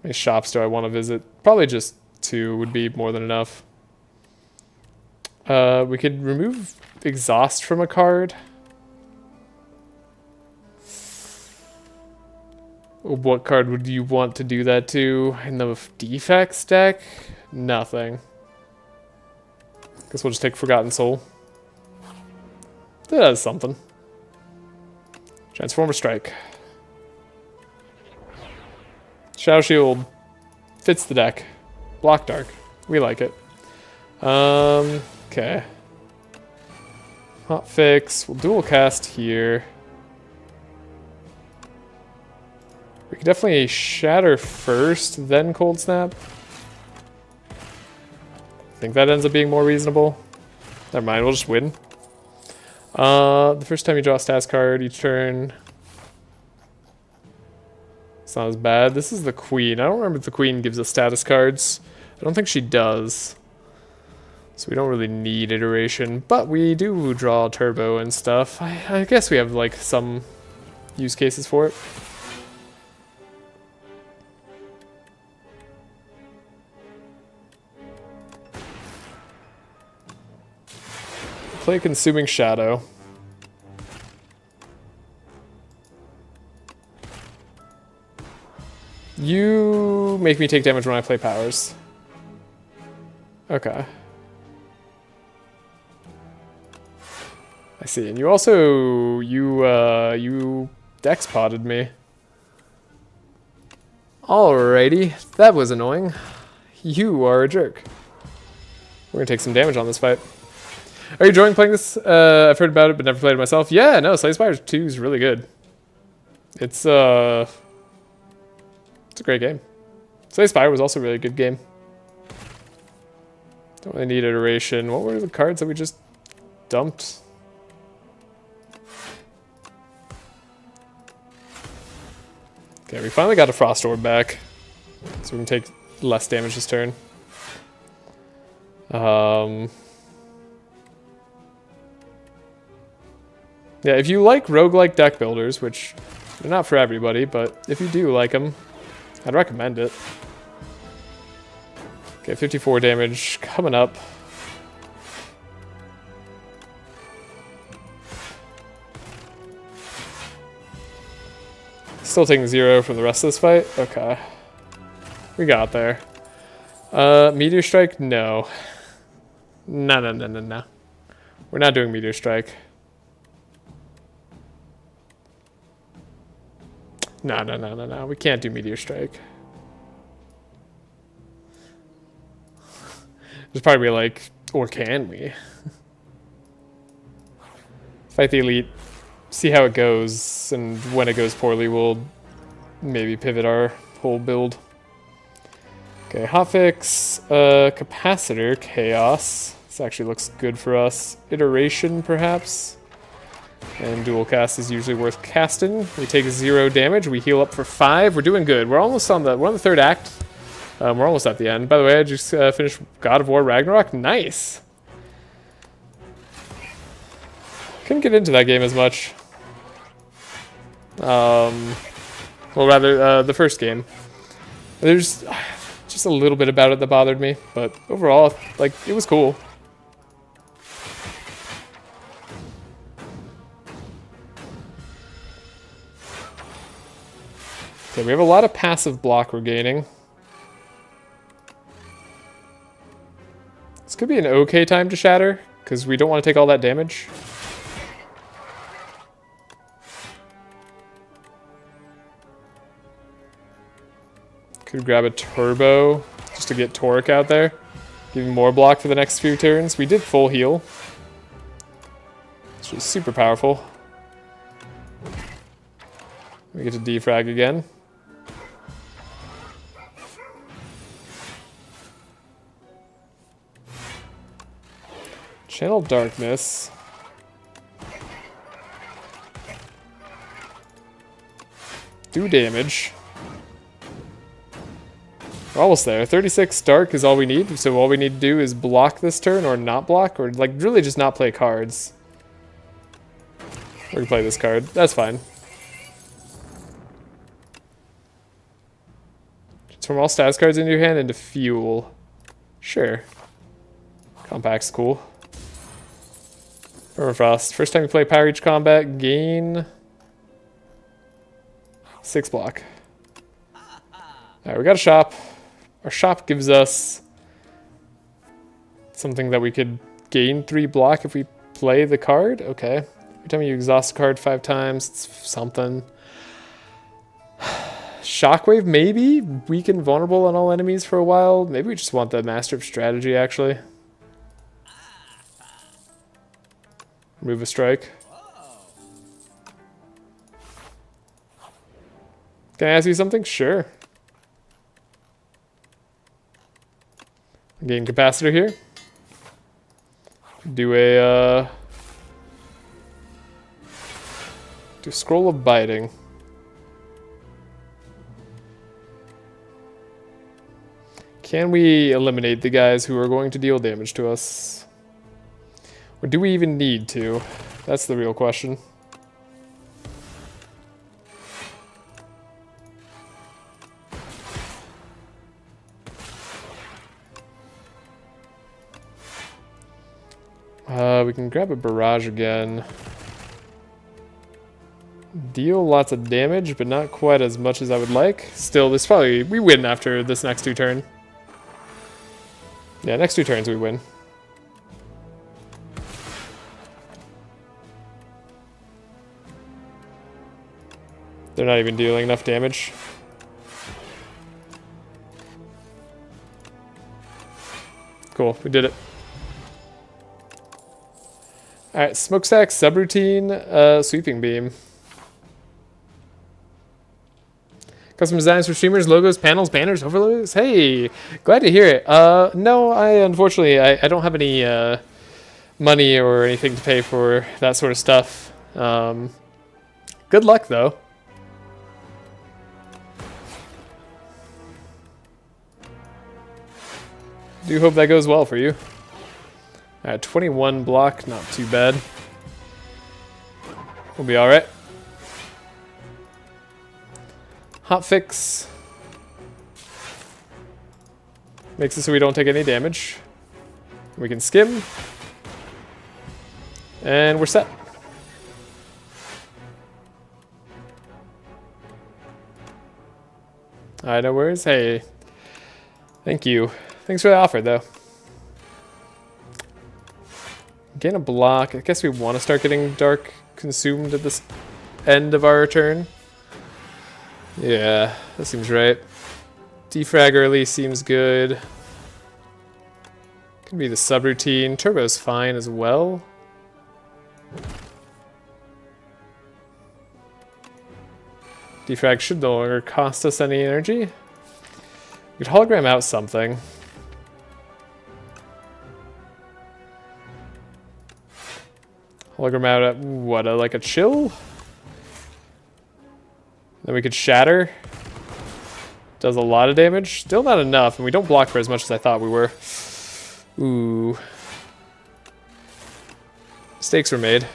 many shops do I want to visit? Probably just 2 would be more than enough. We could remove exhaust from a card. What card would you want to do that to? In the defects deck? Nothing. Guess we'll just take Forgotten Soul. That does something. Transformer Strike. Shadow Shield fits the deck. Block Dark. We like it. Okay. Hotfix. We'll dual cast here. We could definitely shatter first, then Cold Snap. I think that ends up being more reasonable. Never mind, we'll just win. The first time you draw a status card each turn. It's not as bad. This is the Queen. I don't remember if the Queen gives us status cards. I don't think she does. So we don't really need iteration, but we do draw turbo and stuff. I guess we have like some use cases for it. Play Consuming Shadow. You make me take damage when I play powers. Okay. I see. And you also, you dex potted me. Alrighty, that was annoying. You are a jerk. We're gonna take some damage on this fight. Are you enjoying playing this? I've heard about it, but never played it myself. Yeah, no, Spire 2 is really good. It's a great game. Spire was also a really good game. Don't really need iteration. What were the cards that we just dumped? Okay, we finally got a Frost Orb back. So we can take less damage this turn. Yeah, if you like roguelike deck builders, which they're not for everybody, but if you do like them, I'd recommend it. Okay, 54 damage coming up. Still taking 0 from the rest of this fight? Okay. We got there. Meteor Strike? No. No. We're not doing Meteor Strike. No. We can't do Meteor Strike. There's probably like, or can we? Fight the elite, see how it goes, and when it goes poorly, we'll maybe pivot our whole build. Okay, hotfix, capacitor, chaos. This actually looks good for us. Iteration, perhaps. And dual cast is usually worth casting. We take 0 damage. We heal up for 5. We're doing good. We're almost on the. We're on the 3rd act. We're almost at the end. By the way, I just finished God of War Ragnarok. Nice. Couldn't get into that game as much. Well, rather the first game. There's just a little bit about it that bothered me, but overall, like, it was cool. Okay, we have a lot of passive block we're gaining. This could be an okay time to shatter, because we don't want to take all that damage. Could grab a turbo, just to get Toric out there. Give him more block for the next few turns. We did full heal, which is super powerful. We get to defrag again. Channel Darkness. Do damage. We're almost there. 36 Dark is all we need, so all we need to do is block this turn, or not block, or like really just not play cards. We can play this card. That's fine. Transform all status cards into your hand into fuel. Sure. Compact's cool. Permafrost. First time you play Power Reach combat, gain 6 block. Alright, we got a shop. Our shop gives us something that we could gain 3 block if we play the card. Okay. Every time you exhaust a card 5 times, it's something. Shockwave, maybe? Weaken vulnerable on all enemies for a while. Maybe we just want the Master of Strategy, actually. Remove a strike. Can I ask you something? Sure. Gain capacitor here. Do a do scroll of biting. Can we eliminate the guys who are going to deal damage to us? Or do we even need to? That's the real question. We can grab a barrage again. Deal lots of damage, but not quite as much as I would like. Still, this probably we win after this next 2 turn. Yeah, next 2 turns we win. They're not even dealing enough damage. Cool, we did it. Alright, smokestack, subroutine, sweeping beam. Custom designs for streamers, logos, panels, banners, overlays. Hey, glad to hear it. No, unfortunately I don't have any money or anything to pay for that sort of stuff. Good luck though. Do hope that goes well for you. Alright, 21 block, not too bad. We'll be alright. Hotfix. Makes it so we don't take any damage. We can skim. And we're set. Alright, no worries. Hey. Thank you. Thanks for the offer, though. Gain a block. I guess we want to start getting dark consumed at this end of our turn. Yeah, that seems right. Defrag early seems good. Could be the subroutine. Turbo's fine as well. Defrag should no longer cost us any energy. We could hologram out something. Hologram out at what, like a chill? Then we could shatter. Does a lot of damage. Still not enough, and we don't block for as much as I thought we were. Ooh. Mistakes were made.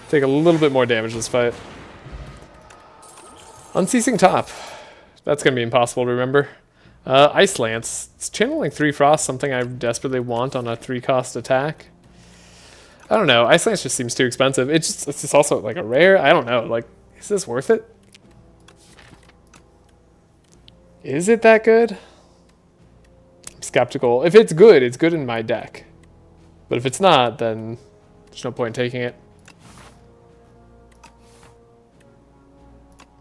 Take a little bit more damage this fight. Unceasing top. That's going to be impossible to remember. Ice Lance. It's channeling 3 frost, something I desperately want on a 3-cost attack. I don't know. Ice Lance just seems too expensive. It's just also like a rare. I don't know. Like, is this worth it? Is it that good? I'm skeptical. If it's good in my deck. But if it's not, then there's no point in taking it.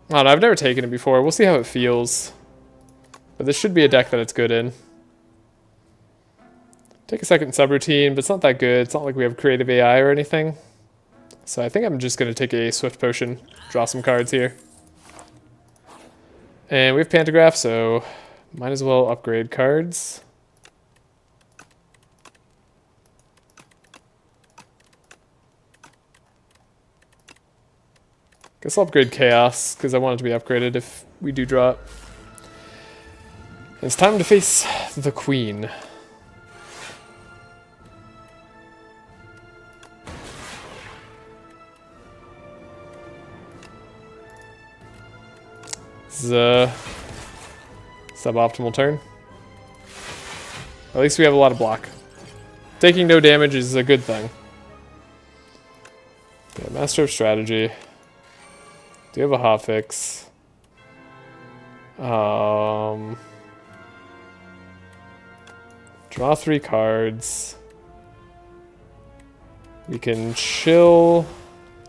I don't know. I've never taken it before. We'll see how it feels. But this should be a deck that it's good in. Take a second subroutine, but it's not that good. It's not like we have creative AI or anything. So I think I'm just going to take a Swift Potion, draw some cards here. And we have Pantograph, so might as well upgrade cards. Guess I'll upgrade Chaos, because I want it to be upgraded if we do draw it. It's time to face the Queen. This is a suboptimal turn. At least we have a lot of block. Taking no damage is a good thing. Okay, Master of Strategy. Do you have a hotfix? Draw 3 cards. We can chill.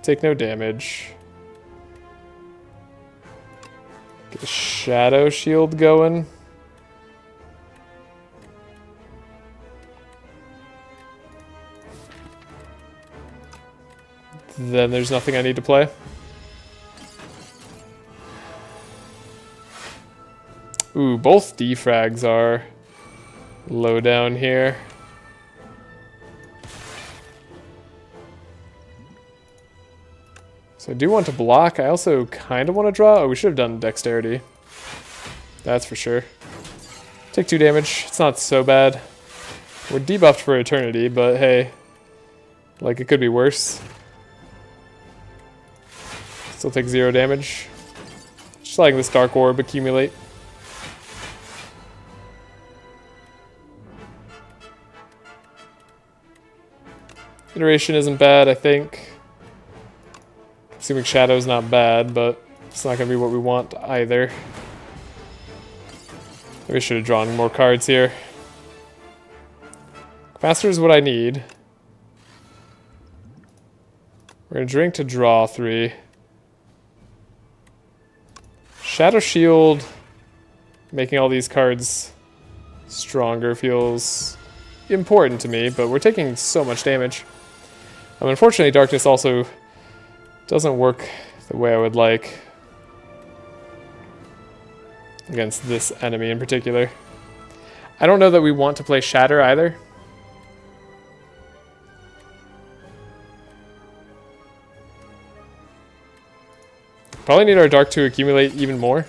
Take no damage. Get a Shadow Shield going. Then there's nothing I need to play. Ooh, both defrags are low down here. So I do want to block. I also kind of want to draw. Oh, we should have done dexterity. That's for sure. Take 2 damage. It's not so bad. We're debuffed for eternity, but hey, like it could be worse. Still take 0 damage. Just letting this Dark Orb accumulate. Iteration isn't bad, I think. Assuming Shadow's not bad, but it's not going to be what we want either. Maybe I should have drawn more cards here. Capacitor is what I need. We're going to drink to draw 3. Shadow Shield, making all these cards stronger feels important to me, but we're taking so much damage. Unfortunately, Darkness also doesn't work the way I would like against this enemy in particular. I don't know that we want to play Shatter either. Probably need our Dark to accumulate even more.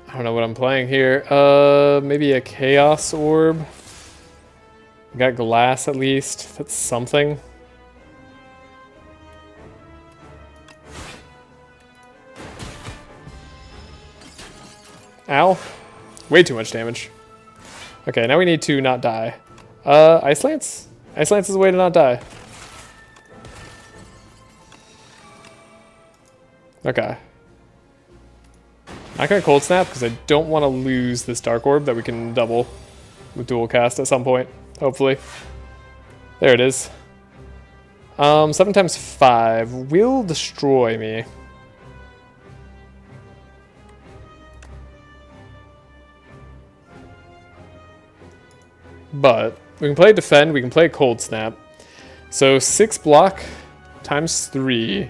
I don't know what I'm playing here. Maybe a Chaos Orb. We got Glass at least. That's something. Ow. Way too much damage. Okay, now we need to not die. Ice Lance? Ice Lance is a way to not die. Okay. Not gonna Cold Snap because I don't want to lose this Dark Orb that we can double with Dual Cast at some point, hopefully. There it is. 7 times 5 will destroy me. But we can play Defend, we can play Cold Snap. So 6 block times 3.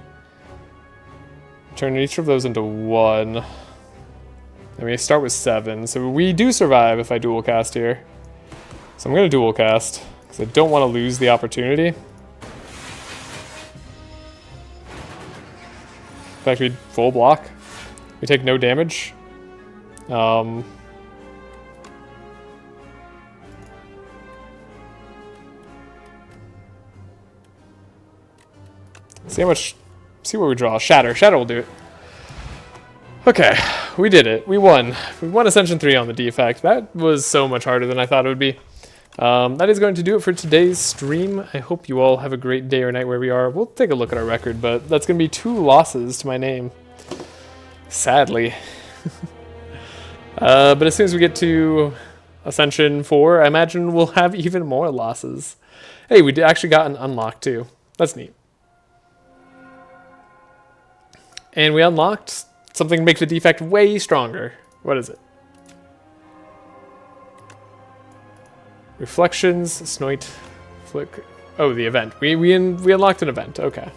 Turn each of those into 1. And we start with 7. So we do survive if I Dual Cast here. So I'm going to Dual Cast because I don't want to lose the opportunity. In fact, we full block. We take no damage. See what we draw. Shatter. Shatter will do it. Okay, we did it. We won. We won Ascension 3 on the defect. That was so much harder than I thought it would be. That is going to do it for today's stream. I hope you all have a great day or night where we are. We'll take a look at our record, but that's going to be 2 losses to my name. Sadly. But as soon as we get to Ascension 4, I imagine we'll have even more losses. Hey, we actually got an unlock too. That's neat. And we unlocked something to make the defect way stronger. What is it? Reflections, Snoit, Flick. Oh, the event. We unlocked an event. Okay.